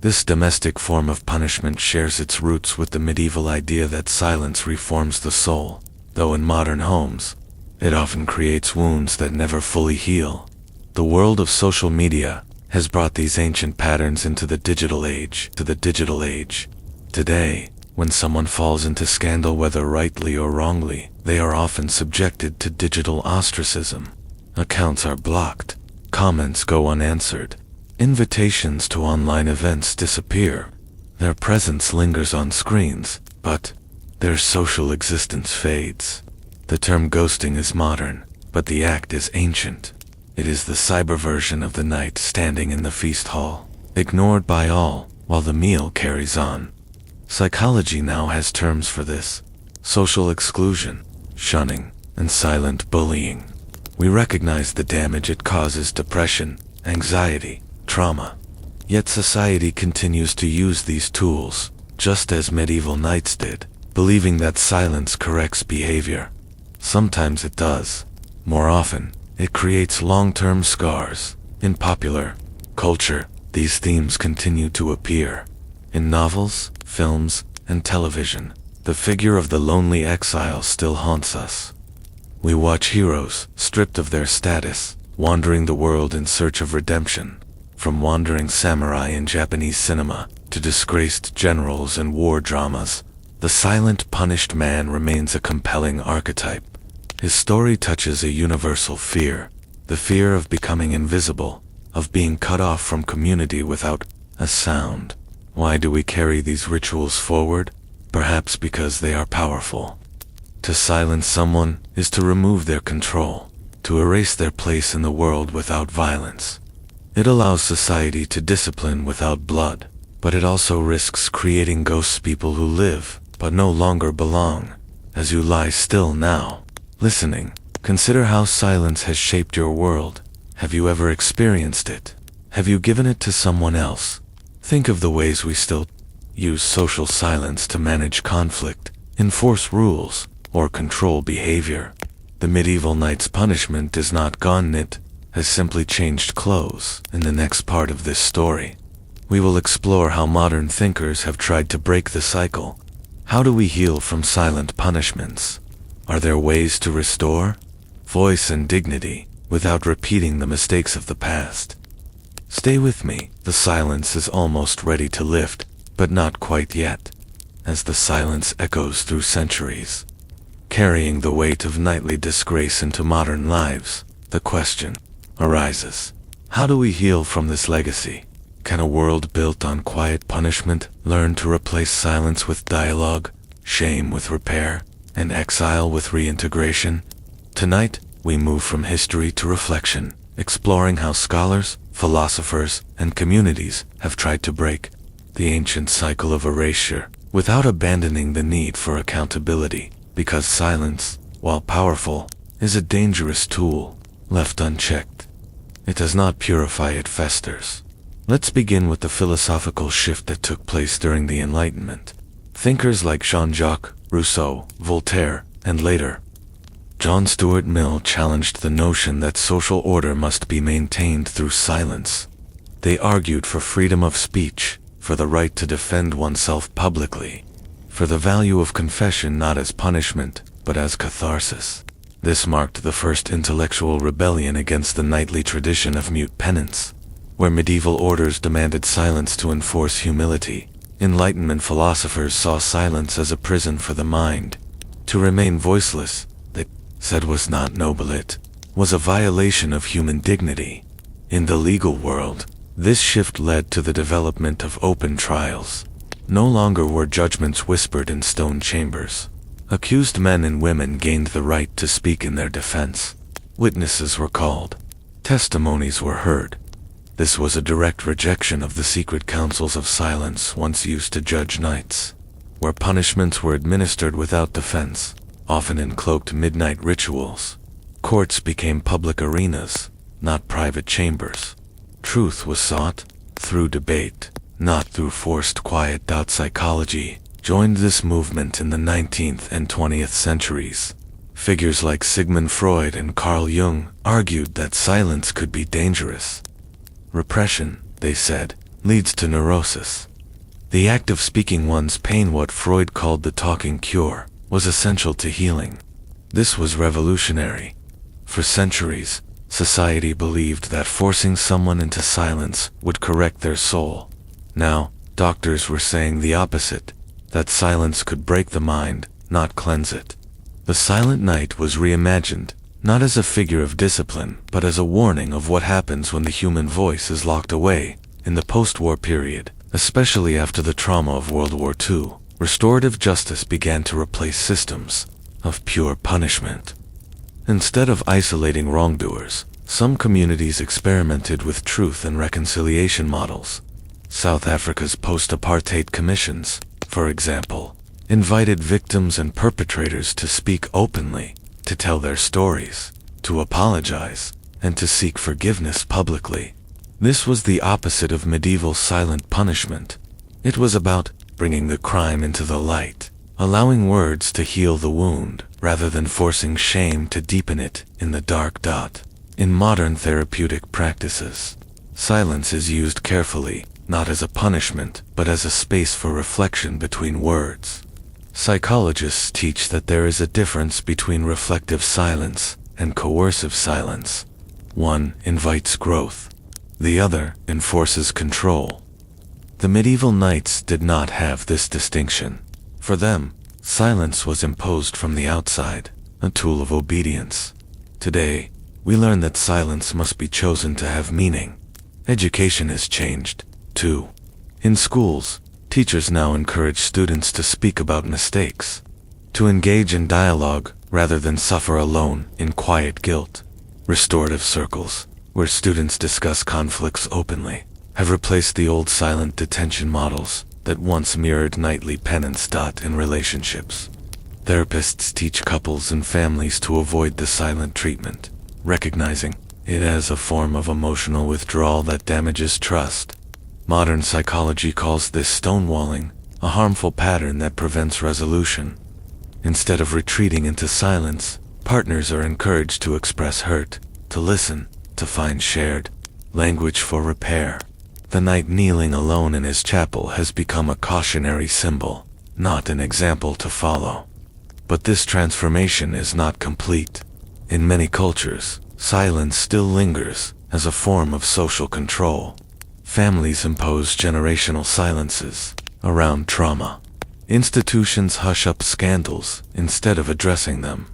This domestic form of punishment shares its roots with the medieval idea that silence reforms the soul, though in modern homes, it often creates wounds that never fully heal. The world of social media has brought these ancient patterns into the digital age. Today, when someone falls into scandal whether rightly or wrongly, they are often subjected to digital ostracism. Accounts are blocked, comments go unanswered, invitations to online events disappear. Their presence lingers on screens, but their social existence fades. The term ghosting is modern, but the act is ancient. It is the cyber version of the knight standing in the feast hall, ignored by all, while the meal carries on. Psychology now has terms for this: social exclusion, shunning, and silent bullying. We recognize the damage it causes: depression, anxiety, trauma. Yet society continues to use these tools, just as medieval knights did, believing that silence corrects behavior. Sometimes it does. More often, it creates long-term scars. In popular culture, these themes continue to appear. In novels, films, and television, the figure of the lonely exile still haunts us. We watch heroes, stripped of their status, wandering the world in search of redemption. From wandering samurai in Japanese cinema to disgraced generals in war dramas, the silent, punished man remains a compelling archetype. His story touches a universal fear, the fear of becoming invisible, of being cut off from community without a sound. Why do we carry these rituals forward? Perhaps because they are powerful. To silence someone is to remove their control, to erase their place in the world without violence. It allows society to discipline without blood, but it also risks creating ghosts, people who live but no longer belong. As you lie still now, listening, consider how silence has shaped your world. Have you ever experienced it? Have you given it to someone else? Think of the ways we still use social silence to manage conflict, enforce rules, or control behavior. The medieval knight's punishment is not gone, it has simply changed clothes. In the next part of this story, we will explore how modern thinkers have tried to break the cycle. How do we heal from silent punishments? Are there ways to restore voice and dignity without repeating the mistakes of the past? Stay with me. The silence is almost ready to lift, but not quite yet. As the silence echoes through centuries, carrying the weight of knightly disgrace into modern lives, the question arises: how do we heal from this legacy? Can a world built on quiet punishment learn to replace silence with dialogue, shame with repair, and exile with reintegration? Tonight, we move from history to reflection, exploring how scholars, philosophers, and communities have tried to break the ancient cycle of erasure without abandoning the need for accountability, because silence, while powerful, is a dangerous tool. Left unchecked, it does not purify, it festers. Let's begin with the philosophical shift that took place during the Enlightenment. Thinkers like Jean-Jacques Rousseau, Voltaire, and later, John Stuart Mill challenged the notion that social order must be maintained through silence. They argued for freedom of speech, for the right to defend oneself publicly, for the value of confession not as punishment, but as catharsis. This marked the first intellectual rebellion against the knightly tradition of mute penance, where medieval orders demanded silence to enforce humility. Enlightenment philosophers saw silence as a prison for the mind. To remain voiceless, they said, was not noble, it was a violation of human dignity. In the legal world, this shift led to the development of open trials. No longer were judgments whispered in stone chambers. Accused men and women gained the right to speak in their defense. Witnesses were called. Testimonies were heard. This was a direct rejection of the secret councils of silence once used to judge knights, where punishments were administered without defense, often in cloaked midnight rituals. Courts became public arenas, not private chambers. Truth was sought through debate, not through forced quiet. Psychology joined this movement in the 19th and 20th centuries. Figures like Sigmund Freud and Carl Jung argued that silence could be dangerous. Repression, they said, leads to neurosis. The act of speaking one's pain, what Freud called the talking cure, was essential to healing. This was revolutionary. For centuries, society believed that forcing someone into silence would correct their soul. Now, doctors were saying the opposite, that silence could break the mind, not cleanse it. The silent night was reimagined, not as a figure of discipline, but as a warning of what happens when the human voice is locked away. In the post-war period, especially after the trauma of World War II, restorative justice began to replace systems of pure punishment. Instead of isolating wrongdoers, some communities experimented with truth and reconciliation models. South Africa's post-apartheid commissions, for example, invited victims and perpetrators to speak openly, to tell their stories, to apologize, and to seek forgiveness publicly. This was the opposite of medieval silent punishment. It was about bringing the crime into the light, allowing words to heal the wound, rather than forcing shame to deepen it in the dark. In modern therapeutic practices, silence is used carefully, not as a punishment, but as a space for reflection between words. Psychologists teach that there is a difference between reflective silence and coercive silence. One invites growth. The other enforces control. The medieval knights did not have this distinction. For them, silence was imposed from the outside, a tool of obedience. Today, we learn that silence must be chosen to have meaning. Education has changed, too. In schools, teachers now encourage students to speak about mistakes, to engage in dialogue rather than suffer alone in quiet guilt. Restorative circles, where students discuss conflicts openly, have replaced the old silent detention models that once mirrored nightly penance. In relationships, therapists teach couples and families to avoid the silent treatment, recognizing it as a form of emotional withdrawal that damages trust. Modern psychology calls this stonewalling, a harmful pattern that prevents resolution. Instead of retreating into silence, partners are encouraged to express hurt, to listen, to find shared language for repair. The knight kneeling alone in his chapel has become a cautionary symbol, not an example to follow. But this transformation is not complete. In many cultures, silence still lingers as a form of social control. Families impose generational silences around trauma. Institutions hush up scandals instead of addressing them.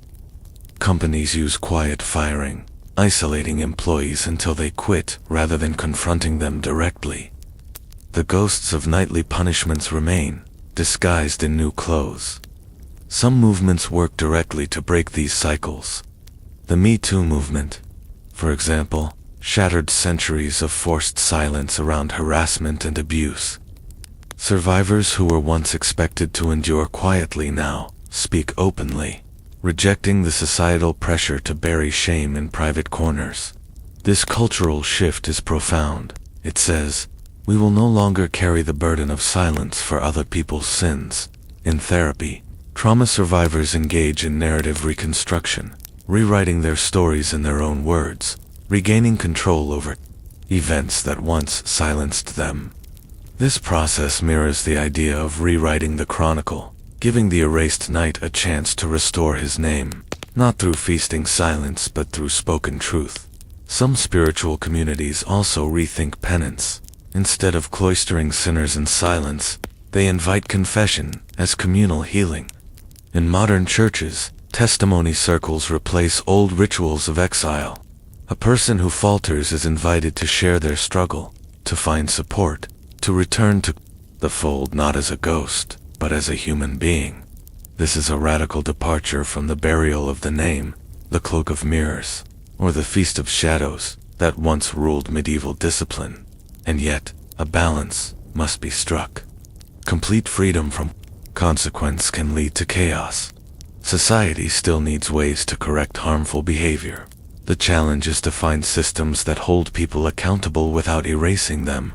Companies use quiet firing, isolating employees until they quit rather than confronting them directly. The ghosts of nightly punishments remain, disguised in new clothes. Some movements work directly to break these cycles. The Me Too movement, for example, shattered centuries of forced silence around harassment and abuse. Survivors who were once expected to endure quietly now speak openly, rejecting the societal pressure to bury shame in private corners. This cultural shift is profound. It says, we will no longer carry the burden of silence for other people's sins. In therapy, trauma survivors engage in narrative reconstruction, rewriting their stories in their own words, regaining control over events that once silenced them. This process mirrors the idea of rewriting the chronicle, giving the erased knight a chance to restore his name, not through feasting silence but through spoken truth. Some spiritual communities also rethink penance. Instead of cloistering sinners in silence, they invite confession as communal healing. In modern churches, testimony circles replace old rituals of exile. A person who falters is invited to share their struggle, to find support, to return to the fold not as a ghost, but as a human being. This is a radical departure from the burial of the name, the Cloak of Mirrors, or the Feast of Shadows that once ruled medieval discipline. And yet, a balance must be struck. Complete freedom from consequence can lead to chaos. Society still needs ways to correct harmful behavior. The challenge is to find systems that hold people accountable without erasing them,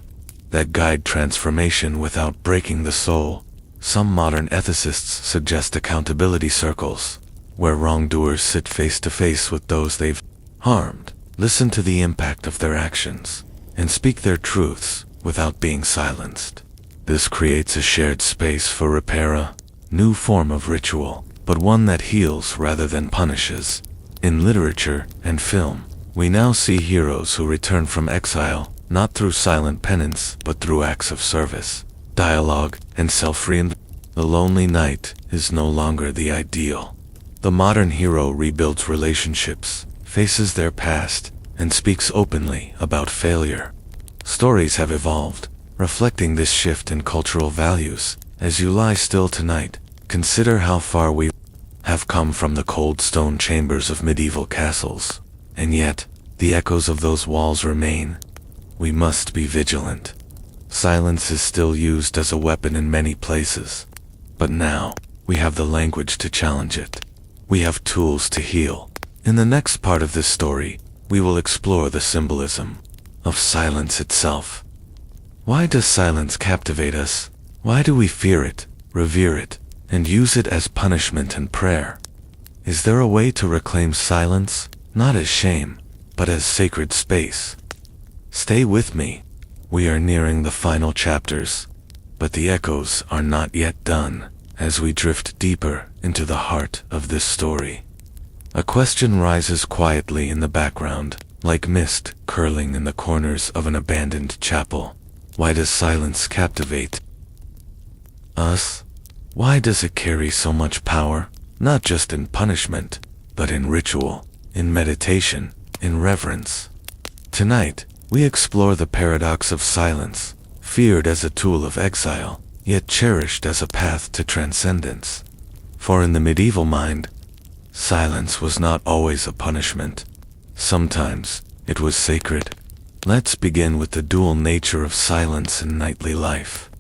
that guide transformation without breaking the soul. Some modern ethicists suggest accountability circles, where wrongdoers sit face to face with those they've harmed, listen to the impact of their actions, and speak their truths without being silenced. This creates a shared space for repair, a new form of ritual, but one that heals rather than punishes. In literature and film, we now see heroes who return from exile, not through silent penance, but through acts of service, dialogue, and self-reinvention. The lonely knight is no longer the ideal. The modern hero rebuilds relationships, faces their past, and speaks openly about failure. Stories have evolved, reflecting this shift in cultural values. As you lie still tonight, consider how far we have come from the cold stone chambers of medieval castles, and yet, the echoes of those walls remain. We must be vigilant. Silence is still used as a weapon in many places, but now, we have the language to challenge it. We have tools to heal. In the next part of this story, we will explore the symbolism of silence itself. Why does silence captivate us? Why do we fear it, revere it, and use it as punishment and prayer? Is there a way to reclaim silence, not as shame, but as sacred space? Stay with me. We are nearing the final chapters, but the echoes are not yet done as we drift deeper into the heart of this story. A question rises quietly in the background, like mist curling in the corners of an abandoned chapel. Why does silence captivate us? Why does it carry so much power, not just in punishment, but in ritual, in meditation, in reverence? Tonight, we explore the paradox of silence, feared as a tool of exile, yet cherished as a path to transcendence. For in the medieval mind, silence was not always a punishment. Sometimes, it was sacred. Let's begin with the dual nature of silence in knightly life.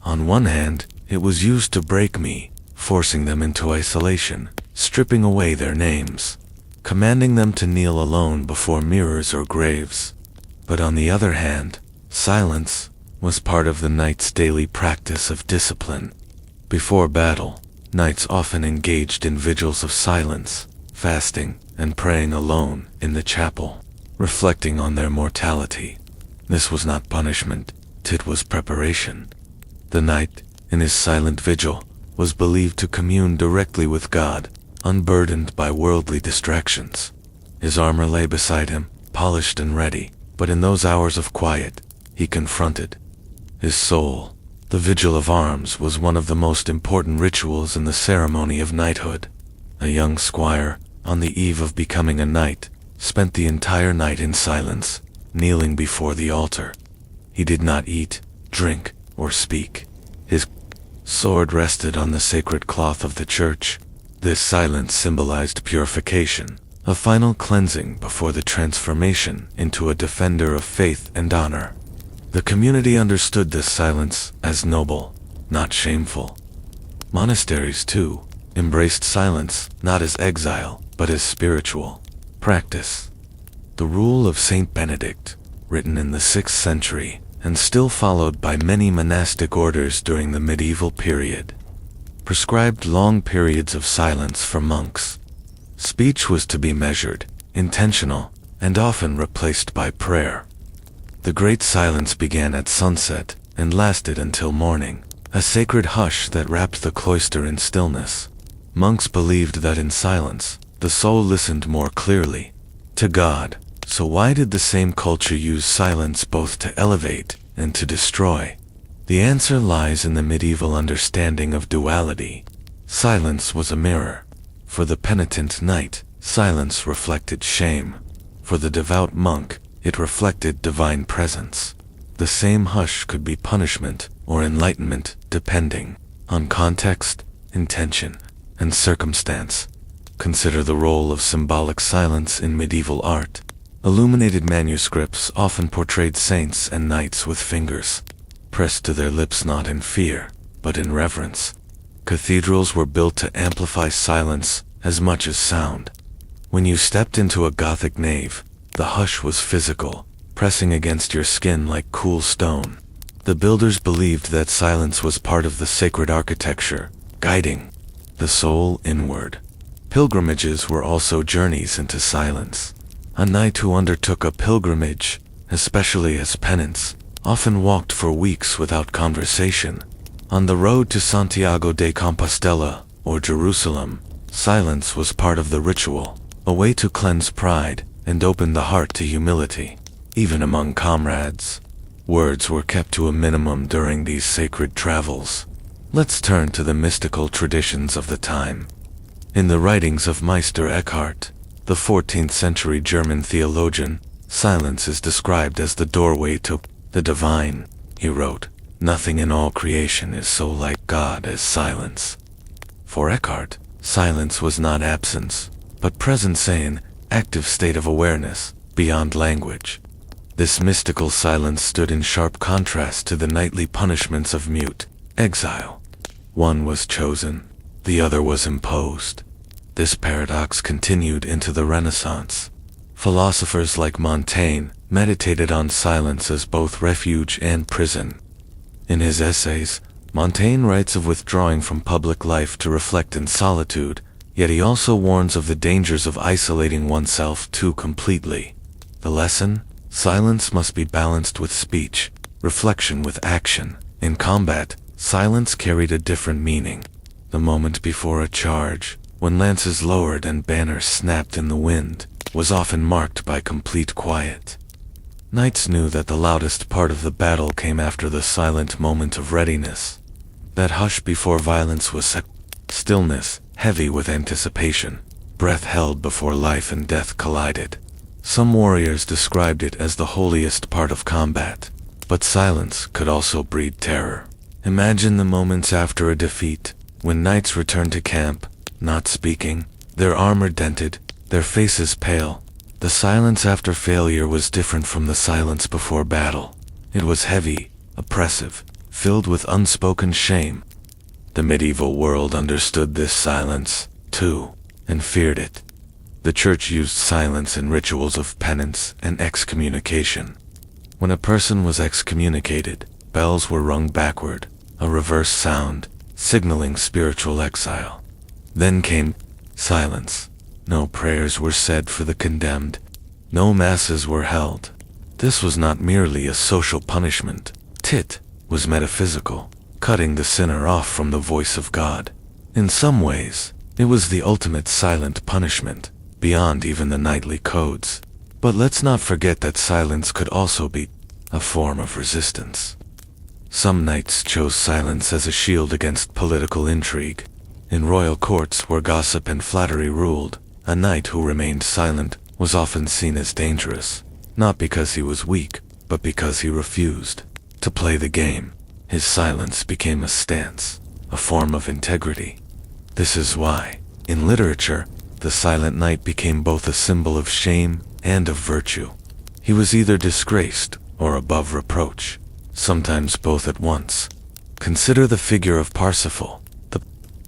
On one hand, it was used to break me, forcing them into isolation, stripping away their names, commanding them to kneel alone before mirrors or graves. But on the other hand, silence was part of the knight's daily practice of discipline. Before battle, knights often engaged in vigils of silence, fasting, and praying alone in the chapel, reflecting on their mortality. This was not punishment, it was preparation. The knight, in his silent vigil, was believed to commune directly with God, unburdened by worldly distractions. His armor lay beside him, polished and ready, but in those hours of quiet, he confronted his soul. The Vigil of Arms was one of the most important rituals in the ceremony of knighthood. A young squire, on the eve of becoming a knight, spent the entire night in silence, kneeling before the altar. He did not eat, drink, or speak. His sword rested on the sacred cloth of the church. This silence symbolized purification, a final cleansing before the transformation into a defender of faith and honor. The community understood this silence as noble, not shameful. Monasteries, too, embraced silence not as exile, but as spiritual practice. The rule of Saint Benedict, written in the 6th century, and still followed by many monastic orders during the medieval period, prescribed long periods of silence for monks. Speech was to be measured, intentional, and often replaced by prayer. The great silence began at sunset and lasted until morning, a sacred hush that wrapped the cloister in stillness. Monks believed that in silence, the soul listened more clearly to God. So why did the same culture use silence both to elevate and to destroy? The answer lies in the medieval understanding of duality. Silence was a mirror. For the penitent knight, silence reflected shame. For the devout monk, it reflected divine presence. The same hush could be punishment or enlightenment, depending on context, intention, and circumstance. Consider the role of symbolic silence in medieval art. Illuminated manuscripts often portrayed saints and knights with fingers pressed to their lips, not in fear, but in reverence. Cathedrals were built to amplify silence as much as sound. When you stepped into a Gothic nave, the hush was physical, pressing against your skin like cool stone. The builders believed that silence was part of the sacred architecture, guiding the soul inward. Pilgrimages were also journeys into silence. A knight who undertook a pilgrimage, especially as penance, often walked for weeks without conversation. On the road to Santiago de Compostela, or Jerusalem, silence was part of the ritual, a way to cleanse pride and open the heart to humility. Even among comrades, words were kept to a minimum during these sacred travels. Let's turn to the mystical traditions of the time. In the writings of Meister Eckhart, the 14th century German theologian, silence is described as the doorway to the divine. He wrote, "Nothing in all creation is so like God as silence." For Eckhart, silence was not absence, but presence, an active state of awareness, beyond language. This mystical silence stood in sharp contrast to the nightly punishments of mute exile. One was chosen, the other was imposed. This paradox continued into the Renaissance. Philosophers like Montaigne meditated on silence as both refuge and prison. In his essays, Montaigne writes of withdrawing from public life to reflect in solitude, yet he also warns of the dangers of isolating oneself too completely. The lesson? Silence must be balanced with speech, reflection with action. In combat, silence carried a different meaning. The moment before a charge, when lances lowered and banners snapped in the wind, was often marked by complete quiet. Knights knew that the loudest part of the battle came after the silent moment of readiness. That hush before violence was stillness, heavy with anticipation, breath held before life and death collided. Some warriors described it as the holiest part of combat, but silence could also breed terror. Imagine the moments after a defeat, when knights returned to camp, not speaking, their armor dented, their faces pale. The silence after failure was different from the silence before battle. It was heavy, oppressive, filled with unspoken shame. The medieval world understood this silence, too, and feared it. The church used silence in rituals of penance and excommunication. When a person was excommunicated, bells were rung backward, a reverse sound, signaling spiritual exile. Then came silence. No prayers were said for the condemned. No masses were held. This was not merely a social punishment. It was metaphysical, cutting the sinner off from the voice of God. In some ways, it was the ultimate silent punishment, beyond even the knightly codes. But let's not forget that silence could also be a form of resistance. Some knights chose silence as a shield against political intrigue. In royal courts where gossip and flattery ruled, a knight who remained silent was often seen as dangerous, not because he was weak, but because he refused to play the game. His silence became a stance, a form of integrity. This is why, in literature, the silent knight became both a symbol of shame and of virtue. He was either disgraced or above reproach, sometimes both at once. Consider the figure of Parsifal, the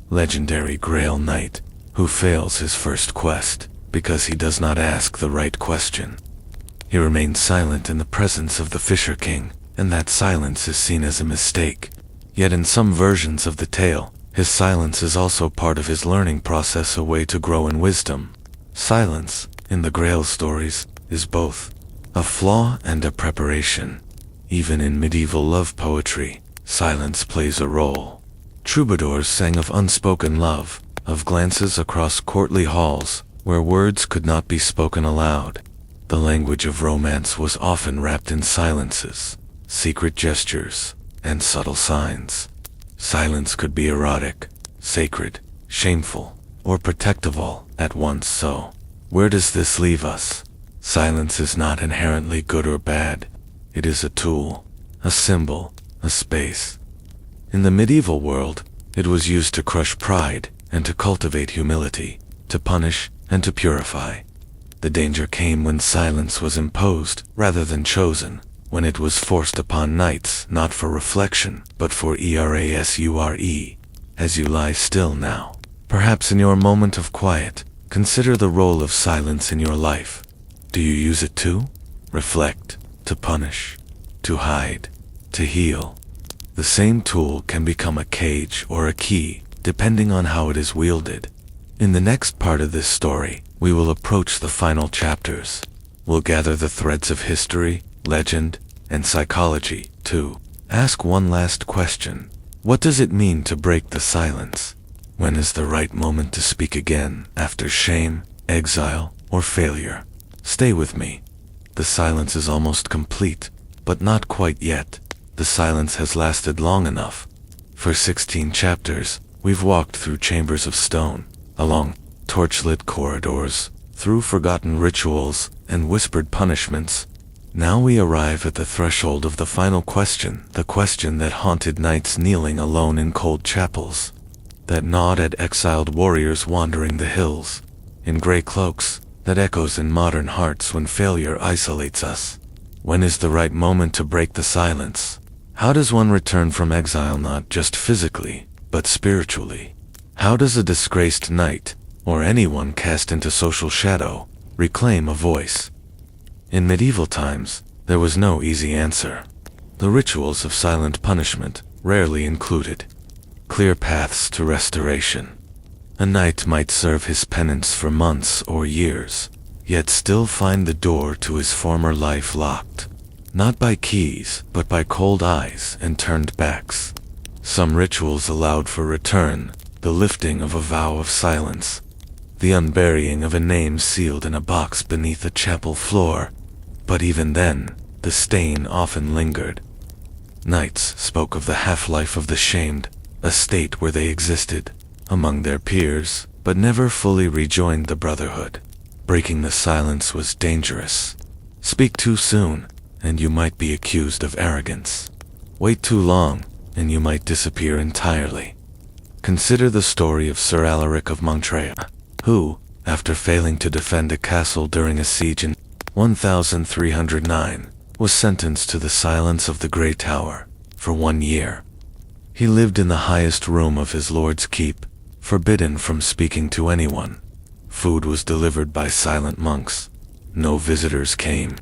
legendary Grail Knight, who fails his first quest because he does not ask the right question. He remains silent in the presence of the Fisher King, and that silence is seen as a mistake. Yet in some versions of the tale, his silence is also part of his learning process, a way to grow in wisdom. Silence, in the Grail stories, is both a flaw and a preparation. Even in medieval love poetry, silence plays a role. Troubadours sang of unspoken love, of glances across courtly halls, where words could not be spoken aloud. The language of romance was often wrapped in silences, secret gestures, and subtle signs. Silence could be erotic, sacred, shameful, or protective all at once. So, where does this leave us? Silence is not inherently good or bad. It is a tool, a symbol, a space. In the medieval world, it was used to crush pride and to cultivate humility, to punish and to purify. The danger came when silence was imposed rather than chosen, when it was forced upon knights not for reflection but for erasure. As you lie still now, perhaps in your moment of quiet, consider the role of silence in your life. Do you use it to reflect, to punish, to hide, to heal? The same tool can become a cage or a key, depending on how it is wielded. In the next part of this story, we will approach the final chapters. We'll gather the threads of history, legend, and psychology to ask one last question. What does it mean to break the silence? When is the right moment to speak again after shame, exile, or failure? Stay with me. The silence is almost complete, but not quite yet. The silence has lasted long enough. For 16 chapters, we've walked through chambers of stone, along torchlit corridors, through forgotten rituals and whispered punishments. Now we arrive at the threshold of the final question, the question that haunted knights kneeling alone in cold chapels, that gnawed at exiled warriors wandering the hills, in gray cloaks, that echoes in modern hearts when failure isolates us. When is the right moment to break the silence? How does one return from exile not just physically, but spiritually? How does a disgraced knight, or anyone cast into social shadow, reclaim a voice? In medieval times, there was no easy answer. The rituals of silent punishment rarely included clear paths to restoration. A knight might serve his penance for months or years, yet still find the door to his former life locked, not by keys, but by cold eyes and turned backs. Some rituals allowed for return, the lifting of a vow of silence, the unburying of a name sealed in a box beneath a chapel floor. But even then, the stain often lingered. Knights spoke of the half-life of the shamed, a state where they existed among their peers, but never fully rejoined the brotherhood. Breaking the silence was dangerous. Speak too soon, and you might be accused of arrogance. Wait too long, and you might disappear entirely. Consider the story of Sir Alaric of Montreuil, who, after failing to defend a castle during a siege in 1309, was sentenced to the silence of the Grey Tower for 1 year. He lived in the highest room of his lord's keep, forbidden from speaking to anyone. Food was delivered by silent monks. No visitors came.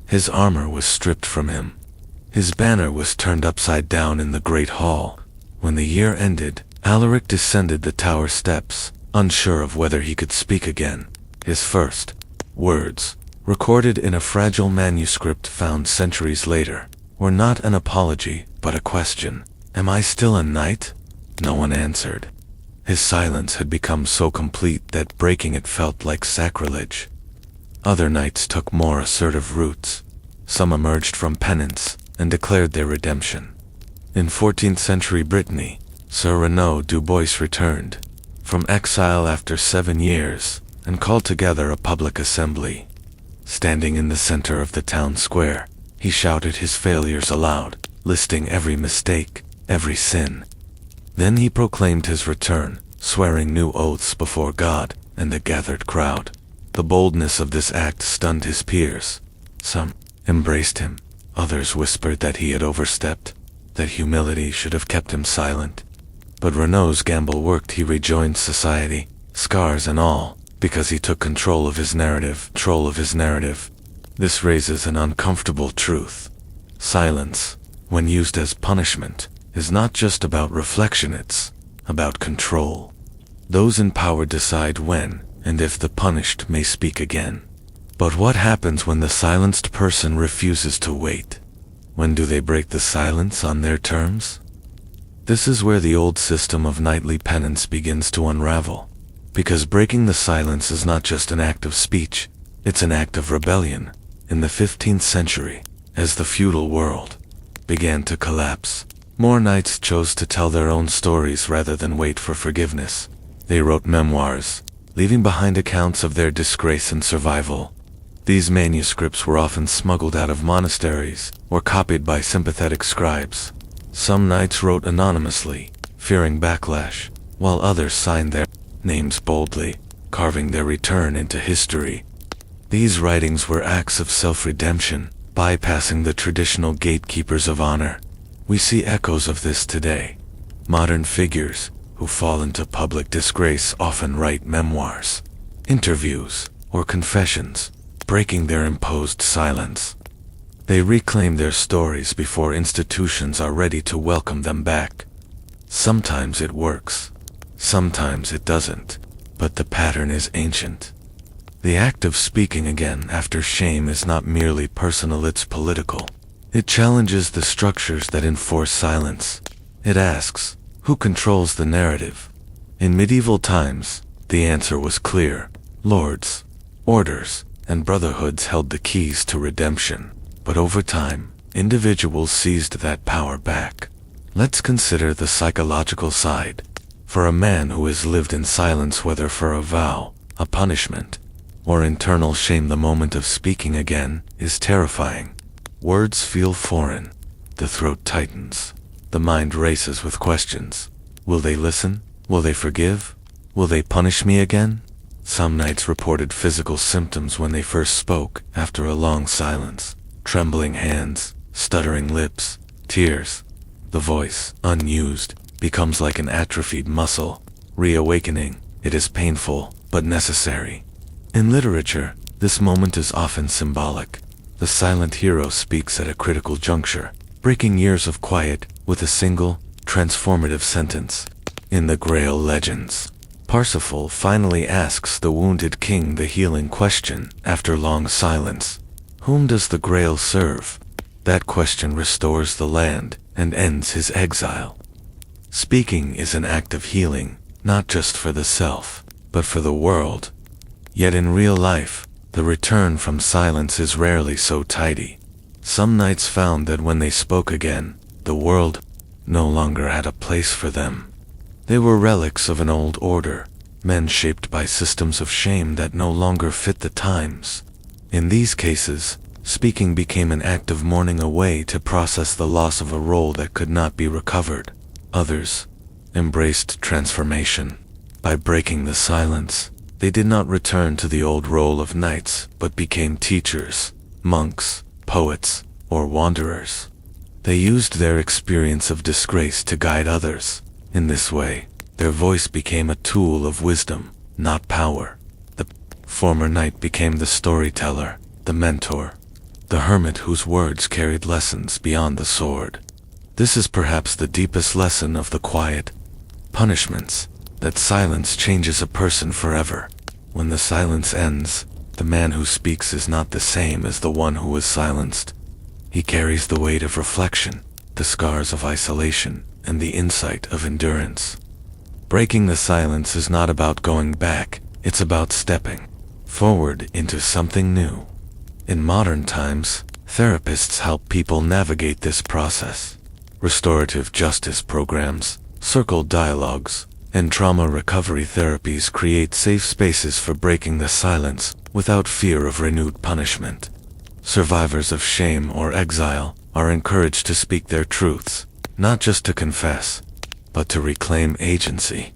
His armor was stripped from him. His banner was turned upside down in the great hall. When the year ended, Alaric descended the tower steps, unsure of whether he could speak again. His first words, recorded in a fragile manuscript found centuries later, were not an apology, but a question. Am I still a knight? No one answered. His silence had become so complete that breaking it felt like sacrilege. Other knights took more assertive routes. Some emerged from penance and declared their redemption. In 14th century Brittany, Sir Renaud du Bois returned from exile after 7 years and called together a public assembly. Standing in the center of the town square, he shouted his failures aloud, listing every mistake, every sin. Then he proclaimed his return, swearing new oaths before God and the gathered crowd. The boldness of this act stunned his peers. Some embraced him, others whispered that he had overstepped, that humility should have kept him silent. But Renaud's gamble worked. He rejoined society, scars and all, because he took control of his narrative. This raises an uncomfortable truth. Silence, when used as punishment, is not just about reflection, it's about control. Those in power decide when and if the punished may speak again. But what happens when the silenced person refuses to wait? When do they break the silence on their terms? This is where the old system of knightly penance begins to unravel. Because breaking the silence is not just an act of speech, it's an act of rebellion. In the 15th century, as the feudal world began to collapse, more knights chose to tell their own stories rather than wait for forgiveness. They wrote memoirs, leaving behind accounts of their disgrace and survival. These manuscripts were often smuggled out of monasteries or copied by sympathetic scribes. Some knights wrote anonymously, fearing backlash, while others signed their names boldly, carving their return into history. These writings were acts of self-redemption, bypassing the traditional gatekeepers of honor. We see echoes of this today. Modern figures who fall into public disgrace often write memoirs, interviews, or confessions, breaking their imposed silence. They reclaim their stories before institutions are ready to welcome them back. Sometimes it works, sometimes it doesn't, but the pattern is ancient. The act of speaking again after shame is not merely personal, it's political. It challenges the structures that enforce silence. It asks, who controls the narrative? In medieval times, the answer was clear. Lords, orders, and brotherhoods held the keys to redemption. But over time, individuals seized that power back. Let's consider the psychological side. For a man who has lived in silence, whether for a vow, a punishment, or internal shame, the moment of speaking again is terrifying. Words feel foreign. The throat tightens. The mind races with questions. Will they listen? Will they forgive? Will they punish me again? Some knights reported physical symptoms when they first spoke after a long silence. Trembling hands, stuttering lips, tears. The voice, unused, becomes like an atrophied muscle. Reawakening, it is painful, but necessary. In literature, this moment is often symbolic. The silent hero speaks at a critical juncture, breaking years of quiet with a single, transformative sentence. In the Grail legends, Parsifal finally asks the wounded king the healing question after long silence. Whom does the Grail serve? That question restores the land and ends his exile. Speaking is an act of healing, not just for the self, but for the world. Yet in real life, the return from silence is rarely so tidy. Some knights found that when they spoke again, the world no longer had a place for them. They were relics of an old order, men shaped by systems of shame that no longer fit the times. In these cases, speaking became an act of mourning, a way to process the loss of a role that could not be recovered. Others embraced transformation. By breaking the silence, they did not return to the old role of knights, but became teachers, monks, poets, or wanderers. They used their experience of disgrace to guide others. In this way, their voice became a tool of wisdom, not power. The former knight became the storyteller, the mentor, the hermit whose words carried lessons beyond the sword. This is perhaps the deepest lesson of the quiet punishments, that silence changes a person forever. When the silence ends, the man who speaks is not the same as the one who was silenced. He carries the weight of reflection, the scars of isolation, and the insight of endurance. Breaking the silence is not about going back, it's about stepping forward into something new. In modern times, therapists help people navigate this process. Restorative justice programs, circle dialogues, and trauma recovery therapies create safe spaces for breaking the silence without fear of renewed punishment. Survivors of shame or exile are encouraged to speak their truths, not just to confess, but to reclaim agency.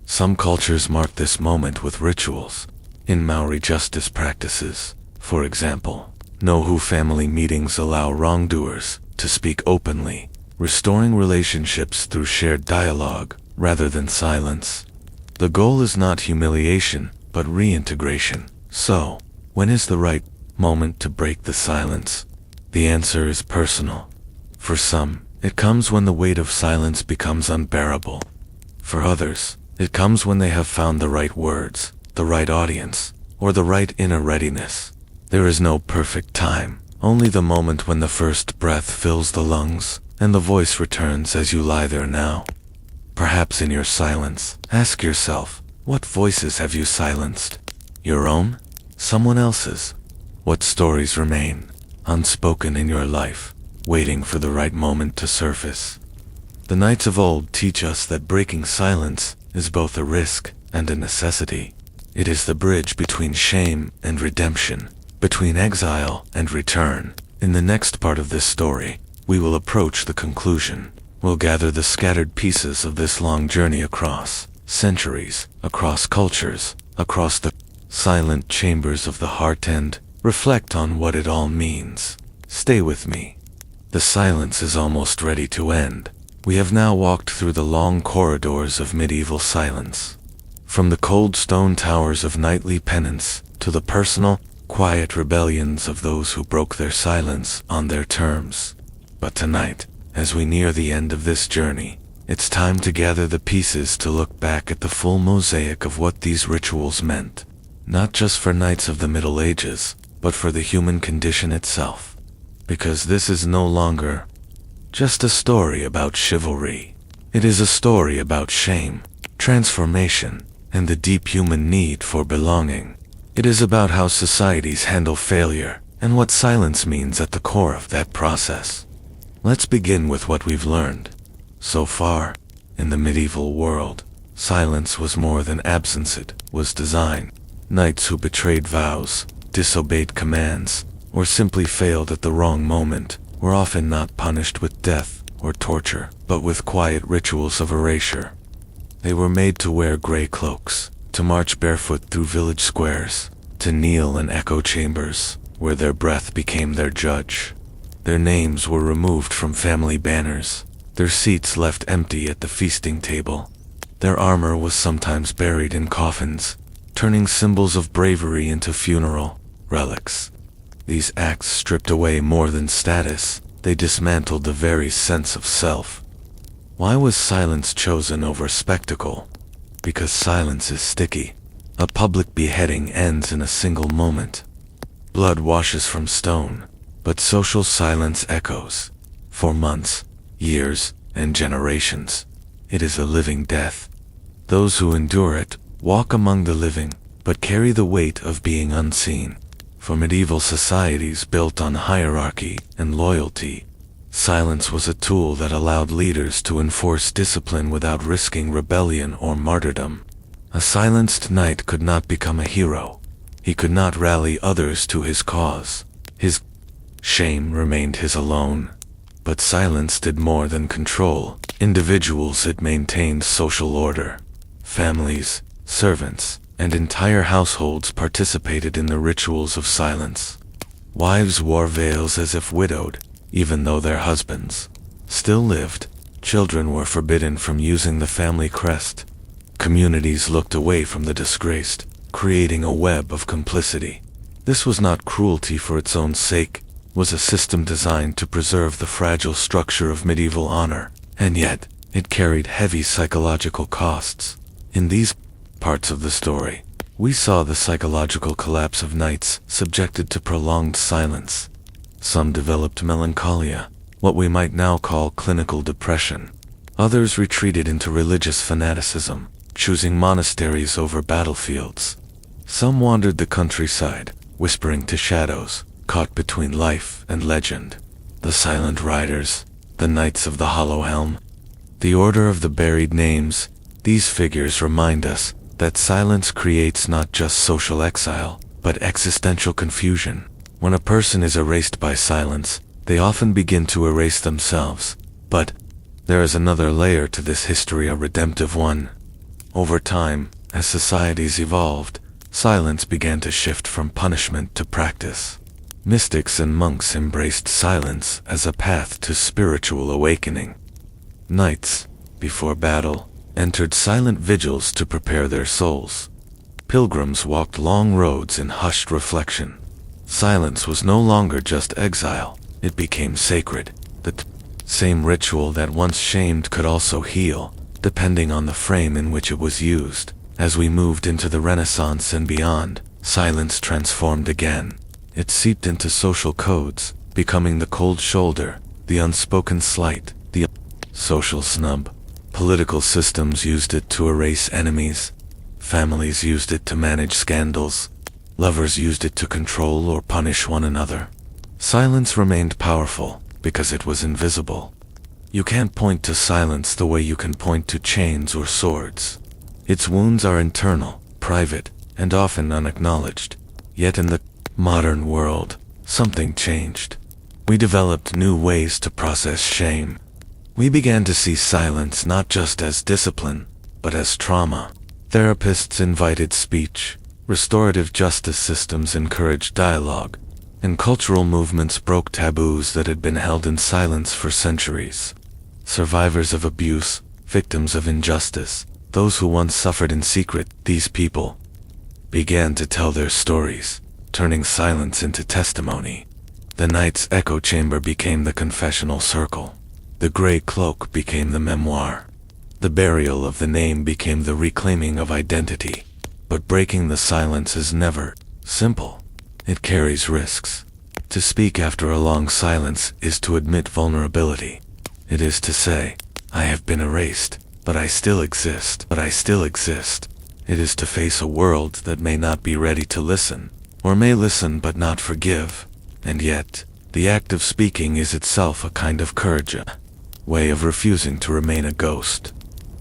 Some cultures mark this moment with rituals. In Maori justice practices, for example, Nohu family meetings allow wrongdoers to speak openly, restoring relationships through shared dialogue rather than silence. The goal is not humiliation, but reintegration. So, when is the right moment to break the silence? The answer is personal. For some, it comes when the weight of silence becomes unbearable. For others, it comes when they have found the right words, the right audience, or the right inner readiness. There is no perfect time, only the moment when the first breath fills the lungs, and the voice returns as you lie there now. Perhaps in your silence, ask yourself, what voices have you silenced? Your own? Someone else's? What stories remain unspoken in your life, waiting for the right moment to surface? The knights of old teach us that breaking silence is both a risk and a necessity. It is the bridge between shame and redemption, between exile and return. In the next part of this story, we will approach the conclusion. We'll gather the scattered pieces of this long journey across centuries across cultures, across the silent chambers of the heart, and reflect on what it all means. Stay with me. The silence is almost ready to end. We have now walked through the long corridors of medieval silence. From the cold stone towers of knightly penance to the personal, quiet rebellions of those who broke their silence on their terms. But tonight, as we near the end of this journey, it's time to gather the pieces to look back at the full mosaic of what these rituals meant. Not just for knights of the Middle Ages, but for the human condition itself. Because this is no longer just a story about chivalry. It is a story about shame, transformation, and the deep human need for belonging. It is about how societies handle failure, and what silence means at the core of that process. Let's begin with what we've learned. So far, in the medieval world, silence was more than absence, it was design. Knights who betrayed vows, disobeyed commands, or simply failed at the wrong moment were often not punished with death or torture, but with quiet rituals of erasure. They were made to wear gray cloaks, to march barefoot through village squares, to kneel in echo chambers, where their breath became their judge. Their names were removed from family banners, their seats left empty at the feasting table. Their armor was sometimes buried in coffins, turning symbols of bravery into funeral relics. These acts stripped away more than status, they dismantled the very sense of self. Why was silence chosen over spectacle? Because silence is sticky. A public beheading ends in a single moment. Blood washes from stone, but social silence echoes. For months, years, and generations. It is a living death. Those who endure it walk among the living, but carry the weight of being unseen. For medieval societies built on hierarchy and loyalty, silence was a tool that allowed leaders to enforce discipline without risking rebellion or martyrdom. A silenced knight could not become a hero. He could not rally others to his cause. His shame remained his alone. But silence did more than control individuals, it maintained social order. Families, servants, and entire households participated in the rituals of silence. Wives wore veils as if widowed, even though their husbands still lived. Children were forbidden from using the family crest. Communities looked away from the disgraced, creating a web of complicity. This was not cruelty for its own sake, was a system designed to preserve the fragile structure of medieval honor, and yet, it carried heavy psychological costs. In these parts of the story, we saw the psychological collapse of knights subjected to prolonged silence. Some developed melancholia, what we might now call clinical depression. Others retreated into religious fanaticism, choosing monasteries over battlefields. Some wandered the countryside, whispering to shadows, caught between life and legend. The Silent Riders, the Knights of the Hollow Helm, the Order of the Buried Names, these figures remind us that silence creates not just social exile, but existential confusion. When a person is erased by silence, they often begin to erase themselves. But there is another layer to this history, a redemptive one. Over time, as societies evolved, silence began to shift from punishment to practice. Mystics and monks embraced silence as a path to spiritual awakening. Knights, before battle, entered silent vigils to prepare their souls. Pilgrims walked long roads in hushed reflection. Silence was no longer just exile, it became sacred. The same ritual that once shamed could also heal, depending on the frame in which it was used. As we moved into the Renaissance and beyond, silence transformed again. It seeped into social codes, becoming the cold shoulder, the unspoken slight, the social snub. Political systems used it to erase enemies. Families used it to manage scandals. Lovers used it to control or punish one another. Silence remained powerful because it was invisible. You can't point to silence the way you can point to chains or swords. Its wounds are internal, private, and often unacknowledged. Yet in the modern world, something changed. We developed new ways to process shame. We began to see silence not just as discipline, but as trauma. Therapists invited speech, restorative justice systems encouraged dialogue, and cultural movements broke taboos that had been held in silence for centuries. Survivors of abuse, victims of injustice, those who once suffered in secret, these people began to tell their stories, turning silence into testimony. The night's echo chamber became the confessional circle. The gray cloak became the memoir. The burial of the name became the reclaiming of identity. But breaking the silence is never simple. It carries risks. To speak after a long silence is to admit vulnerability. It is to say, I have been erased, but I still exist. It is to face a world that may not be ready to listen, or may listen but not forgive. And yet, the act of speaking is itself a kind of courage, a way of refusing to remain a ghost.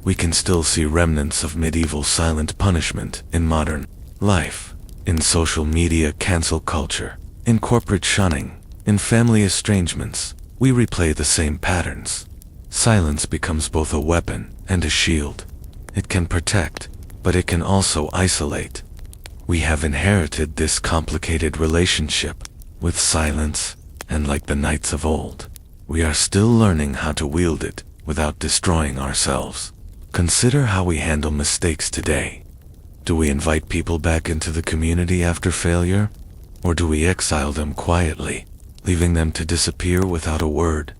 We can still see remnants of medieval silent punishment in modern life, in social media cancel culture, in corporate shunning, in family estrangements. We replay the same patterns. Silence becomes both a weapon and a shield. It can protect, but it can also isolate. We have inherited this complicated relationship with silence, and like the knights of old, we are still learning how to wield it without destroying ourselves. Consider how we handle mistakes today. Do we invite people back into the community after failure? Or do we exile them quietly, leaving them to disappear without a word?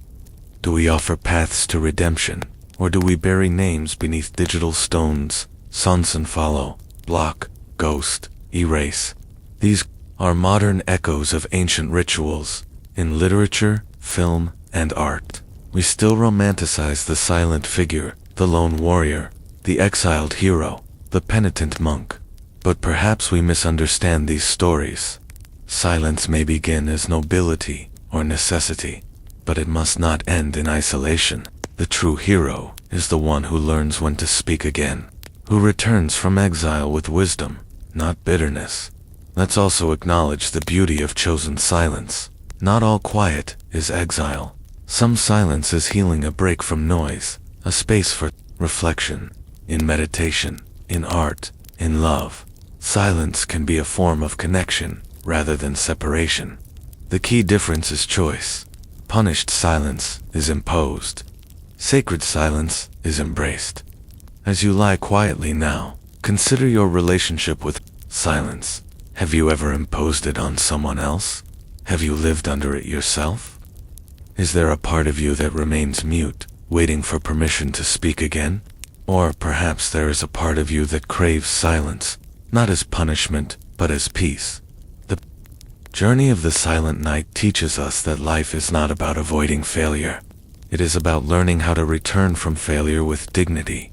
Do we offer paths to redemption, or do we bury names beneath digital stones, sans and follow, block, ghost, erase? These are modern echoes of ancient rituals. In literature, film, and art, we still romanticize the silent figure, the lone warrior, the exiled hero, the penitent monk. But perhaps we misunderstand these stories. Silence may begin as nobility or necessity, but it must not end in isolation. The true hero is the one who learns when to speak again, who returns from exile with wisdom, not bitterness. Let's also acknowledge the beauty of chosen silence. Not all quiet is exile. Some silence is healing, a break from noise, a space for reflection. In meditation, in art, in love, silence can be a form of connection rather than separation. The key difference is choice. Punished silence is imposed. Sacred silence is embraced. As you lie quietly now, consider your relationship with silence. Have you ever imposed it on someone else? Have you lived under it yourself? Is there a part of you that remains mute, waiting for permission to speak again? Or perhaps there is a part of you that craves silence, not as punishment, but as peace. The journey of the silent night teaches us that life is not about avoiding failure. It is about learning how to return from failure with dignity.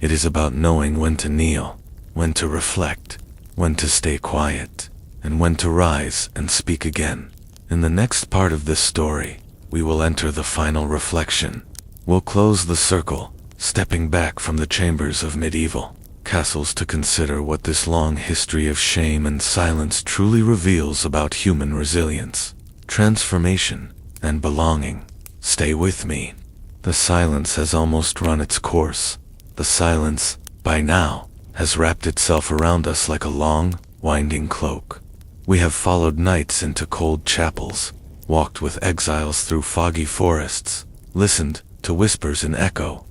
It is about knowing when to kneel, when to reflect, when to stay quiet, and when to rise and speak again. In the next part of this story, we will enter the final reflection. We'll close the circle, stepping back from the chambers of medieval castles to consider what this long history of shame and silence truly reveals about human resilience, transformation, and belonging. Stay with me. The silence has almost run its course. The silence, by now, has wrapped itself around us like a long, winding cloak. We have followed nights into cold chapels, walked with exiles through foggy forests, listened to whispers in echo,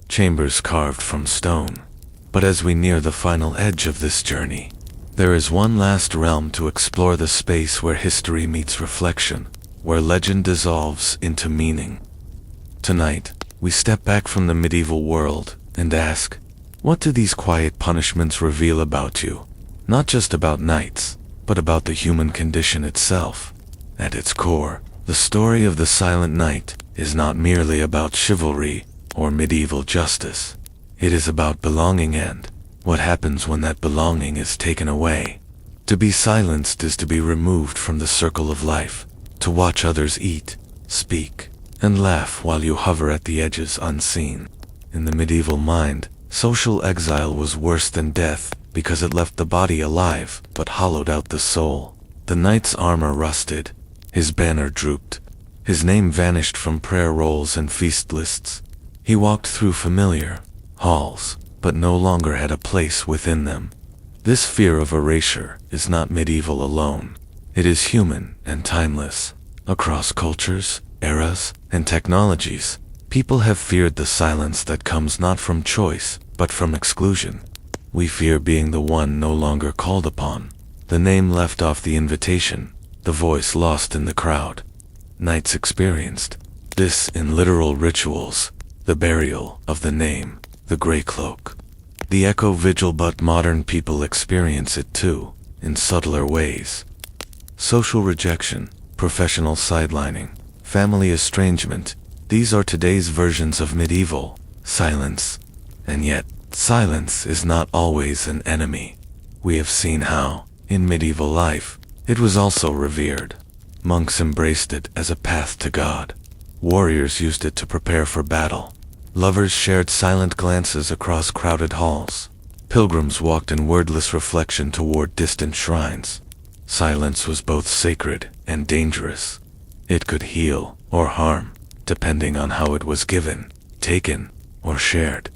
chambers carved from stone. But as we near the final edge of this journey, there is one last realm to explore, the space where history meets reflection, where legend dissolves into meaning. Tonight, we step back from the medieval world and ask, what do these quiet punishments reveal about you? Not just about knights, but about the human condition itself. At its core, the story of the Silent Night is not merely about chivalry or medieval justice. It is about belonging and what happens when that belonging is taken away. To be silenced is to be removed from the circle of life, to watch others eat, speak, and laugh while you hover at the edges unseen. In the medieval mind, social exile was worse than death because it left the body alive but hollowed out the soul. The knight's armor rusted, his banner drooped, his name vanished from prayer rolls and feast lists. He walked through familiar halls, but no longer had a place within them. This fear of erasure is not medieval alone. It is human and timeless. Across cultures, eras, and technologies, people have feared the silence that comes not from choice, but from exclusion. We fear being the one no longer called upon, the name left off the invitation, the voice lost in the crowd. Knights experienced this in literal rituals, the burial of the name, the Grey Cloak. The echo vigil, but modern people experience it too, in subtler ways. Social rejection, professional sidelining, family estrangement, these are today's versions of medieval silence. And yet, silence is not always an enemy. We have seen how, in medieval life, it was also revered. Monks embraced it as a path to God. Warriors used it to prepare for battle. Lovers shared silent glances across crowded halls. Pilgrims walked in wordless reflection toward distant shrines. Silence was both sacred and dangerous. It could heal or harm, depending on how it was given, taken, or shared.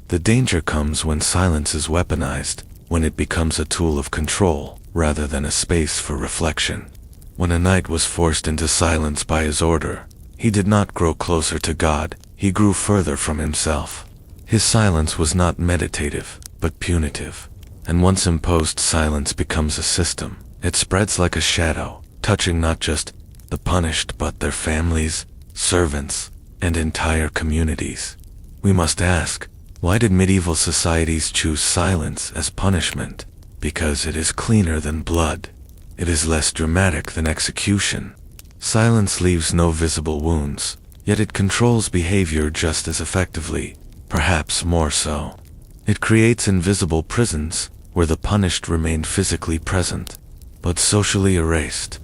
The danger comes when silence is weaponized, when it becomes a tool of control rather than a space for reflection. When a knight was forced into silence by his order, he did not grow closer to God, he grew further from himself. His silence was not meditative, but punitive. And once imposed silence becomes a system. It spreads like a shadow, touching not just the punished but their families, servants, and entire communities. We must ask, why did medieval societies choose silence as punishment? Because it is cleaner than blood. It is less dramatic than execution. Silence leaves no visible wounds, yet it controls behavior just as effectively, perhaps more so. It creates invisible prisons, where the punished remained physically present, but socially erased.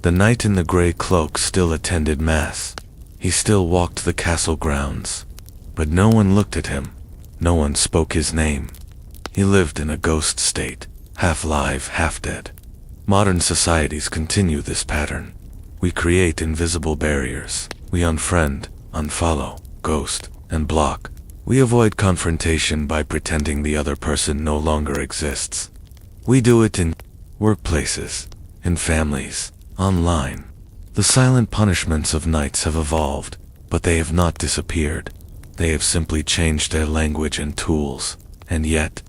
The knight in the grey cloak still attended mass. He still walked the castle grounds. But no one looked at him. No one spoke his name. He lived in a ghost state, half alive, half dead. Modern societies continue this pattern. We create invisible barriers. We unfriend, unfollow, ghost, and block. We avoid confrontation by pretending the other person no longer exists. We do it in workplaces, in families, online. The silent punishments of knights have evolved, but they have not disappeared. They have simply changed their language and tools. And yet,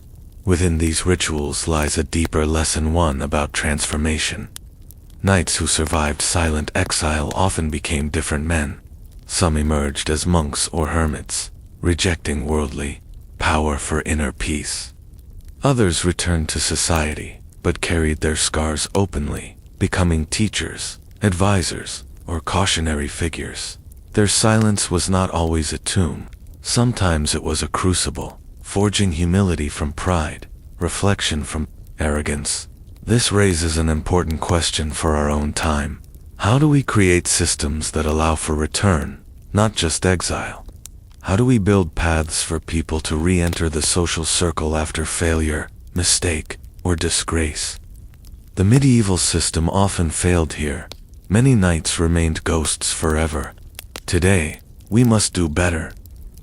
within these rituals lies a deeper lesson, one about transformation. Knights who survived silent exile often became different men. Some emerged as monks or hermits, rejecting worldly power for inner peace. Others returned to society, but carried their scars openly, becoming teachers, advisors, or cautionary figures. Their silence was not always a tomb. Sometimes it was a crucible, forging humility from pride, reflection from arrogance. This raises an important question for our own time. How do we create systems that allow for return, not just exile? How do we build paths for people to re-enter the social circle after failure, mistake, or disgrace? The medieval system often failed here. Many knights remained ghosts forever. Today, we must do better.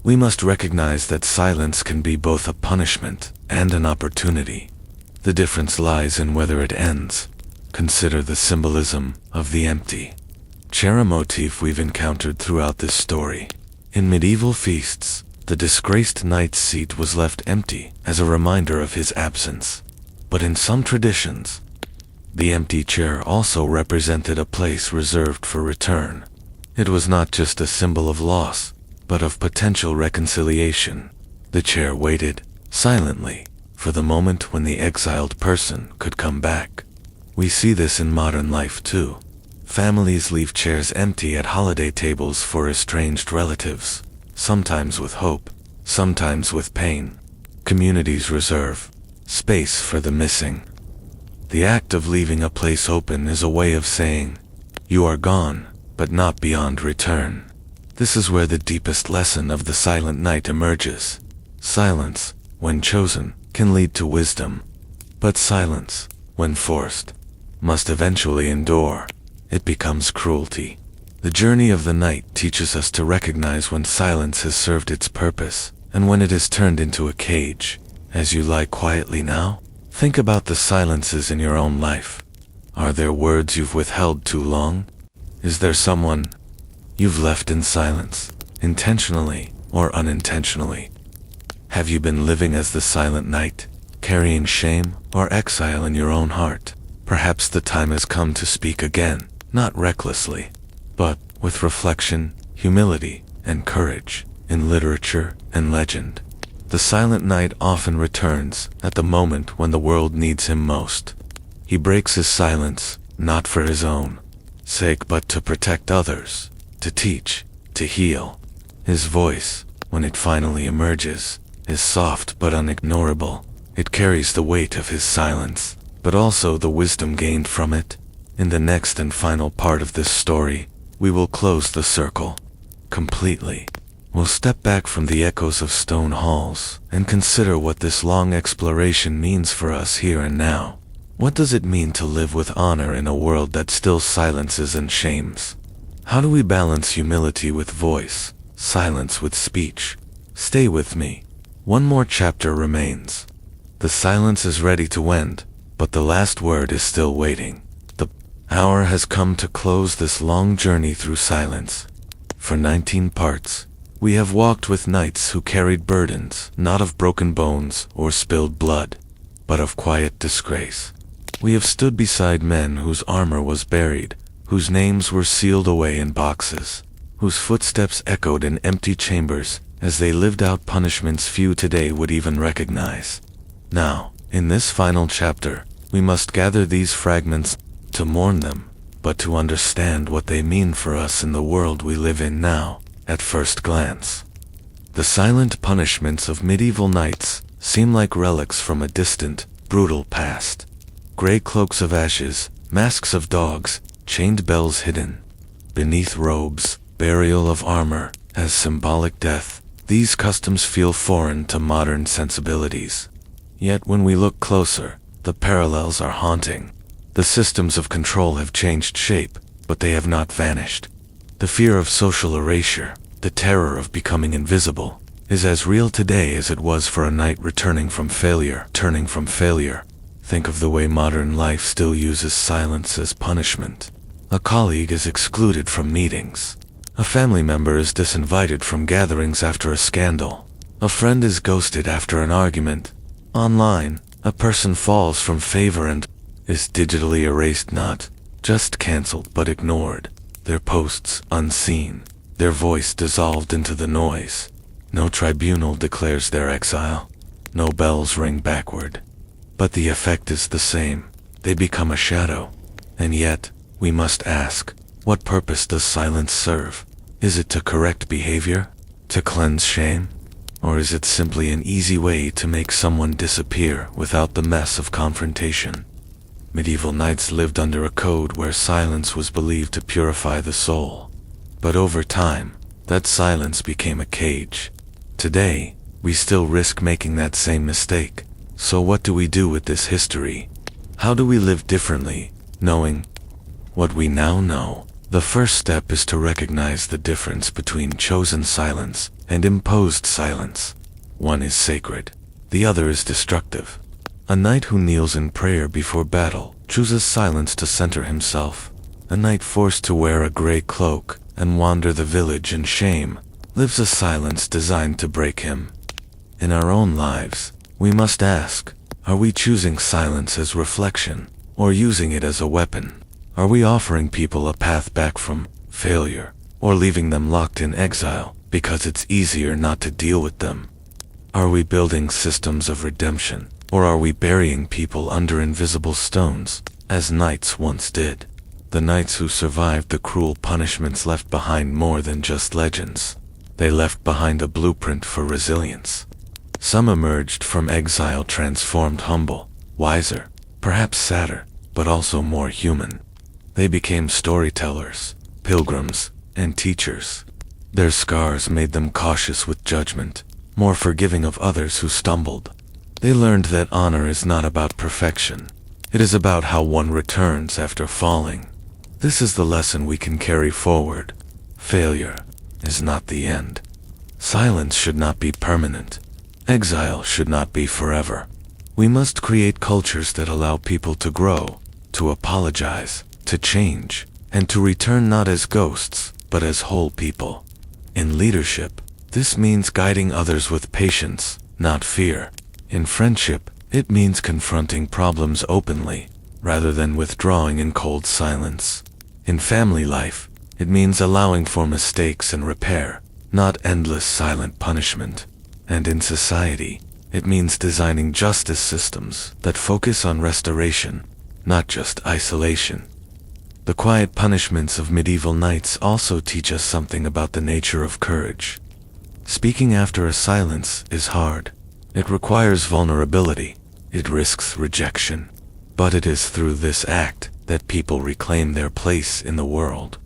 We must recognize that silence can be both a punishment and an opportunity. The difference lies in whether it ends. Consider the symbolism of the empty chair, a motif we've encountered throughout this story. In medieval feasts, the disgraced knight's seat was left empty as a reminder of his absence. But in some traditions, the empty chair also represented a place reserved for return. It was not just a symbol of loss, but of potential reconciliation. The chair waited, silently, for the moment when the exiled person could come back. We see this in modern life too. Families leave chairs empty at holiday tables for estranged relatives, sometimes with hope, sometimes with pain. Communities reserve space for the missing. The act of leaving a place open is a way of saying, "You are gone, but not beyond return." This is where the deepest lesson of the silent night emerges. Silence, when chosen, can lead to wisdom. But silence, when forced, must eventually endure. It becomes cruelty. The journey of the night teaches us to recognize when silence has served its purpose, And when it is turned into a cage, as you lie quietly now, think about the silences in your own life. Are there words you've withheld too long? Is there someone you've left in silence, intentionally or unintentionally? Have you been living as the silent night, carrying shame or exile in your own heart? Perhaps the time has come to speak again, not recklessly, but with reflection, humility, and courage. In literature and legend, the silent knight often returns at the moment when the world needs him most. He breaks his silence, not for his own sake but to protect others, to teach, to heal. His voice, when it finally emerges, is soft but unignorable. It carries the weight of his silence, but also the wisdom gained from it. In the next and final part of this story, we will close the circle completely. We'll step back from the echoes of stone halls and consider what this long exploration means for us here and now. What does it mean to live with honor in a world that still silences and shames? How do we balance humility with voice, silence with speech? Stay with me. One more chapter remains. The silence is ready to end, but the last word is still waiting. The hour has come to close this long journey through silence. For 19 parts, we have walked with knights who carried burdens, not of broken bones or spilled blood, but of quiet disgrace. We have stood beside men whose armor was buried, whose names were sealed away in boxes, whose footsteps echoed in empty chambers as they lived out punishments few today would even recognize. Now, in this final chapter, we must gather these fragments to mourn them, but to understand what they mean for us in the world we live in now. At first glance, the silent punishments of medieval knights seem like relics from a distant, brutal past. Gray cloaks of ashes, masks of dogs, chained bells hidden beneath robes, burial of armor as symbolic death. These customs feel foreign to modern sensibilities. Yet when we look closer, the parallels are haunting. The systems of control have changed shape, but they have not vanished. The fear of social erasure, the terror of becoming invisible, is as real today as it was for a knight returning from failure. Think of the way modern life still uses silence as punishment. A colleague is excluded from meetings. A family member is disinvited from gatherings after a scandal. A friend is ghosted after an argument. Online, a person falls from favor and is digitally erased, not just cancelled but ignored. Their posts unseen, their voice dissolved into the noise. No tribunal declares their exile. No bells ring backward. But the effect is the same. They become a shadow. And yet, we must ask, what purpose does silence serve? Is it to correct behavior? To cleanse shame? Or is it simply an easy way to make someone disappear without the mess of confrontation? Medieval knights lived under a code where silence was believed to purify the soul. But over time, that silence became a cage. Today, we still risk making that same mistake. So what do we do with this history? How do we live differently, knowing what we now know? The first step is to recognize the difference between chosen silence and imposed silence. One is sacred, the other is destructive. A knight who kneels in prayer before battle chooses silence to center himself. A knight forced to wear a gray cloak and wander the village in shame lives a silence designed to break him. In our own lives, we must ask, are we choosing silence as reflection, or using it as a weapon? Are we offering people a path back from failure, or leaving them locked in exile because it's easier not to deal with them? Are we building systems of redemption, or are we burying people under invisible stones, as knights once did? The knights who survived the cruel punishments left behind more than just legends. They left behind a blueprint for resilience. Some emerged from exile transformed, humble, wiser, perhaps sadder, but also more human. They became storytellers, pilgrims, and teachers. Their scars made them cautious with judgment, more forgiving of others who stumbled. They learned that honor is not about perfection. It is about how one returns after falling. This is the lesson we can carry forward. Failure is not the end. Silence should not be permanent. Exile should not be forever. We must create cultures that allow people to grow, to apologize, to change, and to return not as ghosts, but as whole people. In leadership, this means guiding others with patience, not fear. In friendship, it means confronting problems openly, rather than withdrawing in cold silence. In family life, it means allowing for mistakes and repair, not endless silent punishment. And in society, it means designing justice systems that focus on restoration, not just isolation. The quiet punishments of medieval knights also teach us something about the nature of courage. Speaking after a silence is hard. It requires vulnerability. It risks rejection. But it is through this act that people reclaim their place in the world.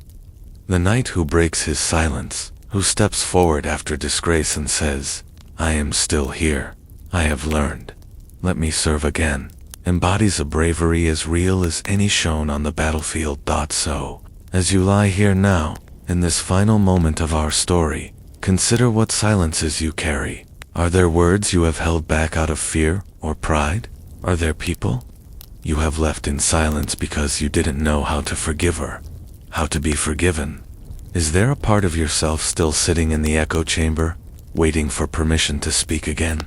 The knight who breaks his silence, who steps forward after disgrace and says, "I am still here. I have learned. Let me serve again," embodies a bravery as real as any shown on the battlefield. So, as you lie here now, in this final moment of our story, consider what silences you carry. Are there words you have held back out of fear or pride? Are there people you have left in silence because you didn't know how to forgive or how to be forgiven? Is there a part of yourself still sitting in the echo chamber, waiting for permission to speak again?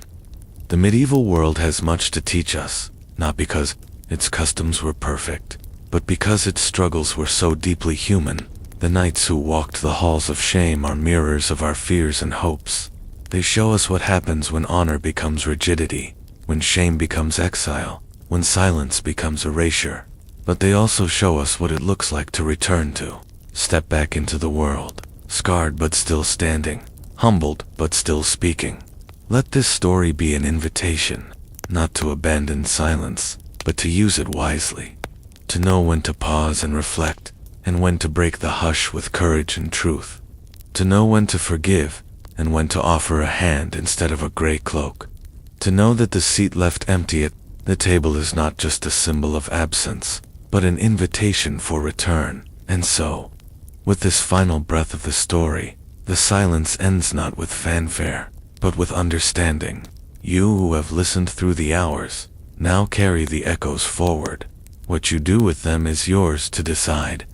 The medieval world has much to teach us, not because its customs were perfect, but because its struggles were so deeply human. The knights who walked the halls of shame are mirrors of our fears and hopes. They show us what happens when honor becomes rigidity, when shame becomes exile, when silence becomes erasure. But they also show us what it looks like to return to, step back into the world, scarred but still standing, humbled but still speaking. Let this story be an invitation, not to abandon silence, but to use it wisely, to know when to pause and reflect, and when to break the hush with courage and truth, to know when to forgive, and when to offer a hand instead of a gray cloak, to know that the seat left empty at the table is not just a symbol of absence, but an invitation for return. And so, with this final breath of the story, the silence ends not with fanfare, but with understanding. You who have listened through the hours, now carry the echoes forward. What you do with them is yours to decide.